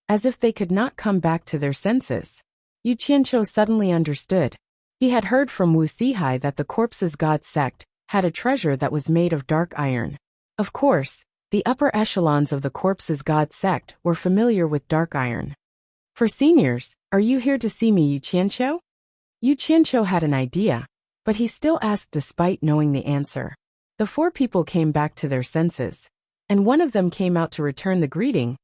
as if they could not come back to their senses. Yu Qianqiu suddenly understood. He had heard from Wu Sihai that the corpse's god sect had a treasure that was made of dark iron. Of course, the upper echelons of the corpse's god sect were familiar with dark iron. For seniors, are you here to see me, Yu Qianqiu? Yu Qianqiu had an idea, but he still asked despite knowing the answer. The 4 people came back to their senses, and one of them came out to return the greeting.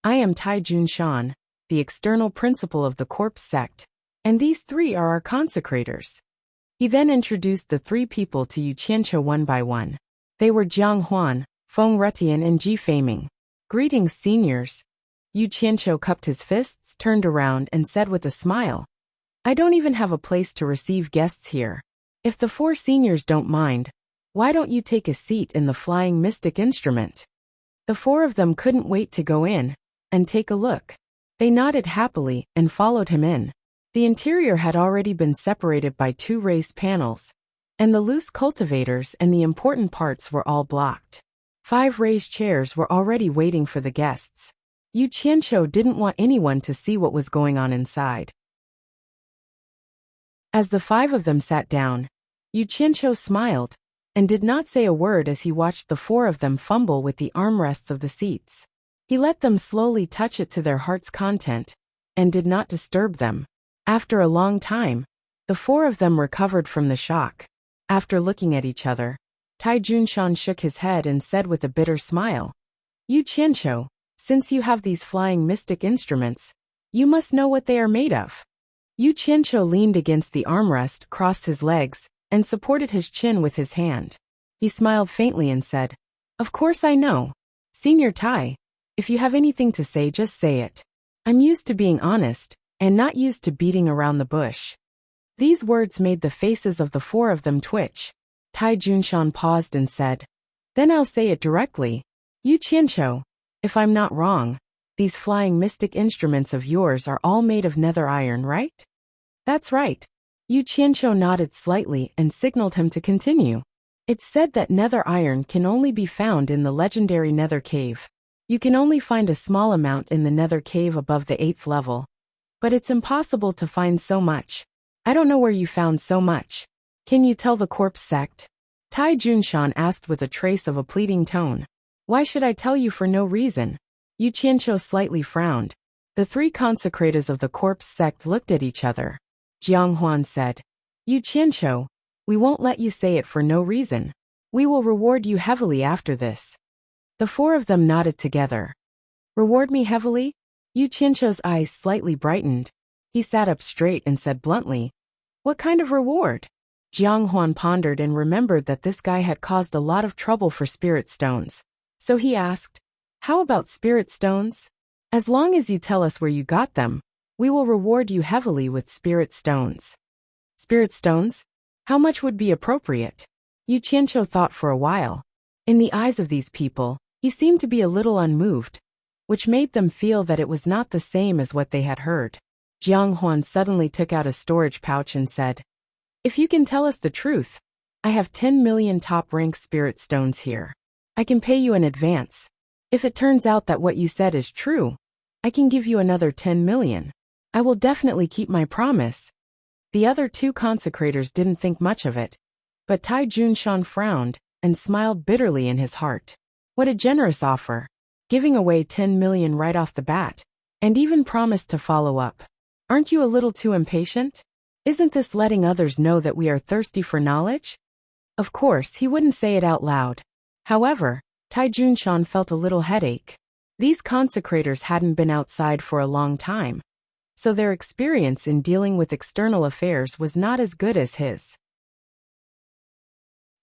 I am Tai Junshan, the external principal of the corpse sect, and these 3 are our consecrators. He then introduced the 3 people to Yu Qianqiu one by one. They were Jiang Huan, Feng Retian and Ji Feiming. "Greetings, seniors." Yu Qianqiu cupped his fists, turned around and said with a smile, "I don't even have a place to receive guests here. If the 4 seniors don't mind, why don't you take a seat in the flying mystic instrument?" The 4 of them couldn't wait to go in and take a look. They nodded happily and followed him in. The interior had already been separated by 2 raised panels, and the loose cultivators and the important parts were all blocked. 5 raised chairs were already waiting for the guests. Yu Qianqiu didn't want anyone to see what was going on inside. As the 5 of them sat down, Yu Qianqiu smiled and did not say a word as he watched the 4 of them fumble with the armrests of the seats. He let them slowly touch it to their heart's content and did not disturb them. After a long time, the 4 of them recovered from the shock. After looking at each other, Tai Junshan shook his head and said with a bitter smile, "Yu Qianqiu, since you have these flying mystic instruments, you must know what they are made of." Yu Qianqiu leaned against the armrest, crossed his legs, and supported his chin with his hand. He smiled faintly and said, "Of course I know. Senior Tai, if you have anything to say, just say it. I'm used to being honest, and not used to beating around the bush." These words made the faces of the 4 of them twitch. Tai Junshan paused and said, "Then I'll say it directly. Yu Qianqiu, if I'm not wrong, these flying mystic instruments of yours are all made of nether iron, right?" "That's right." Yu Qianqiu nodded slightly and signaled him to continue. "It's said that nether iron can only be found in the legendary nether cave. You can only find a small amount in the nether cave above the 8th level. But it's impossible to find so much. I don't know where you found so much. Can you tell the corpse sect?" Tai Junshan asked with a trace of a pleading tone. "Why should I tell you for no reason?" Yu Qianqiu slightly frowned. The 3 consecrators of the corpse sect looked at each other. Jiang Huan said, "Yu Qianqiu, we won't let you say it for no reason. We will reward you heavily after this." The 4 of them nodded together. "Reward me heavily?" Yu Qianqiu's eyes slightly brightened. He sat up straight and said bluntly, "What kind of reward?" Jiang Huan pondered and remembered that this guy had caused a lot of trouble for spirit stones. So he asked, "How about spirit stones? As long as you tell us where you got them, we will reward you heavily with spirit stones." "Spirit stones? How much would be appropriate?" Yu Qianqiu thought for a while. In the eyes of these people, he seemed to be a little unmoved, which made them feel that it was not the same as what they had heard. Jiang Huan suddenly took out a storage pouch and said, "If you can tell us the truth, I have 10 million top-rank spirit stones here. I can pay you in advance. If it turns out that what you said is true, I can give you another 10 million. I will definitely keep my promise." The other 2 consecrators didn't think much of it, but Tai Junshan frowned and smiled bitterly in his heart. What a generous offer, giving away 10 million right off the bat, and even promised to follow up. Aren't you a little too impatient? Isn't this letting others know that we are thirsty for knowledge? Of course, he wouldn't say it out loud. However, Tai Junshan felt a little headache. These consecrators hadn't been outside for a long time, so their experience in dealing with external affairs was not as good as his.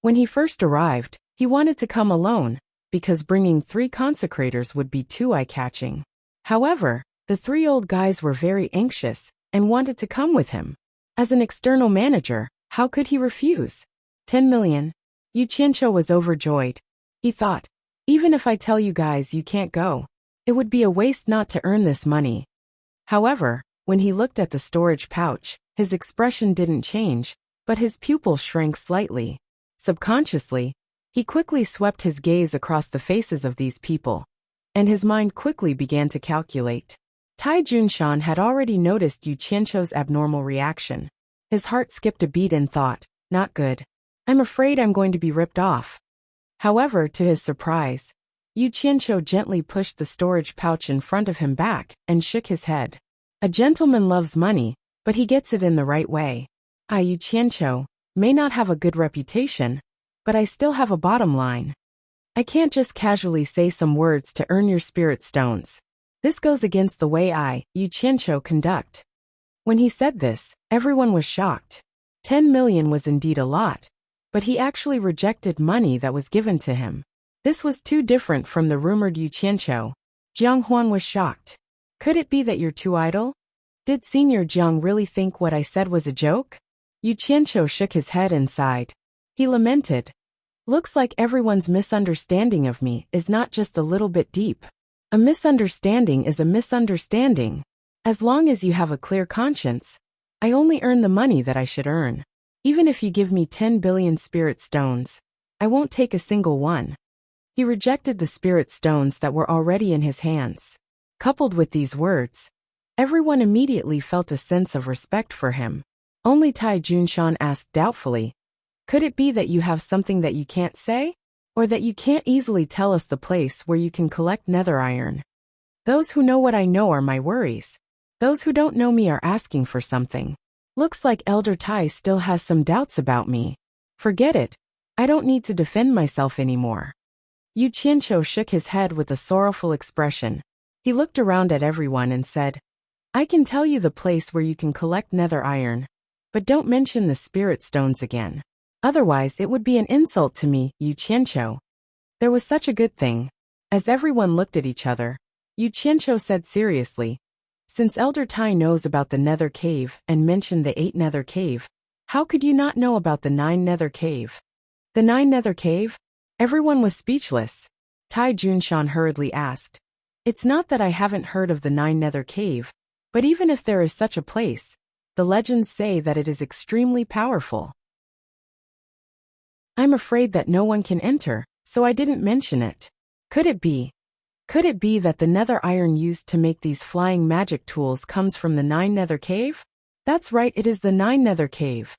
When he first arrived, he wanted to come alone, because bringing 3 consecrators would be too eye-catching. However, the 3 old guys were very anxious and wanted to come with him. As an external manager, how could he refuse? 10 million. Yu Qianqiu was overjoyed. He thought, even if I tell you guys you can't go, it would be a waste not to earn this money. However, when he looked at the storage pouch, his expression didn't change, but his pupil shrank slightly. Subconsciously, he quickly swept his gaze across the faces of these people, and his mind quickly began to calculate. Tai Junshan had already noticed Yu Qianqiu's abnormal reaction. His heart skipped a beat and thought, not good. I'm afraid I'm going to be ripped off. However, to his surprise, Yu Qianqiu gently pushed the storage pouch in front of him back and shook his head. A gentleman loves money, but he gets it in the right way. Yu Qianqiu may not have a good reputation, but I still have a bottom line. I can't just casually say some words to earn your spirit stones. This goes against the way Yu Qianqiu, conduct. When he said this, everyone was shocked. 10 million was indeed a lot, but he actually rejected money that was given to him. This was too different from the rumored Yu Qianqiu. Jiang Huan was shocked. Could it be that you're too idle? Did Senior Jiang really think what I said was a joke? Yu Qianqiu shook his head and sighed. He lamented. Looks like everyone's misunderstanding of me is not just a little bit deep. A misunderstanding is a misunderstanding. As long as you have a clear conscience, I only earn the money that I should earn. Even if you give me 10 billion spirit stones, I won't take a single one. He rejected the spirit stones that were already in his hands. Coupled with these words, everyone immediately felt a sense of respect for him. Only Tai Junshan asked doubtfully, could it be that you have something that you can't say? Or that you can't easily tell us the place where you can collect nether iron? Those who know what I know are my worries. Those who don't know me are asking for something. Looks like Elder Tai still has some doubts about me. Forget it. I don't need to defend myself anymore. Yu Qianqiu shook his head with a sorrowful expression. He looked around at everyone and said, I can tell you the place where you can collect nether iron, but don't mention the spirit stones again. Otherwise it would be an insult to me, Yu Qianqiu. There was such a good thing. As everyone looked at each other, Yu Qianqiu said seriously, since Elder Tai knows about the nether cave and mentioned the 8 nether cave, how could you not know about the 9 nether cave? The 9 nether cave? Everyone was speechless. Tai Junshan hurriedly asked, it's not that I haven't heard of the 9 nether cave, but even if there is such a place, the legends say that it is extremely powerful. I'm afraid that no one can enter, so I didn't mention it. Could it be that the nether iron used to make these flying magic tools comes from the 9 nether cave? That's right, it is the 9 nether cave.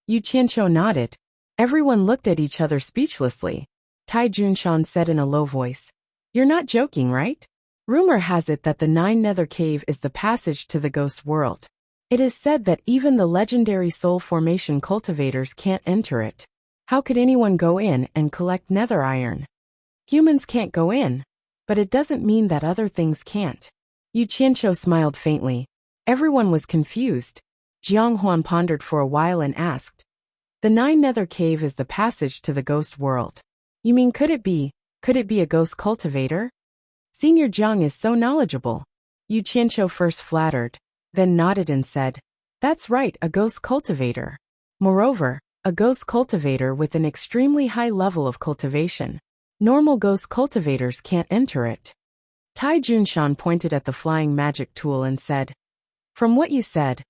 Yu Qianqiu nodded. Everyone looked at each other speechlessly. Tai Junshan said in a low voice, you're not joking, right? Rumor has it that the 9 nether cave is the passage to the ghost world. It is said that even the legendary soul formation cultivators can't enter it. How could anyone go in and collect nether iron? Humans can't go in, but it doesn't mean that other things can't. Yu Qianqiu smiled faintly. Everyone was confused. Jiang Huan pondered for a while and asked, the 9 nether cave is the passage to the ghost world. You mean could it be a ghost cultivator? Senior Jiang is so knowledgeable. Yu Qianqiu first flattered, then nodded and said, that's right, a ghost cultivator. Moreover, a ghost cultivator with an extremely high level of cultivation. Normal ghost cultivators can't enter it. Tai Junshan pointed at the flying magic tool and said, from what you said,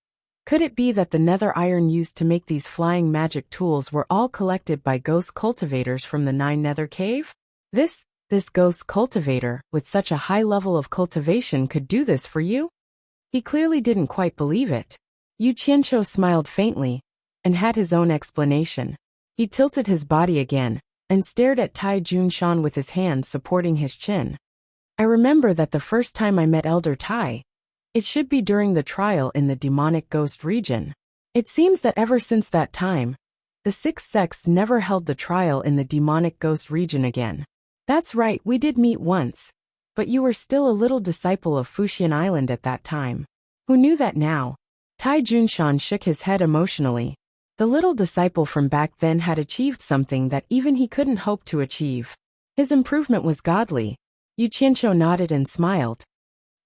could it be that the nether iron used to make these flying magic tools were all collected by ghost cultivators from the 9 nether cave? This ghost cultivator, with such a high level of cultivation, could do this for you? He clearly didn't quite believe it. Yu Qianqiu smiled faintly and had his own explanation. He tilted his body again and stared at Tai Junshan with his hands supporting his chin. I remember that the first time I met Elder Tai, it should be during the trial in the demonic ghost region. It seems that ever since that time, the 6 sects never held the trial in the demonic ghost region again. That's right, we did meet once, but you were still a little disciple of Fuxian Island at that time. Who knew that now? Tai Junshan shook his head emotionally. The little disciple from back then had achieved something that even he couldn't hope to achieve. His improvement was godly. Yu Qianqiu nodded and smiled.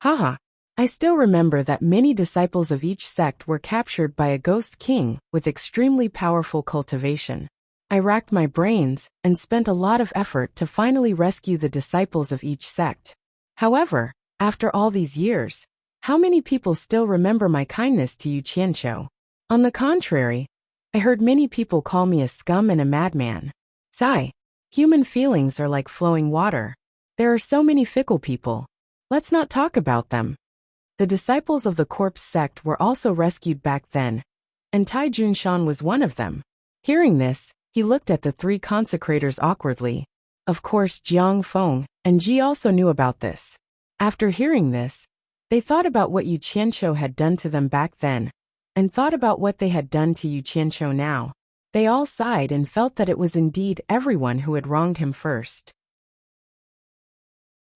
Haha. I still remember that many disciples of each sect were captured by a ghost king with extremely powerful cultivation. I racked my brains and spent a lot of effort to finally rescue the disciples of each sect. However, after all these years, how many people still remember my kindness to Yu Qianqiu? On the contrary, I heard many people call me a scum and a madman. Sigh. Human feelings are like flowing water. There are so many fickle people. Let's not talk about them. The disciples of the corpse sect were also rescued back then, and Tai Junshan was one of them. Hearing this, he looked at the 3 consecrators awkwardly. Of course, Jiang Feng and Ji also knew about this. After hearing this, they thought about what Yu Qianqiu had done to them back then, and thought about what they had done to Yu Qianqiu now. They all sighed and felt that it was indeed everyone who had wronged him first.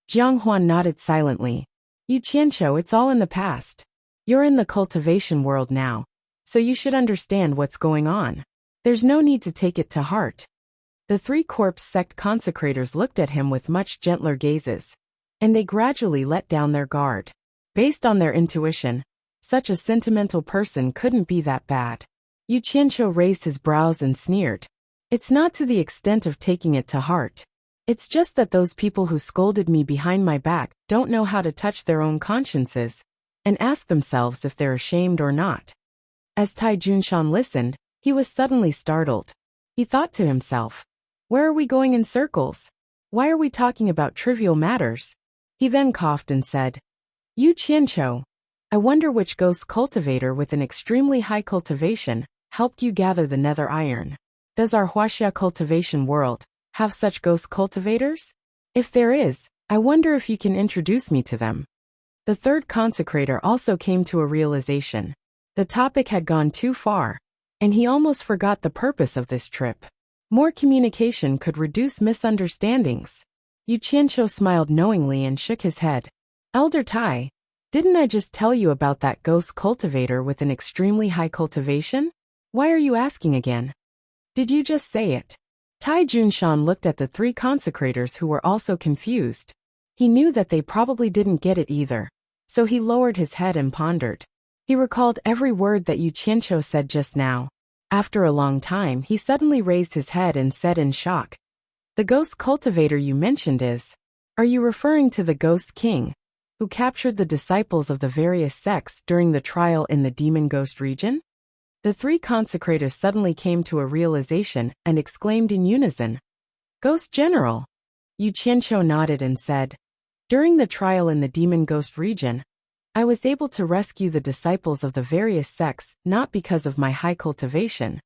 Jiang Huan nodded silently. Yu Qianqiu, it's all in the past. You're in the cultivation world now. so you should understand what's going on. There's no need to take it to heart. The three corpse sect consecrators looked at him with much gentler gazes, and they gradually let down their guard. Based on their intuition, such a sentimental person couldn't be that bad. Yu Qianqiu raised his brows and sneered. It's not to the extent of taking it to heart. It's just that those people who scolded me behind my back don't know how to touch their own consciences and ask themselves if they're ashamed or not. As Tai Junshan listened, he was suddenly startled. He thought to himself, where are we going in circles? Why are we talking about trivial matters? He then coughed and said, Yu Qianqiu, I wonder which ghost cultivator with an extremely high cultivation helped you gather the nether iron. Does our Huaxia cultivation world have such ghost cultivators? If there is, I wonder if you can introduce me to them. The third consecrator also came to a realization. The topic had gone too far, and he almost forgot the purpose of this trip. More communication could reduce misunderstandings. Yu Qianqiu smiled knowingly and shook his head. Elder Tai, didn't I just tell you about that ghost cultivator with an extremely high cultivation? Why are you asking again? Did you just say it? Tai Junshan looked at the three consecrators who were also confused. He knew that they probably didn't get it either, so he lowered his head and pondered. He recalled every word that Yu Qianqiu said just now. After a long time, he suddenly raised his head and said in shock, the ghost cultivator you mentioned is, are you referring to the ghost king, who captured the disciples of the various sects during the trial in the demon ghost region? The three consecrators suddenly came to a realization and exclaimed in unison, Ghost General! Yu Qianqiu nodded and said, during the trial in the demon ghost region, I was able to rescue the disciples of the various sects not because of my high cultivation,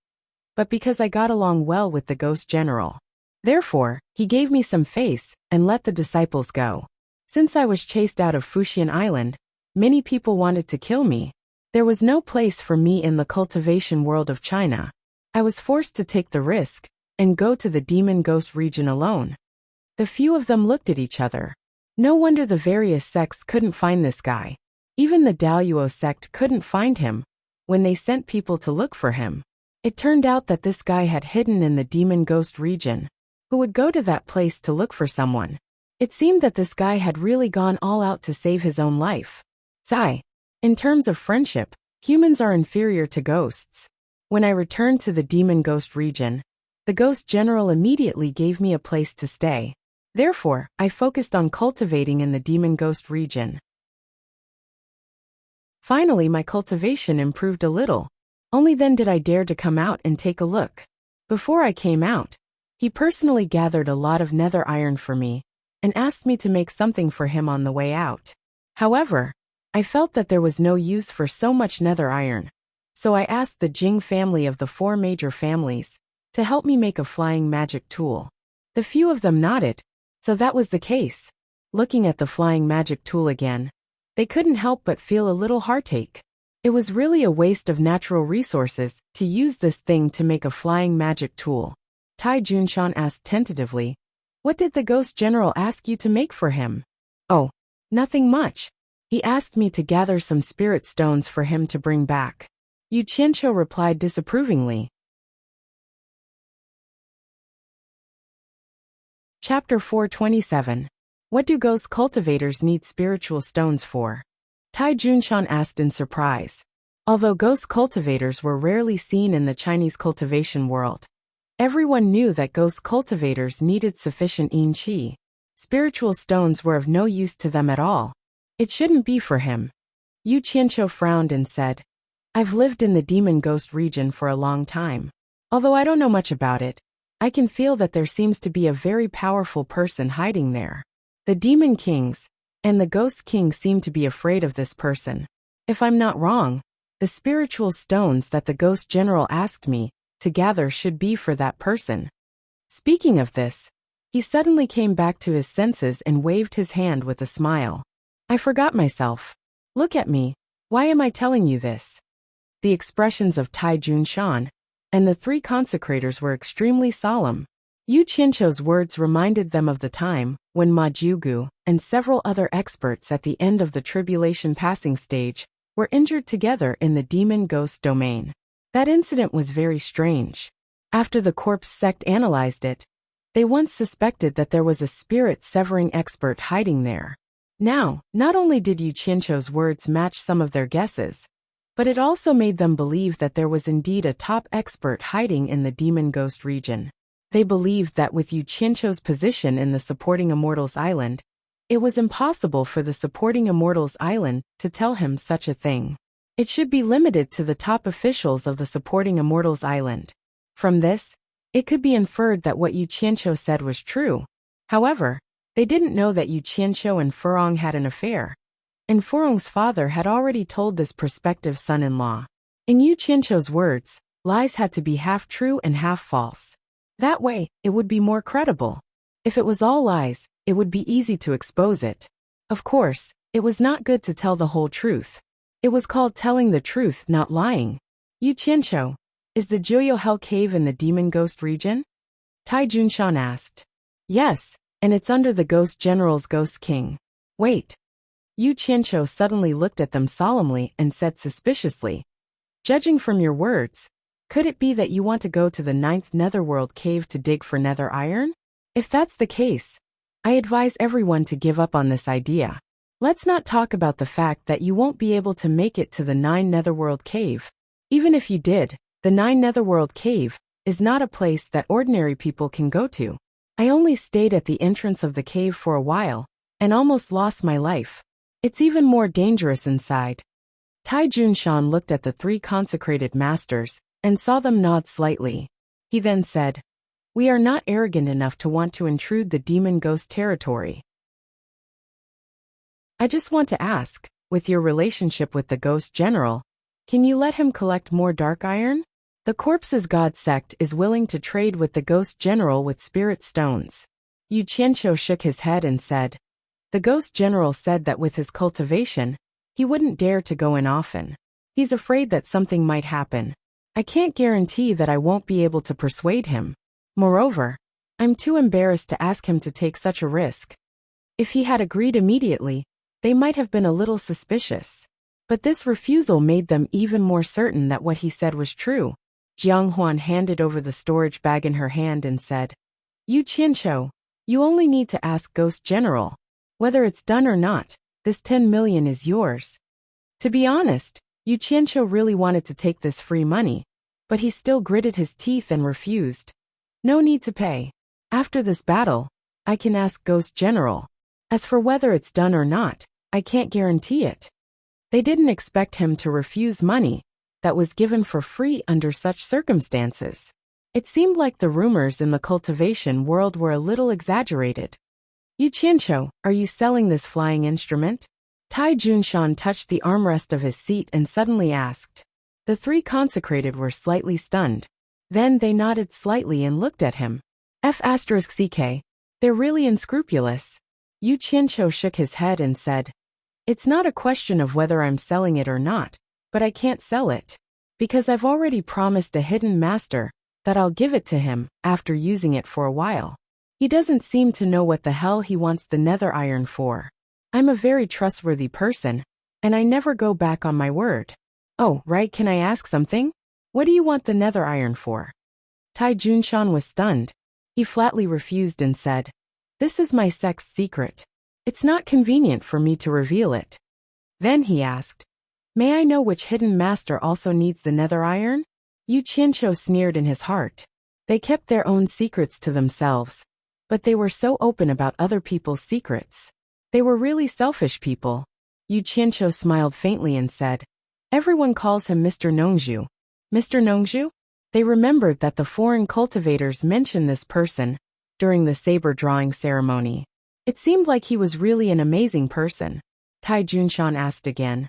but because I got along well with the ghost general. Therefore, he gave me some face and let the disciples go. Since I was chased out of Fuxian Island, many people wanted to kill me. There was no place for me in the cultivation world of China. I was forced to take the risk and go to the demon ghost region alone. The few of them looked at each other. No wonder the various sects couldn't find this guy. Even the Daoyuo sect couldn't find him when they sent people to look for him. It turned out that this guy had hidden in the demon ghost region. Who would go to that place to look for someone? It seemed that this guy had really gone all out to save his own life. Sigh. In terms of friendship, humans are inferior to ghosts. When I returned to the demon ghost region, the ghost general immediately gave me a place to stay. Therefore, I focused on cultivating in the demon ghost region. Finally, my cultivation improved a little. Only then did I dare to come out and take a look. Before I came out, he personally gathered a lot of nether iron for me and asked me to make something for him on the way out. However, I felt that there was no use for so much nether iron, so I asked the Jing family of the 4 major families to help me make a flying magic tool. The few of them nodded, so that was the case. Looking at the flying magic tool again, they couldn't help but feel a little heartache. It was really a waste of natural resources to use this thing to make a flying magic tool. Tai Junshan asked tentatively, what did the ghost general ask you to make for him? Oh, nothing much. He asked me to gather some spirit stones for him to bring back. Yu Qianqiu replied disapprovingly. Chapter 427. What do ghost cultivators need spiritual stones for? Tai Junshan asked in surprise. Although ghost cultivators were rarely seen in the Chinese cultivation world, everyone knew that ghost cultivators needed sufficient yin qi. Spiritual stones were of no use to them at all. It shouldn't be for him. Yu Qianqiu frowned and said, I've lived in the demon ghost region for a long time. Although I don't know much about it, I can feel that there seems to be a very powerful person hiding there. The demon kings and the ghost king seem to be afraid of this person. If I'm not wrong, the spiritual stones that the ghost general asked me to gather should be for that person. Speaking of this, he suddenly came back to his senses and waved his hand with a smile. I forgot myself. Look at me. Why am I telling you this? The expressions of Tai Junshan and the 3 consecrators were extremely solemn. Yu Qianqiu's words reminded them of the time when Ma Jiugu and several other experts at the end of the tribulation passing stage were injured together in the demon ghost domain. That incident was very strange. After the corpse sect analyzed it, they once suspected that there was a spirit-severing expert hiding there. Now, not only did Yu Qianqiu's words match some of their guesses, but it also made them believe that there was indeed a top expert hiding in the demon ghost region. They believed that with Yu Qianqiu's position in the supporting Immortals Island, it was impossible for the supporting Immortals Island to tell him such a thing. It should be limited to the top officials of the supporting Immortals Island. From this, it could be inferred that what Yu Qianqiu said was true. However, they didn't know that Yu Qianqiu and Furong had an affair, and Furong's father had already told this prospective son-in-law. In Yu Qianqiu's words, lies had to be half true and half false. That way, it would be more credible. If it was all lies, it would be easy to expose it. Of course, it was not good to tell the whole truth. It was called telling the truth, not lying. Yu Qianqiu, is the Jiuyo Hell Cave in the Demon Ghost region? Tai Junshan asked. Yes, and it's under the Ghost General's Ghost King. Wait. Yu Qianqiu suddenly looked at them solemnly and said suspiciously, judging from your words, could it be that you want to go to the 9th Netherworld cave to dig for nether iron? If that's the case, I advise everyone to give up on this idea. Let's not talk about the fact that you won't be able to make it to the 9 Netherworld cave. Even if you did, the 9 Netherworld cave is not a place that ordinary people can go to. I only stayed at the entrance of the cave for a while, and almost lost my life. It's even more dangerous inside. Tai Junshan looked at the 3 consecrated masters, and saw them nod slightly. He then said, we are not arrogant enough to want to intrude the demon ghost territory. I just want to ask, with your relationship with the Ghost General, can you let him collect more dark iron? The Corpse's God sect is willing to trade with the Ghost General with spirit stones. Yu Qianqiu shook his head and said, the Ghost General said that with his cultivation, he wouldn't dare to go in often. He's afraid that something might happen. I can't guarantee that I won't be able to persuade him. Moreover, I'm too embarrassed to ask him to take such a risk. If he had agreed immediately, they might have been a little suspicious. But this refusal made them even more certain that what he said was true. Jiang Huan handed over the storage bag in her hand and said, Yu Qianqiu, you only need to ask Ghost General. Whether it's done or not, this 10 million is yours. To be honest, Yu Qianqiu really wanted to take this free money, but he still gritted his teeth and refused. No need to pay. After this battle, I can ask Ghost General. As for whether it's done or not, I can't guarantee it. They didn't expect him to refuse money that was given for free under such circumstances. It seemed like the rumors in the cultivation world were a little exaggerated. Yu Qianqiu, are you selling this flying instrument? Tai Junshan touched the armrest of his seat and suddenly asked. The 3 consecrated were slightly stunned. Then they nodded slightly and looked at him. F***ck, they're really unscrupulous. Yu Qianqiu shook his head and said, it's not a question of whether I'm selling it or not, but I can't sell it. Because I've already promised a hidden master that I'll give it to him after using it for a while. He doesn't seem to know what the hell he wants the nether iron for. I'm a very trustworthy person, and I never go back on my word. Oh, right, can I ask something? What do you want the nether iron for? Tai Junshan was stunned. He flatly refused and said, this is my sect's secret. It's not convenient for me to reveal it. Then he asked, may I know which hidden master also needs the nether iron? Yu Qianqiu sneered in his heart. They kept their own secrets to themselves, but they were so open about other people's secrets. They were really selfish people. Yu Qianqiu smiled faintly and said, everyone calls him Mr. Nongzhu. Mr. Nongzhu? They remembered that the foreign cultivators mentioned this person during the saber drawing ceremony. It seemed like he was really an amazing person. Tai Junshan asked again,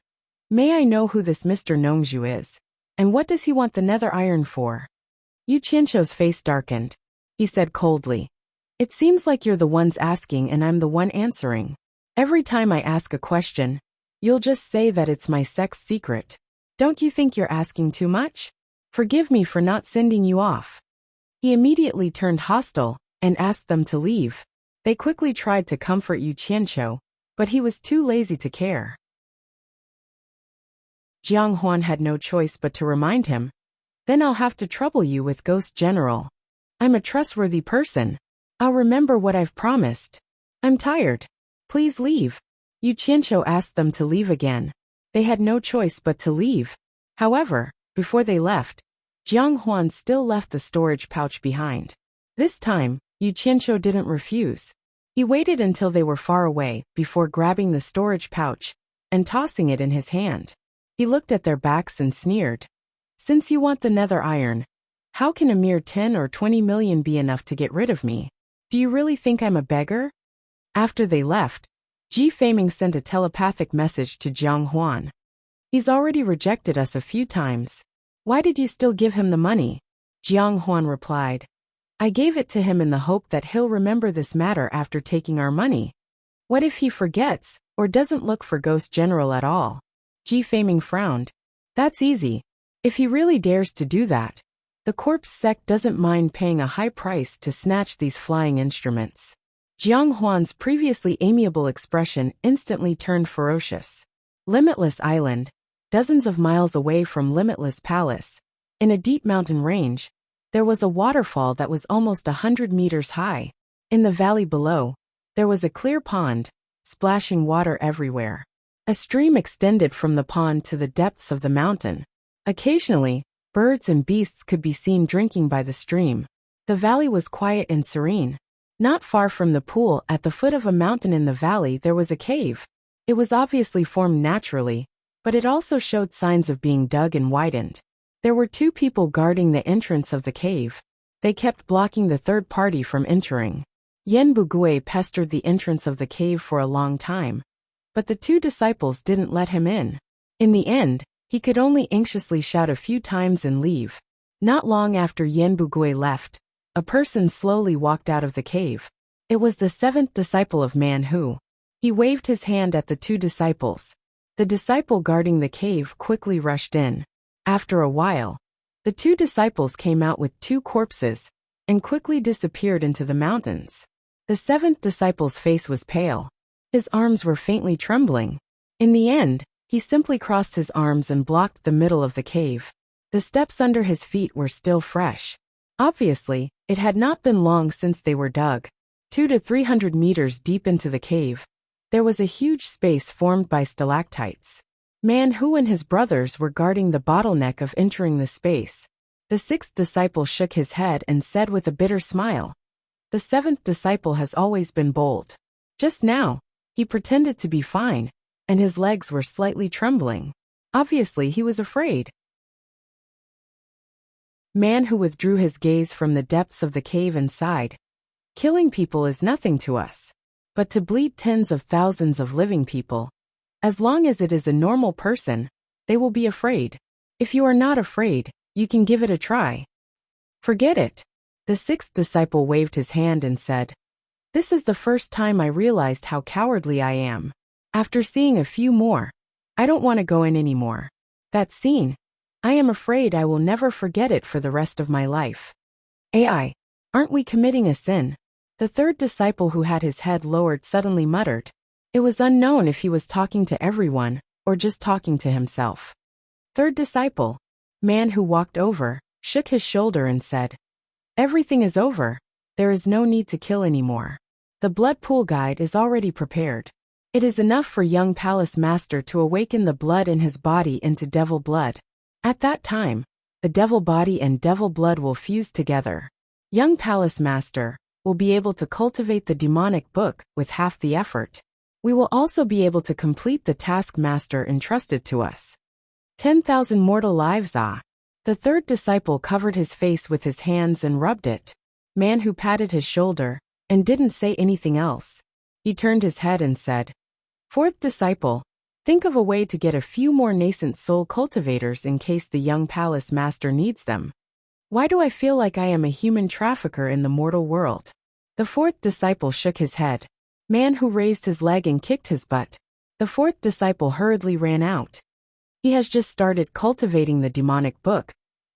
may I know who this Mr. Nongzhu is? And what does he want the nether iron for? Yu Qianqiu's face darkened. He said coldly, it seems like you're the ones asking and I'm the one answering. Every time I ask a question, you'll just say that it's my sect's secret. Don't you think you're asking too much? Forgive me for not sending you off. He immediately turned hostile and asked them to leave. They quickly tried to comfort Yu Qianqiu, but he was too lazy to care. Jiang Huan had no choice but to remind him. Then I'll have to trouble you with Ghost General. I'm a trustworthy person. I'll remember what I've promised. I'm tired. Please leave. Yu Qianqiu asked them to leave again. They had no choice but to leave. However, before they left, Jiang Huan still left the storage pouch behind. This time, Yu Qianqiu didn't refuse. He waited until they were far away before grabbing the storage pouch and tossing it in his hand. He looked at their backs and sneered. Since you want the nether iron, how can a mere 10 or 20 million be enough to get rid of me? Do you really think I'm a beggar? After they left, Ji Feiming sent a telepathic message to Jiang Huan. He's already rejected us a few times. Why did you still give him the money? Jiang Huan replied. I gave it to him in the hope that he'll remember this matter after taking our money. What if he forgets, or doesn't look for Ghost General at all? Ji Feiming frowned. That's easy. If he really dares to do that, the corpse sect doesn't mind paying a high price to snatch these flying instruments. Jiang Huan's previously amiable expression instantly turned ferocious. Limitless Island, dozens of miles away from Limitless Palace, in a deep mountain range, there was a waterfall that was almost 100 meters high. In the valley below, there was a clear pond, splashing water everywhere. A stream extended from the pond to the depths of the mountain. Occasionally, birds and beasts could be seen drinking by the stream. The valley was quiet and serene. Not far from the pool, at the foot of a mountain in the valley, there was a cave. It was obviously formed naturally, but it also showed signs of being dug and widened. There were 2 people guarding the entrance of the cave. They kept blocking the third party from entering. Yan Bugui pestered the entrance of the cave for a long time, but the 2 disciples didn't let him in. In the end, he could only anxiously shout a few times and leave. Not long after Yan Bugui left, a person slowly walked out of the cave. It was the 7th disciple of Man Hu. He waved his hand at the 2 disciples. The disciple guarding the cave quickly rushed in. After a while, the 2 disciples came out with 2 corpses and quickly disappeared into the mountains. The 7th disciple's face was pale. His arms were faintly trembling. In the end, he simply crossed his arms and blocked the middle of the cave. The steps under his feet were still fresh. Obviously, it had not been long since they were dug. 200 to 300 meters deep into the cave, there was a huge space formed by stalactites. Man Hu and his brothers were guarding the bottleneck of entering the space. The 6th disciple shook his head and said with a bitter smile, "The 7th disciple has always been bold. Just now, he pretended to be fine, and his legs were slightly trembling. Obviously, he was afraid." Man Hu withdrew his gaze from the depths of the cave and sighed. Killing people is nothing to us. But to bleed tens of thousands of living people, as long as it is a normal person, they will be afraid. If you are not afraid, you can give it a try. Forget it. The 6th disciple waved his hand and said, "This is the first time I realized how cowardly I am. After seeing a few more, I don't want to go in anymore. That scene, I am afraid I will never forget it for the rest of my life." AI, aren't we committing a sin? The 3rd disciple, who had his head lowered, suddenly muttered. It was unknown if he was talking to everyone or just talking to himself. 3rd disciple, Man Hu walked over, shook his shoulder and said, "Everything is over. There is no need to kill anymore. The blood pool guide is already prepared. It is enough for young Palace Master to awaken the blood in his body into devil blood. At that time, the devil body and devil blood will fuse together. Young Palace Master will be able to cultivate the demonic book with half the effort. We will also be able to complete the task Master entrusted to us. 10,000 mortal lives. The 3rd disciple covered his face with his hands and rubbed it. Man Hu patted his shoulder and didn't say anything else. He turned his head and said, 4th disciple, think of a way to get a few more nascent soul cultivators in case the young Palace Master needs them. Why do I feel like I am a human trafficker in the mortal world?" The 4th disciple shook his head. Man Hu raised his leg and kicked his butt. The 4th disciple hurriedly ran out. He has just started cultivating the demonic book,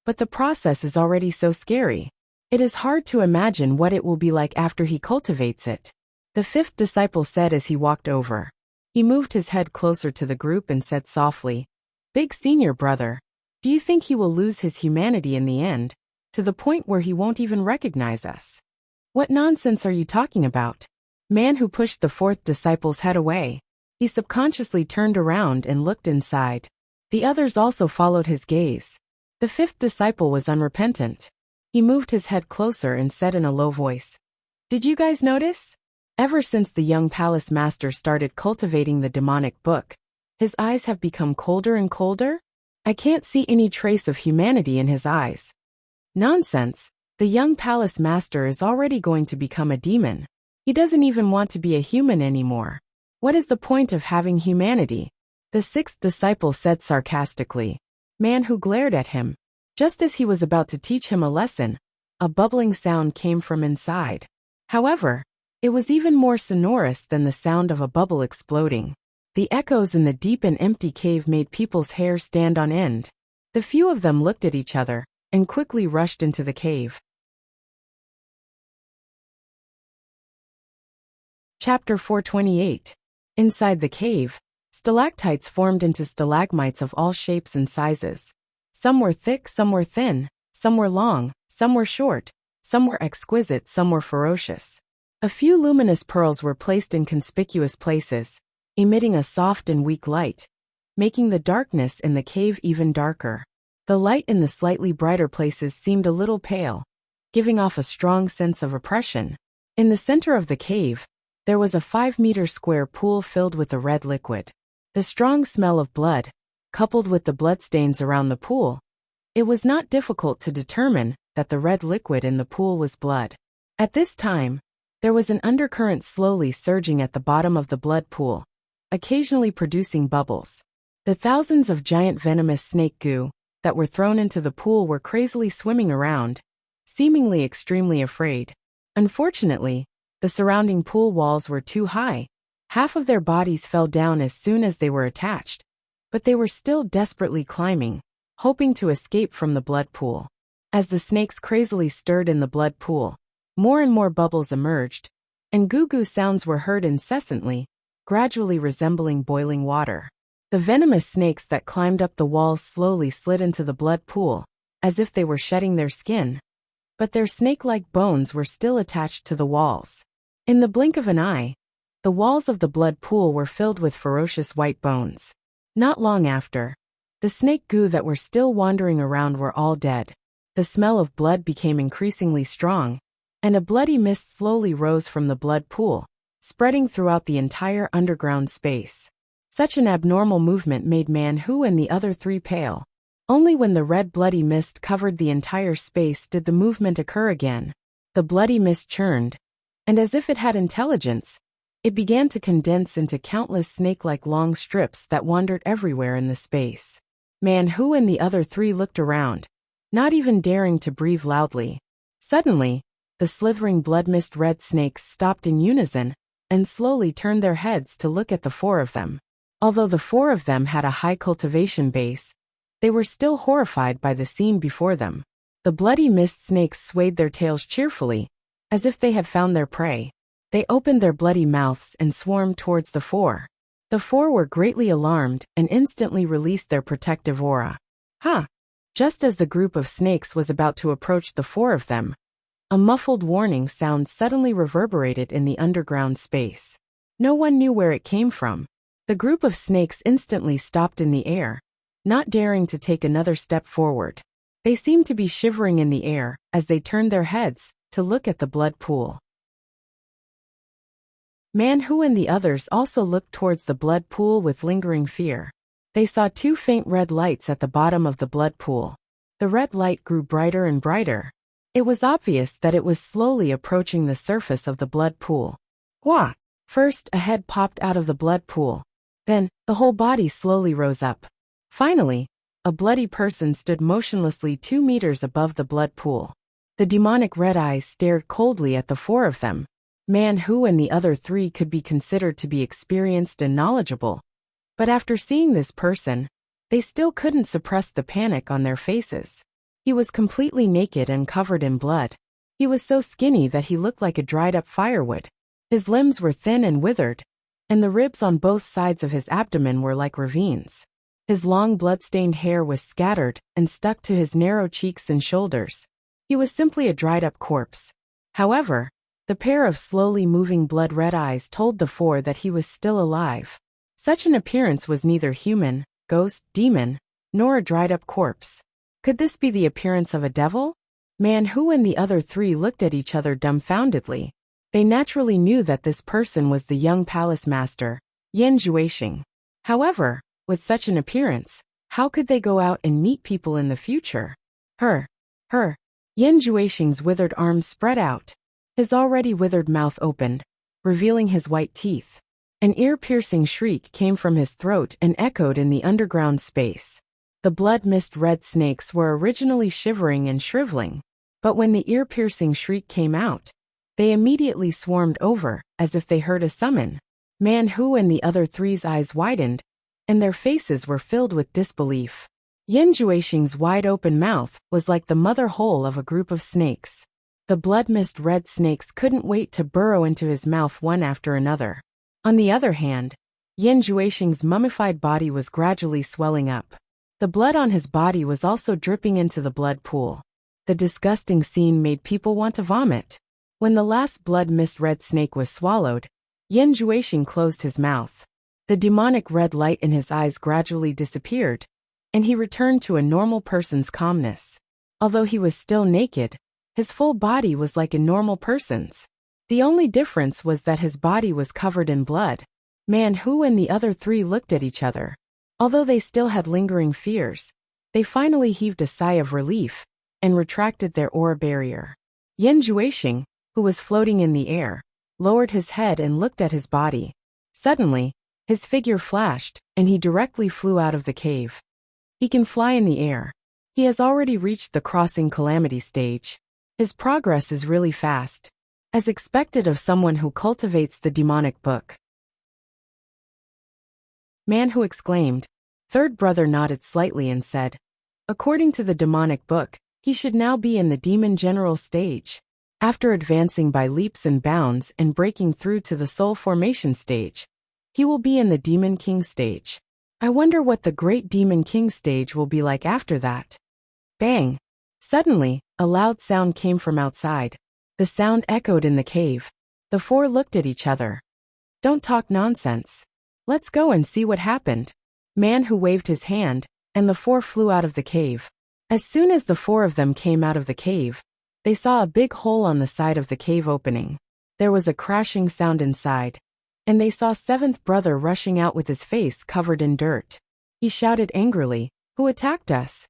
but the process is already so scary. It is hard to imagine what it will be like after he cultivates it. The 5th disciple said as he walked over. He moved his head closer to the group and said softly, Big senior brother. Do you think he will lose his humanity in the end, to the point where he won't even recognize us? What nonsense are you talking about? Man who pushed the fourth disciple's head away. He subconsciously turned around and looked inside. The others also followed his gaze. The fifth disciple was unrepentant. He moved his head closer and said in a low voice, "Did you guys notice? Ever since the young palace master started cultivating the demonic book, his eyes have become colder and colder? I can't see any trace of humanity in his eyes." Nonsense. The young palace master is already going to become a demon. He doesn't even want to be a human anymore. What is the point of having humanity? The sixth disciple said sarcastically. Man who glared at him. Just as he was about to teach him a lesson, a bubbling sound came from inside. However, it was even more sonorous than the sound of a bubble exploding. The echoes in the deep and empty cave made people's hair stand on end. The few of them looked at each other and quickly rushed into the cave. Chapter 428. Inside the cave, stalactites formed into stalagmites of all shapes and sizes. Some were thick, some were thin, some were long, some were short, some were exquisite, some were ferocious. A few luminous pearls were placed in conspicuous places, emitting a soft and weak light, making the darkness in the cave even darker. The light in the slightly brighter places seemed a little pale, giving off a strong sense of oppression. In the center of the cave, there was a 5-meter square pool filled with a red liquid. The strong smell of blood, coupled with the bloodstains around the pool, it was not difficult to determine that the red liquid in the pool was blood. At this time, there was an undercurrent slowly surging at the bottom of the blood pool, occasionally producing bubbles. The thousands of giant venomous snake goo that were thrown into the pool were crazily swimming around, seemingly extremely afraid. Unfortunately, the surrounding pool walls were too high. Half of their bodies fell down as soon as they were attached, but they were still desperately climbing, hoping to escape from the blood pool. As the snakes crazily stirred in the blood pool, more and more bubbles emerged, and goo-goo sounds were heard incessantly, gradually resembling boiling water. The venomous snakes that climbed up the walls slowly slid into the blood pool, as if they were shedding their skin, but their snake-like bones were still attached to the walls. In the blink of an eye, the walls of the blood pool were filled with ferocious white bones. Not long after, the snake goo that were still wandering around were all dead. The smell of blood became increasingly strong, and a bloody mist slowly rose from the blood pool, spreading throughout the entire underground space. Such an abnormal movement made Man-Hu and the other three pale. Only when the red bloody mist covered the entire space did the movement occur again. The bloody mist churned, and as if it had intelligence, it began to condense into countless snake-like long strips that wandered everywhere in the space. Man-Hu and the other three looked around, not even daring to breathe loudly. Suddenly, the slithering blood mist red snakes stopped in unison and slowly turned their heads to look at the four of them. Although the four of them had a high cultivation base, they were still horrified by the scene before them. The bloody mist snakes swayed their tails cheerfully, as if they had found their prey. They opened their bloody mouths and swarmed towards the four. The four were greatly alarmed and instantly released their protective aura. Just as the group of snakes was about to approach the four of them, a muffled warning sound suddenly reverberated in the underground space. No one knew where it came from. The group of snakes instantly stopped in the air, not daring to take another step forward. They seemed to be shivering in the air as they turned their heads to look at the blood pool. Man-Hu and the others also looked towards the blood pool with lingering fear. They saw two faint red lights at the bottom of the blood pool. The red light grew brighter and brighter. It was obvious that it was slowly approaching the surface of the blood pool. Wah! First, a head popped out of the blood pool. Then, the whole body slowly rose up. Finally, a bloody person stood motionlessly 2 meters above the blood pool. The demonic red eyes stared coldly at the four of them. Man-Hu and the other three could be considered to be experienced and knowledgeable, but after seeing this person, they still couldn't suppress the panic on their faces. He was completely naked and covered in blood. He was so skinny that he looked like a dried-up firewood. His limbs were thin and withered, and the ribs on both sides of his abdomen were like ravines. His long blood-stained hair was scattered and stuck to his narrow cheeks and shoulders. He was simply a dried-up corpse. However, the pair of slowly moving blood-red eyes told the four that he was still alive. Such an appearance was neither human, ghost, demon, nor a dried-up corpse. Could this be the appearance of a devil? Manhu and the other three looked at each other dumbfoundedly. They naturally knew that this person was the young palace master, Yan Juexing. However, with such an appearance, how could they go out and meet people in the future? Yan Juexing's withered arms spread out. His already withered mouth opened, revealing his white teeth. An ear-piercing shriek came from his throat and echoed in the underground space. The blood-mist red snakes were originally shivering and shriveling, but when the ear-piercing shriek came out, they immediately swarmed over, as if they heard a summon. Manhu and the other three's eyes widened, and their faces were filled with disbelief. Yan Juexing's wide-open mouth was like the mother hole of a group of snakes. The blood-mist red snakes couldn't wait to burrow into his mouth one after another. On the other hand, Yan Juexing's mummified body was gradually swelling up. The blood on his body was also dripping into the blood pool. The disgusting scene made people want to vomit. When the last blood-mist red snake was swallowed, Yan Juexing closed his mouth. The demonic red light in his eyes gradually disappeared, and he returned to a normal person's calmness. Although he was still naked, his full body was like a normal person's. The only difference was that his body was covered in blood. Manhu and the other three looked at each other. Although they still had lingering fears, they finally heaved a sigh of relief and retracted their aura barrier. Yan Juexing, who was floating in the air, lowered his head and looked at his body. Suddenly, his figure flashed, and he directly flew out of the cave. He can fly in the air. He has already reached the crossing calamity stage. His progress is really fast, as expected of someone who cultivates the demonic book. Manhu exclaimed. Third brother nodded slightly and said, according to the demonic book, he should now be in the demon general stage. After advancing by leaps and bounds and breaking through to the soul formation stage, he will be in the demon king stage. I wonder what the great demon king stage will be like after that. Bang! Suddenly, a loud sound came from outside. The sound echoed in the cave. The four looked at each other. Don't talk nonsense. Let's go and see what happened. Manhu waved his hand, and the four flew out of the cave. As soon as the four of them came out of the cave, they saw a big hole on the side of the cave opening. There was a crashing sound inside, and they saw seventh brother rushing out with his face covered in dirt. He shouted angrily, "Who attacked us?"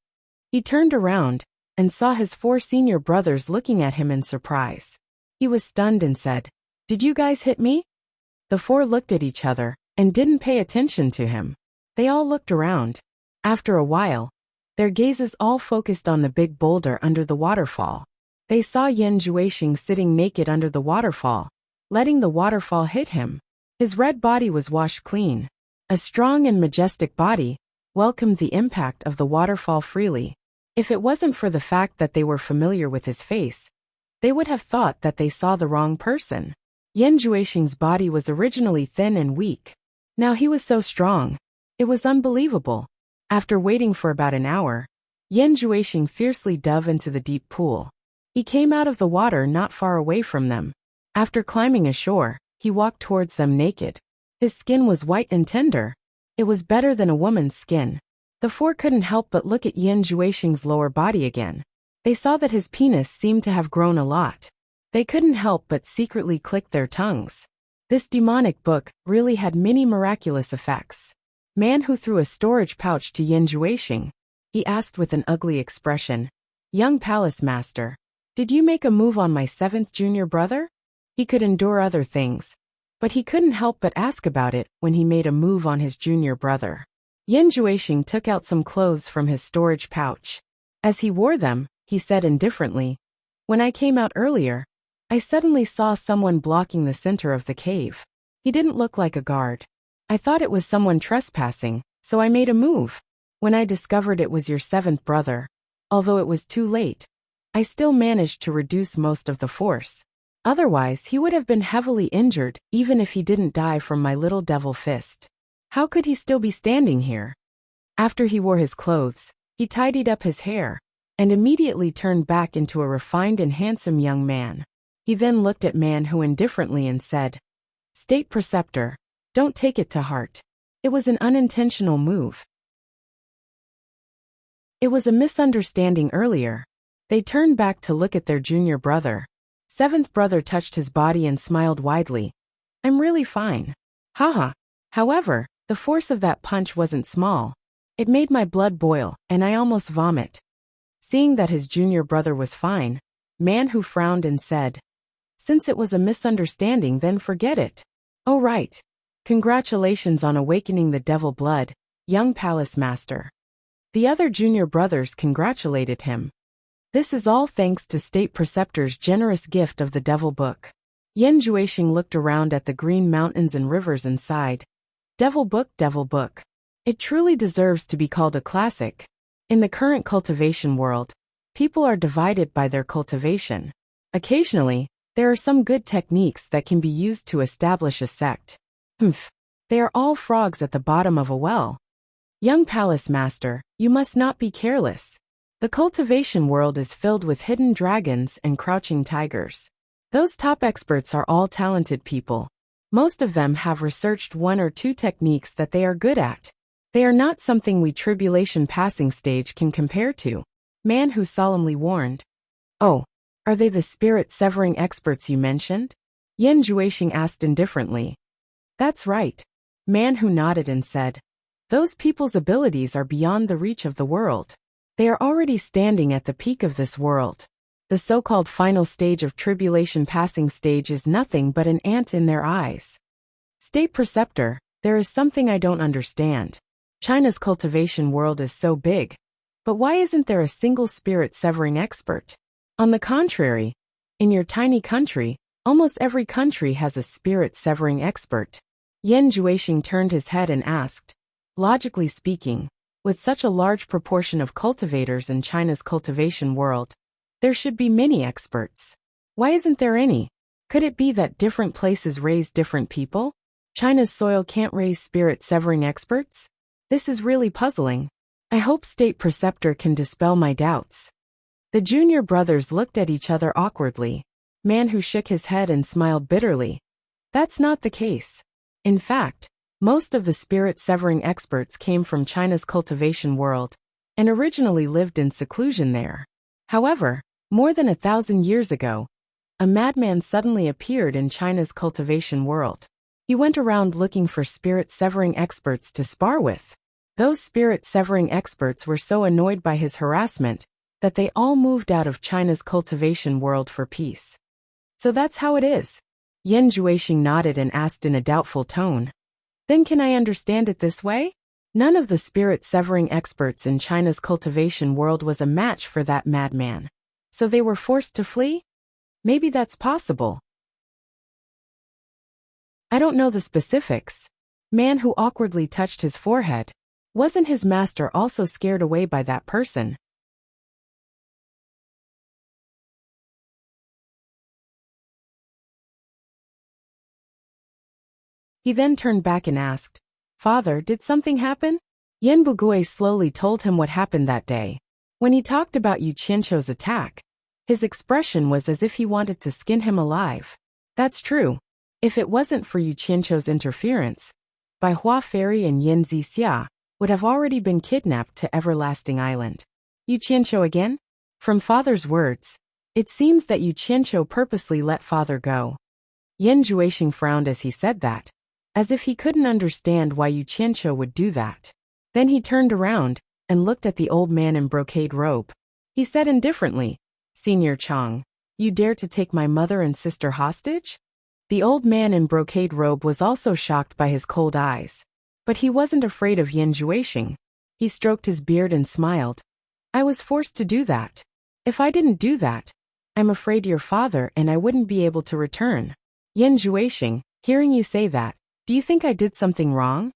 He turned around and saw his four senior brothers looking at him in surprise. He was stunned and said, "Did you guys hit me?" The four looked at each other and didn't pay attention to him. They all looked around. After a while, their gazes all focused on the big boulder under the waterfall. They saw Yan Juexing sitting naked under the waterfall, letting the waterfall hit him. His red body was washed clean. A strong and majestic body welcomed the impact of the waterfall freely. If it wasn't for the fact that they were familiar with his face, they would have thought that they saw the wrong person. Yan Juexing's body was originally thin and weak. Now he was so strong. It was unbelievable. After waiting for about an hour, Yan Juexing fiercely dove into the deep pool. He came out of the water not far away from them. After climbing ashore, he walked towards them naked. His skin was white and tender. It was better than a woman's skin. The four couldn't help but look at Yan Juexing's lower body again. They saw that his penis seemed to have grown a lot. They couldn't help but secretly click their tongues. This demonic book really had many miraculous effects. Manhu threw a storage pouch to Yan Juexing. He asked with an ugly expression, "Young palace master, did you make a move on my seventh junior brother?" He could endure other things, but he couldn't help but ask about it when he made a move on his junior brother. Yan Juexing took out some clothes from his storage pouch. As he wore them, he said indifferently, "When I came out earlier, I suddenly saw someone blocking the center of the cave. He didn't look like a guard. I thought it was someone trespassing, so I made a move. When I discovered it was your seventh brother, although it was too late, I still managed to reduce most of the force. Otherwise, he would have been heavily injured even if he didn't die from my little devil fist. How could he still be standing here?" After he wore his clothes, he tidied up his hair, and immediately turned back into a refined and handsome young man. He then looked at Man Hu indifferently and said, "State Preceptor, don't take it to heart. It was an unintentional move. It was a misunderstanding earlier." They turned back to look at their junior brother. Seventh brother touched his body and smiled widely. "I'm really fine. Haha." However, the force of that punch wasn't small. It made my blood boil, and I almost vomit. Seeing that his junior brother was fine, Man Hu frowned and said, "Since it was a misunderstanding, then forget it." "Oh right. Congratulations on awakening the devil blood, young palace master." The other junior brothers congratulated him. "This is all thanks to State Preceptor's generous gift of the Devil Book." Yan Juexing looked around at the green mountains and rivers and sighed. Devil Book, Devil Book. It truly deserves to be called a classic. In the current cultivation world, people are divided by their cultivation. Occasionally, there are some good techniques that can be used to establish a sect. They are all frogs at the bottom of a well. Young palace master, you must not be careless. The cultivation world is filled with hidden dragons and crouching tigers. Those top experts are all talented people. Most of them have researched one or two techniques that they are good at. They are not something we tribulation passing stage can compare to. Man Hu solemnly warned. "Oh, are they the spirit-severing experts you mentioned?" Yan Juexing asked indifferently. "That's right." Man Hu nodded and said, "Those people's abilities are beyond the reach of the world. They are already standing at the peak of this world. The so-called final stage of tribulation passing stage is nothing but an ant in their eyes." "State Preceptor, there is something I don't understand. China's cultivation world is so big, but why isn't there a single spirit-severing expert? On the contrary, in your tiny country, almost every country has a spirit-severing expert." Yan Juexing turned his head and asked, "Logically speaking, with such a large proportion of cultivators in China's cultivation world, there should be many experts. Why isn't there any? Could it be that different places raise different people? China's soil can't raise spirit-severing experts? This is really puzzling. I hope State Preceptor can dispel my doubts." The junior brothers looked at each other awkwardly. Man Hu shook his head and smiled bitterly. "That's not the case. In fact, most of the spirit-severing experts came from China's cultivation world, and originally lived in seclusion there. However, more than 1,000 years ago, a madman suddenly appeared in China's cultivation world. He went around looking for spirit-severing experts to spar with. Those spirit-severing experts were so annoyed by his harassment that they all moved out of China's cultivation world for peace." "So that's how it is?" Yan Juexing nodded and asked in a doubtful tone. "Then can I understand it this way? None of the spirit-severing experts in China's cultivation world was a match for that madman, so they were forced to flee? Maybe that's possible. I don't know the specifics." Man Hu awkwardly touched his forehead. Wasn't his master also scared away by that person? He then turned back and asked, "Father, did something happen?" Yan Bugui slowly told him what happened that day. When he talked about Yu Qianqiu's attack, his expression was as if he wanted to skin him alive. That's true. If it wasn't for Yu Qianqiu's interference, Bai Hua Fairy and Yin Zixia would have already been kidnapped to Everlasting Island. Yu Qianqiu again? From father's words, it seems that Yu Qianqiu purposely let father go. Yan Juexing frowned as he said that, as if he couldn't understand why Yu Qianqiu would do that. Then he turned around and looked at the old man in brocade robe. He said indifferently, "Senior Chang, you dare to take my mother and sister hostage?" The old man in brocade robe was also shocked by his cold eyes. But he wasn't afraid of Yan Juexing. He stroked his beard and smiled. "I was forced to do that. If I didn't do that, I'm afraid your father and I wouldn't be able to return." Yan Juexing, hearing you say that, do you think I did something wrong?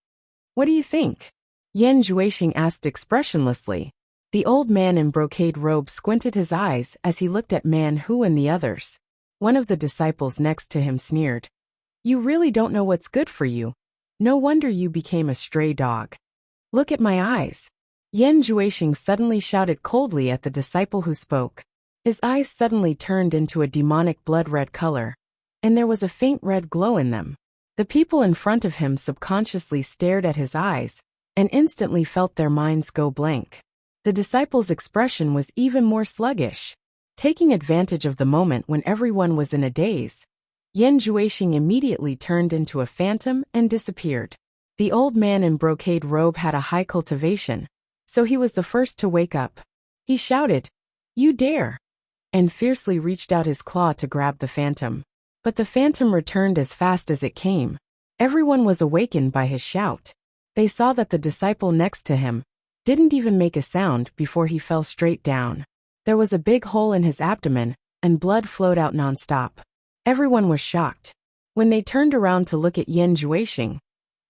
What do you think? Yan Juexing asked expressionlessly. The old man in brocade robe squinted his eyes as he looked at Man Hu and the others. One of the disciples next to him sneered. "You really don't know what's good for you. No wonder you became a stray dog." Look at my eyes. Yan Juexing suddenly shouted coldly at the disciple who spoke. His eyes suddenly turned into a demonic blood-red color, and there was a faint red glow in them. The people in front of him subconsciously stared at his eyes, and instantly felt their minds go blank. The disciple's expression was even more sluggish. Taking advantage of the moment when everyone was in a daze, Yan Juexing immediately turned into a phantom and disappeared. The old man in brocade robe had a high cultivation, so he was the first to wake up. He shouted, "You dare!" and fiercely reached out his claw to grab the phantom. But the phantom returned as fast as it came. Everyone was awakened by his shout. They saw that the disciple next to him didn't even make a sound before he fell straight down. There was a big hole in his abdomen, and blood flowed out nonstop. Everyone was shocked. When they turned around to look at Yan Juexing,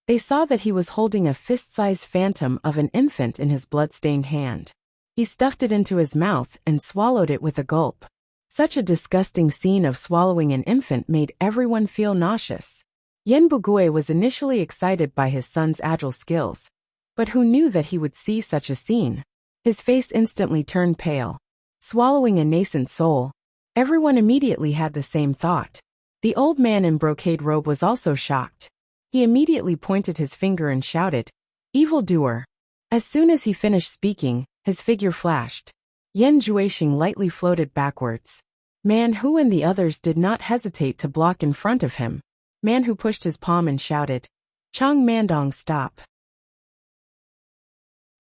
they saw that he was holding a fist-sized phantom of an infant in his blood-stained hand. He stuffed it into his mouth and swallowed it with a gulp. Such a disgusting scene of swallowing an infant made everyone feel nauseous. Yan Bugui was initially excited by his son's agile skills, but who knew that he would see such a scene? His face instantly turned pale. Swallowing a nascent soul. Everyone immediately had the same thought. The old man in brocade robe was also shocked. He immediately pointed his finger and shouted, "Evildoer!" As soon as he finished speaking, his figure flashed. Yan Juexing lightly floated backwards. Man Hu and the others did not hesitate to block in front of him. Man Hu pushed his palm and shouted, "Chang Mandong, stop.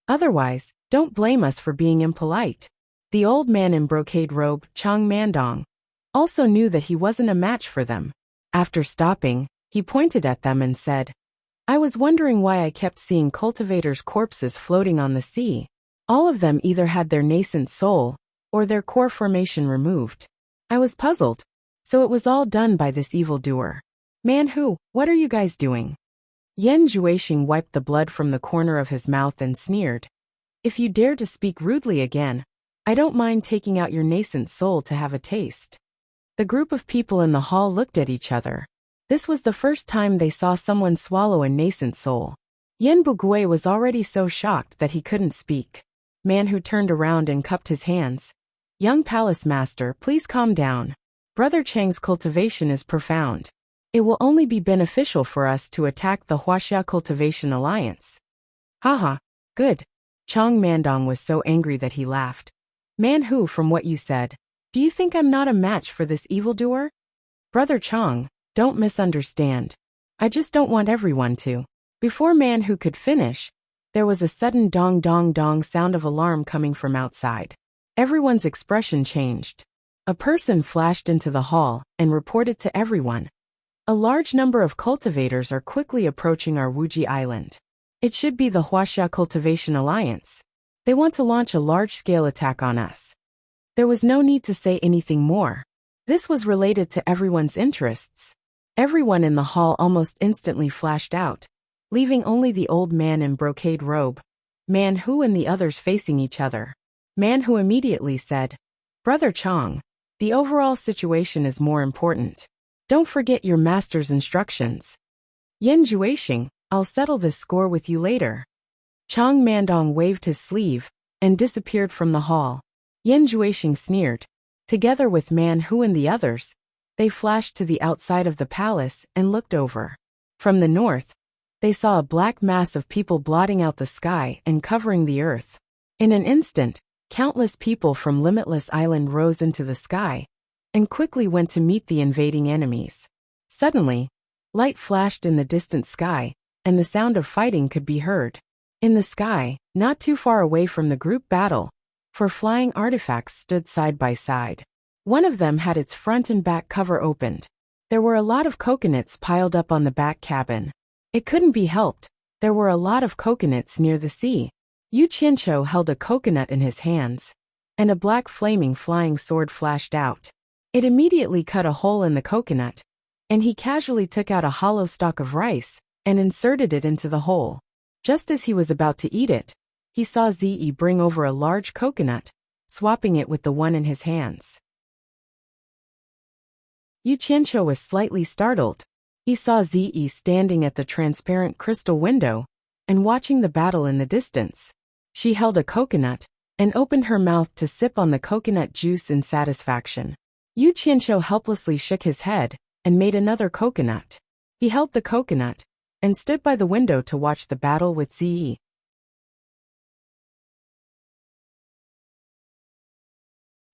Otherwise, don't blame us for being impolite." The old man in brocade robe, Chang Mandong, also knew that he wasn't a match for them. After stopping, he pointed at them and said, "I was wondering why I kept seeing cultivators' corpses floating on the sea. All of them either had their nascent soul or their core formation removed. I was puzzled, so it was all done by this evildoer. Man Hu, what are you guys doing?" Yan Juexing wiped the blood from the corner of his mouth and sneered, "If you dare to speak rudely again, I don't mind taking out your nascent soul to have a taste." The group of people in the hall looked at each other. This was the first time they saw someone swallow a nascent soul. Yan Bugui was already so shocked that he couldn't speak. Man Hu turned around and cupped his hands. "Young palace master, please calm down. Brother Chang's cultivation is profound. It will only be beneficial for us to attack the Huaxia Cultivation Alliance." "Haha, good." Chang Mandong was so angry that he laughed. "Man Hu, from what you said, do you think I'm not a match for this evildoer?" "Brother Chang, don't misunderstand. I just don't want everyone to." Before Man Hu could finish, there was a sudden dong dong dong sound of alarm coming from outside. Everyone's expression changed. A person flashed into the hall and reported to everyone, "A large number of cultivators are quickly approaching our Wuji Island. It should be the Huaxia Cultivation Alliance. They want to launch a large-scale attack on us." There was no need to say anything more. This was related to everyone's interests. Everyone in the hall almost instantly flashed out, leaving only the old man in brocade robe, Man Hu and the others facing each other. Man Hu immediately said, "Brother Chang, the overall situation is more important. Don't forget your master's instructions." "Yan Juexing, I'll settle this score with you later." Chang Mandong waved his sleeve and disappeared from the hall. Yan Juexing sneered. Together with Man Hu and the others, they flashed to the outside of the palace and looked over. From the north, they saw a black mass of people blotting out the sky and covering the earth. In an instant, countless people from Limitless Island rose into the sky and quickly went to meet the invading enemies. Suddenly, light flashed in the distant sky, and the sound of fighting could be heard. In the sky, not too far away from the group battle, 4 flying artifacts stood side by side. One of them had its front and back cover opened. There were a lot of coconuts piled up on the back cabin. It couldn't be helped, there were a lot of coconuts near the sea. Yu Qianqiu held a coconut in his hands, and a black flaming flying sword flashed out. It immediately cut a hole in the coconut, and he casually took out a hollow stalk of rice and inserted it into the hole. Just as he was about to eat it, he saw Zi bring over a large coconut, swapping it with the one in his hands. Yu Qianqiu was slightly startled. He saw Zi standing at the transparent crystal window, and watching the battle in the distance. She held a coconut and opened her mouth to sip on the coconut juice in satisfaction. Yu Qianqiu helplessly shook his head and made another coconut. He held the coconut and stood by the window to watch the battle with Ziyi.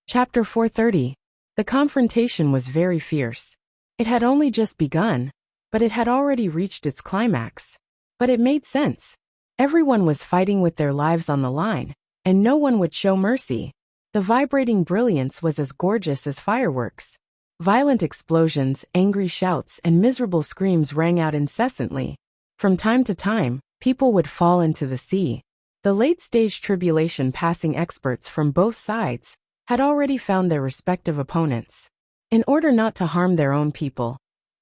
Chapter 430. The confrontation was very fierce. It had only just begun, but it had already reached its climax. But it made sense. Everyone was fighting with their lives on the line, and no one would show mercy. The vibrating brilliance was as gorgeous as fireworks. Violent explosions, angry shouts, and miserable screams rang out incessantly. From time to time, people would fall into the sea. The late-stage tribulation passing experts from both sides had already found their respective opponents. In order not to harm their own people,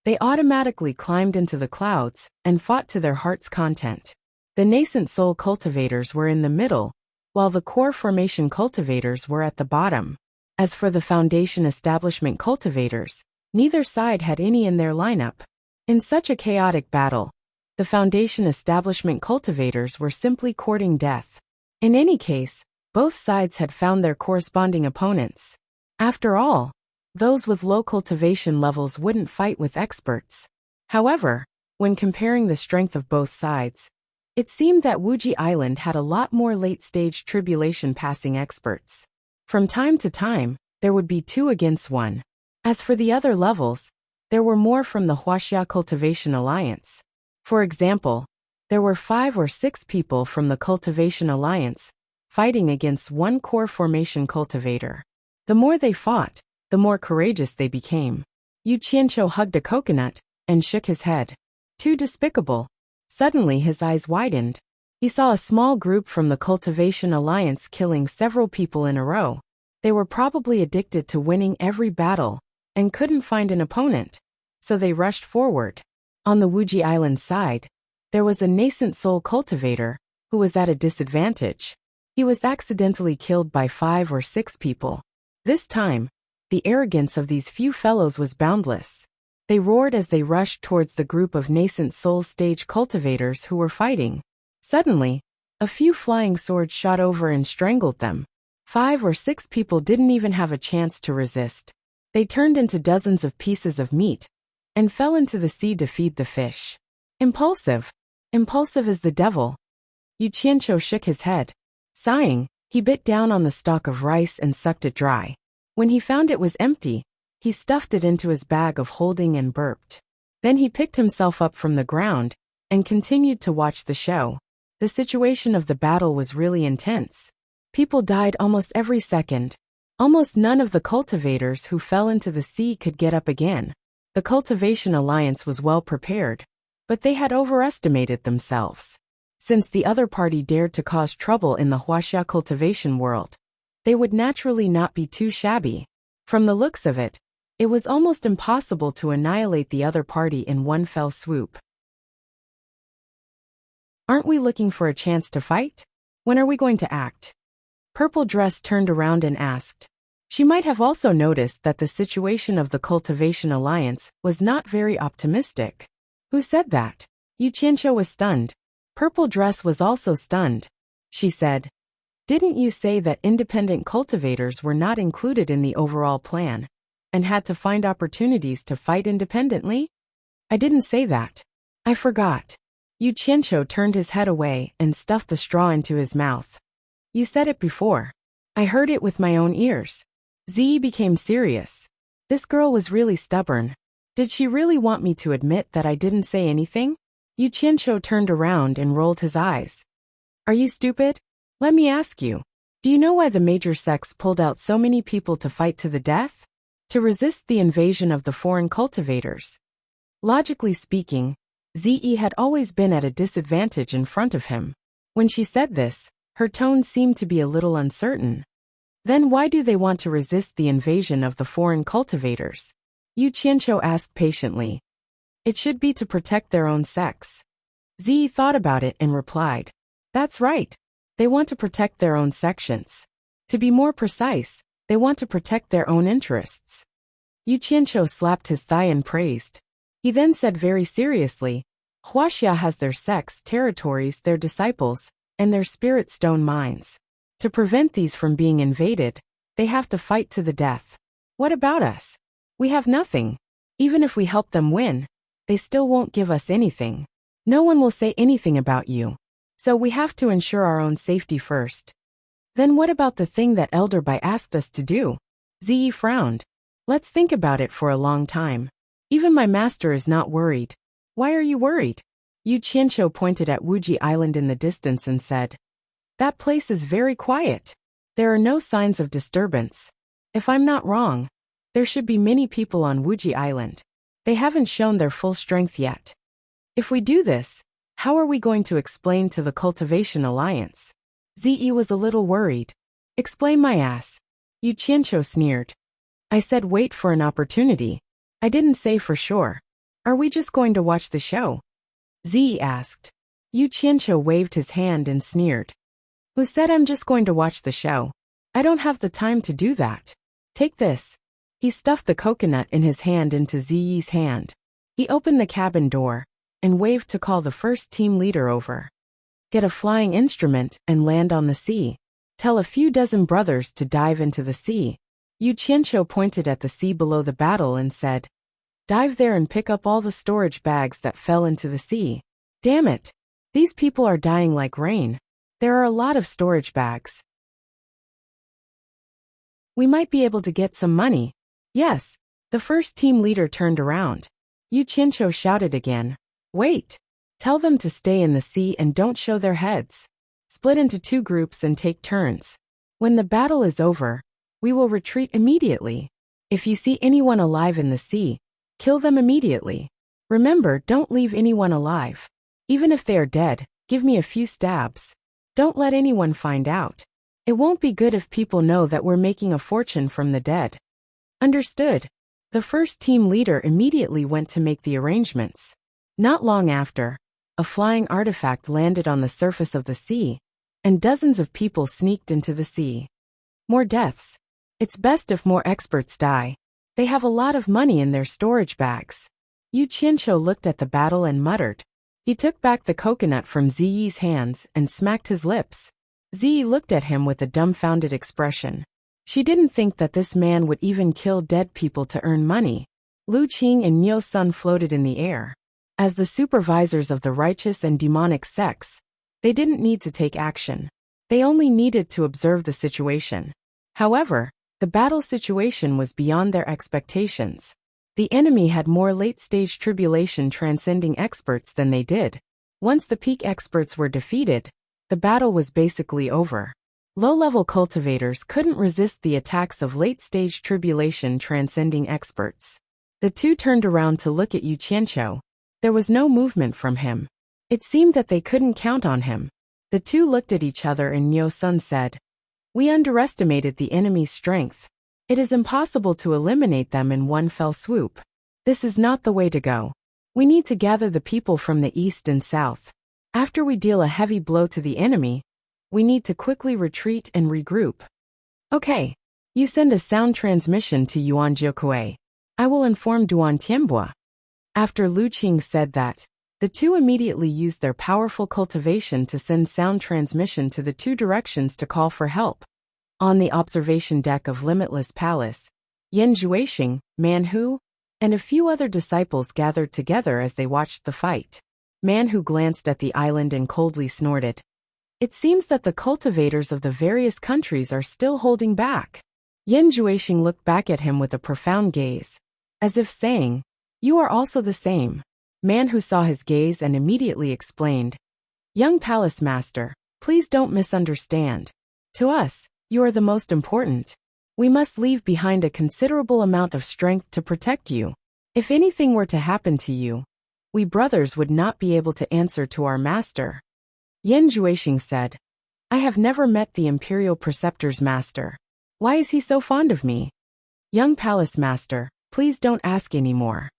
they automatically climbed into the clouds and fought to their heart's content. The nascent soul cultivators were in the middle, while the core formation cultivators were at the bottom. As for the foundation establishment cultivators, neither side had any in their lineup. In such a chaotic battle, the foundation establishment cultivators were simply courting death. In any case, both sides had found their corresponding opponents. After all, those with low cultivation levels wouldn't fight with experts. However, when comparing the strength of both sides, it seemed that Wuji Island had a lot more late-stage tribulation passing experts. From time to time, there would be 2 against 1. As for the other levels, there were more from the Huaxia Cultivation Alliance. For example, there were 5 or 6 people from the Cultivation Alliance fighting against 1 core formation cultivator. The more they fought, the more courageous they became. Yu Qianqiu hugged a coconut and shook his head. Too despicable. Suddenly his eyes widened. He saw a small group from the Cultivation Alliance killing several people in a row. They were probably addicted to winning every battle and couldn't find an opponent, so they rushed forward. On the Wuji Island side, there was a nascent soul cultivator who was at a disadvantage. He was accidentally killed by 5 or 6 people. This time, the arrogance of these few fellows was boundless. They roared as they rushed towards the group of nascent soul stage cultivators who were fighting. Suddenly, a few flying swords shot over and strangled them. 5 or 6 people didn't even have a chance to resist. They turned into dozens of pieces of meat and fell into the sea to feed the fish. Impulsive. Impulsive as the devil. Yu Qianqiu shook his head. Sighing, he bit down on the stalk of rice and sucked it dry. When he found it was empty, he stuffed it into his bag of holding and burped. Then he picked himself up from the ground and continued to watch the show. The situation of the battle was really intense. People died almost every second. Almost none of the cultivators who fell into the sea could get up again. The Cultivation Alliance was well prepared, but they had overestimated themselves. Since the other party dared to cause trouble in the Huaxia cultivation world, they would naturally not be too shabby. From the looks of it, it was almost impossible to annihilate the other party in one fell swoop. Aren't we looking for a chance to fight? When are we going to act? Purple Dress turned around and asked. She might have also noticed that the situation of the Cultivation Alliance was not very optimistic. Who said that? Yu Qianqiu was stunned. Purple Dress was also stunned. She said, "Didn't you say that independent cultivators were not included in the overall plan and had to find opportunities to fight independently?" "I didn't say that. I forgot." Yu Qianqiu turned his head away and stuffed the straw into his mouth. "You said it before. I heard it with my own ears." Ziyi became serious. This girl was really stubborn. Did she really want me to admit that I didn't say anything? Yu Qianqiu turned around and rolled his eyes. "Are you stupid? Let me ask you. Do you know why the major sects pulled out so many people to fight to the death? To resist the invasion of the foreign cultivators. Logically speaking, Ziyi had always been at a disadvantage in front of him. When she said this, her tone seemed to be a little uncertain. Then why do they want to resist the invasion of the foreign cultivators? Yu Qianqiu asked patiently. It should be to protect their own sects. Ziyi thought about it and replied. That's right. They want to protect their own sections. To be more precise, they want to protect their own interests. Yu Qianqiu slapped his thigh and praised. He then said very seriously, Huaxia has their sects, territories, their disciples, and their spirit stone mines. To prevent these from being invaded, they have to fight to the death. What about us? We have nothing. Even if we help them win, they still won't give us anything. No one will say anything about you. So we have to ensure our own safety first. Then what about the thing that Elder Bai asked us to do? Ziyi frowned. Let's think about it for a long time. Even my master is not worried. Why are you worried? Yu Qianqiu pointed at Wuji Island in the distance and said, that place is very quiet. There are no signs of disturbance. If I'm not wrong, there should be many people on Wuji Island. They haven't shown their full strength yet. If we do this, how are we going to explain to the Cultivation Alliance? Ziyi was a little worried. Explain my ass. Yu Qianqiu sneered. I said wait for an opportunity. I didn't say for sure. Are we just going to watch the show? Ziyi asked. Yu Qianqiu waved his hand and sneered. Who said I'm just going to watch the show? I don't have the time to do that. Take this. He stuffed the coconut in his hand into Ziyi's hand. He opened the cabin door and waved to call the first team leader over. Get a flying instrument and land on the sea. Tell a few dozen brothers to dive into the sea. Yu Qianqiu pointed at the sea below the battle and said, dive there and pick up all the storage bags that fell into the sea. Damn it. These people are dying like rain. There are a lot of storage bags. We might be able to get some money. Yes. The first team leader turned around. Yu Qianqiu shouted again. Wait. Tell them to stay in the sea and don't show their heads. Split into 2 groups and take turns. When the battle is over, we will retreat immediately. If you see anyone alive in the sea, kill them immediately. Remember, don't leave anyone alive. Even if they are dead, give me a few stabs. Don't let anyone find out. It won't be good if people know that we're making a fortune from the dead. Understood. The first team leader immediately went to make the arrangements. Not long after, a flying artifact landed on the surface of the sea, and dozens of people sneaked into the sea. More deaths. It's best if more experts die. They have a lot of money in their storage bags. Yu Qianqiu looked at the battle and muttered. He took back the coconut from Ziyi's hands and smacked his lips. Ziyi looked at him with a dumbfounded expression. She didn't think that this man would even kill dead people to earn money. Lu Qing and Niu Sun floated in the air. As the supervisors of the righteous and demonic sects, they didn't need to take action. They only needed to observe the situation. However, the battle situation was beyond their expectations. The enemy had more late-stage tribulation transcending experts than they did. Once the peak experts were defeated, the battle was basically over. Low-level cultivators couldn't resist the attacks of late-stage tribulation transcending experts. The two turned around to look at Yu Qianqiu. There was no movement from him. It seemed that they couldn't count on him. The two looked at each other and Niu Sun said, we underestimated the enemy's strength. It is impossible to eliminate them in one fell swoop. This is not the way to go. We need to gather the people from the east and south. After we deal a heavy blow to the enemy, we need to quickly retreat and regroup. Okay. You send a sound transmission to Yuan Jiukui. I will inform Duan Tianbua. After Lu Qing said that, the two immediately used their powerful cultivation to send sound transmission to the 2 directions to call for help. On the observation deck of Limitless Palace, Yan Zhuixing, Manhu, and a few other disciples gathered together as they watched the fight. Manhu glanced at the island and coldly snorted. It seems that the cultivators of the various countries are still holding back. Yan Zhuixing looked back at him with a profound gaze, as if saying, you are also the same. Manhu saw his gaze and immediately explained, young palace master, please don't misunderstand. To us, you are the most important. We must leave behind a considerable amount of strength to protect you. If anything were to happen to you, we brothers would not be able to answer to our master. Yan Zhuixing said, I have never met the Imperial Preceptor's master. Why is he so fond of me? Young palace master, please don't ask any more.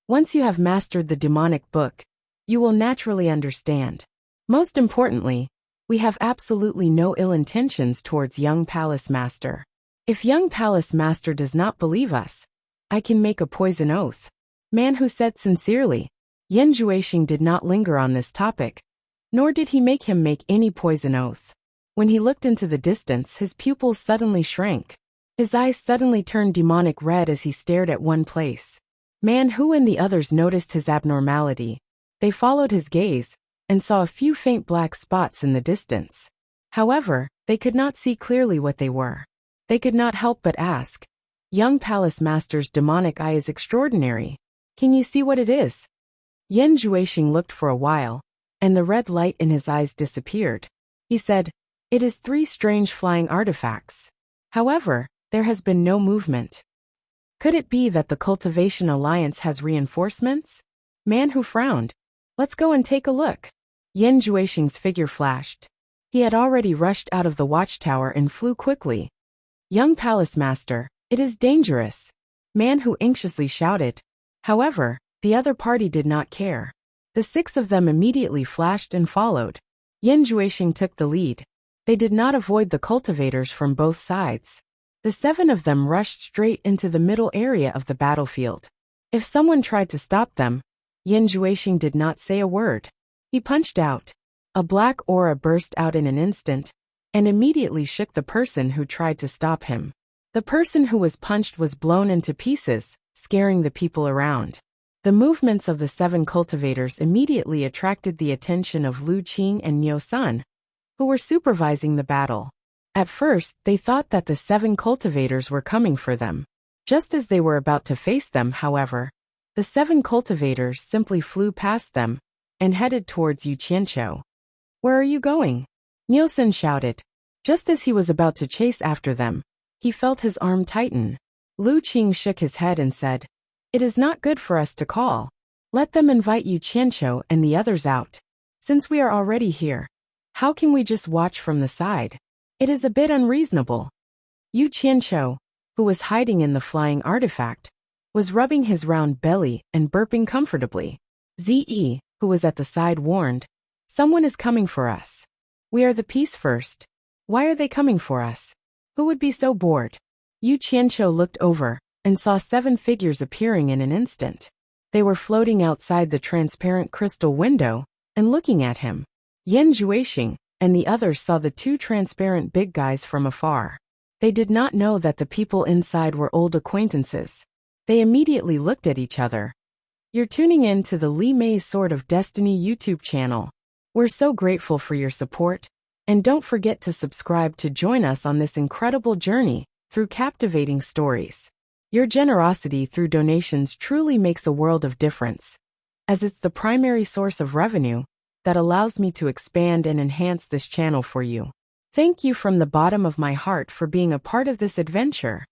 Once you have mastered the demonic book, you will naturally understand. Most importantly, we have absolutely no ill intentions towards young palace master. If young palace master does not believe us, I can make a poison oath. Man who said sincerely. Yan Juexing did not linger on this topic, nor did he make him make any poison oath. When he looked into the distance, his pupils suddenly shrank. His eyes suddenly turned demonic red as he stared at one place. Man who and the others noticed his abnormality. They followed his gaze and saw a few faint black spots in the distance. However, they could not see clearly what they were. They could not help but ask, "Young Palace Master's demonic eye is extraordinary. Can you see what it is?" Yan Juexing looked for a while, and the red light in his eyes disappeared. He said, "It is 3 strange flying artifacts. However, there has been no movement. Could it be that the Cultivation Alliance has reinforcements?" Man who frowned. "Let's go and take a look." Yan Juexing's figure flashed. He had already rushed out of the watchtower and flew quickly. "Young Palace Master, it is dangerous," Man who anxiously shouted. However, the other party did not care. The 6 of them immediately flashed and followed. Yan Juexing took the lead. They did not avoid the cultivators from both sides. The 7 of them rushed straight into the middle area of the battlefield. If someone tried to stop them, Yan Juexing did not say a word. He punched out. A black aura burst out in an instant, and immediately shook the person who tried to stop him. The person who was punched was blown into pieces, scaring the people around. The movements of the 7 cultivators immediately attracted the attention of Lu Qing and Niu Sun, who were supervising the battle. At first, they thought that the 7 cultivators were coming for them. Just as they were about to face them, however, the 7 cultivators simply flew past them and headed towards Yu Qianqiu. "Where are you going?" Niu Sun shouted. Just as he was about to chase after them, he felt his arm tighten. Lu Qing shook his head and said, "It is not good for us to call. Let them invite Yu Qianqiu and the others out. Since we are already here, how can we just watch from the side? It is a bit unreasonable." Yu Qianqiu, who was hiding in the flying artifact, was rubbing his round belly and burping comfortably. Ze, who was at the side, warned, "Someone is coming for us. We are the peace first. Why are they coming for us? Who would be so bored?" Yu Qianqiu looked over and saw 7 figures appearing in an instant. They were floating outside the transparent crystal window and looking at him. Yan Juexing and the others saw the 2 transparent big guys from afar. They did not know that the people inside were old acquaintances. They immediately looked at each other. "You're tuning in to the Li Mei's Sword of Destiny YouTube channel. We're so grateful for your support, and don't forget to subscribe to join us on this incredible journey through captivating stories. Your generosity through donations truly makes a world of difference, as it's the primary source of revenue that allows me to expand and enhance this channel for you. Thank you from the bottom of my heart for being a part of this adventure.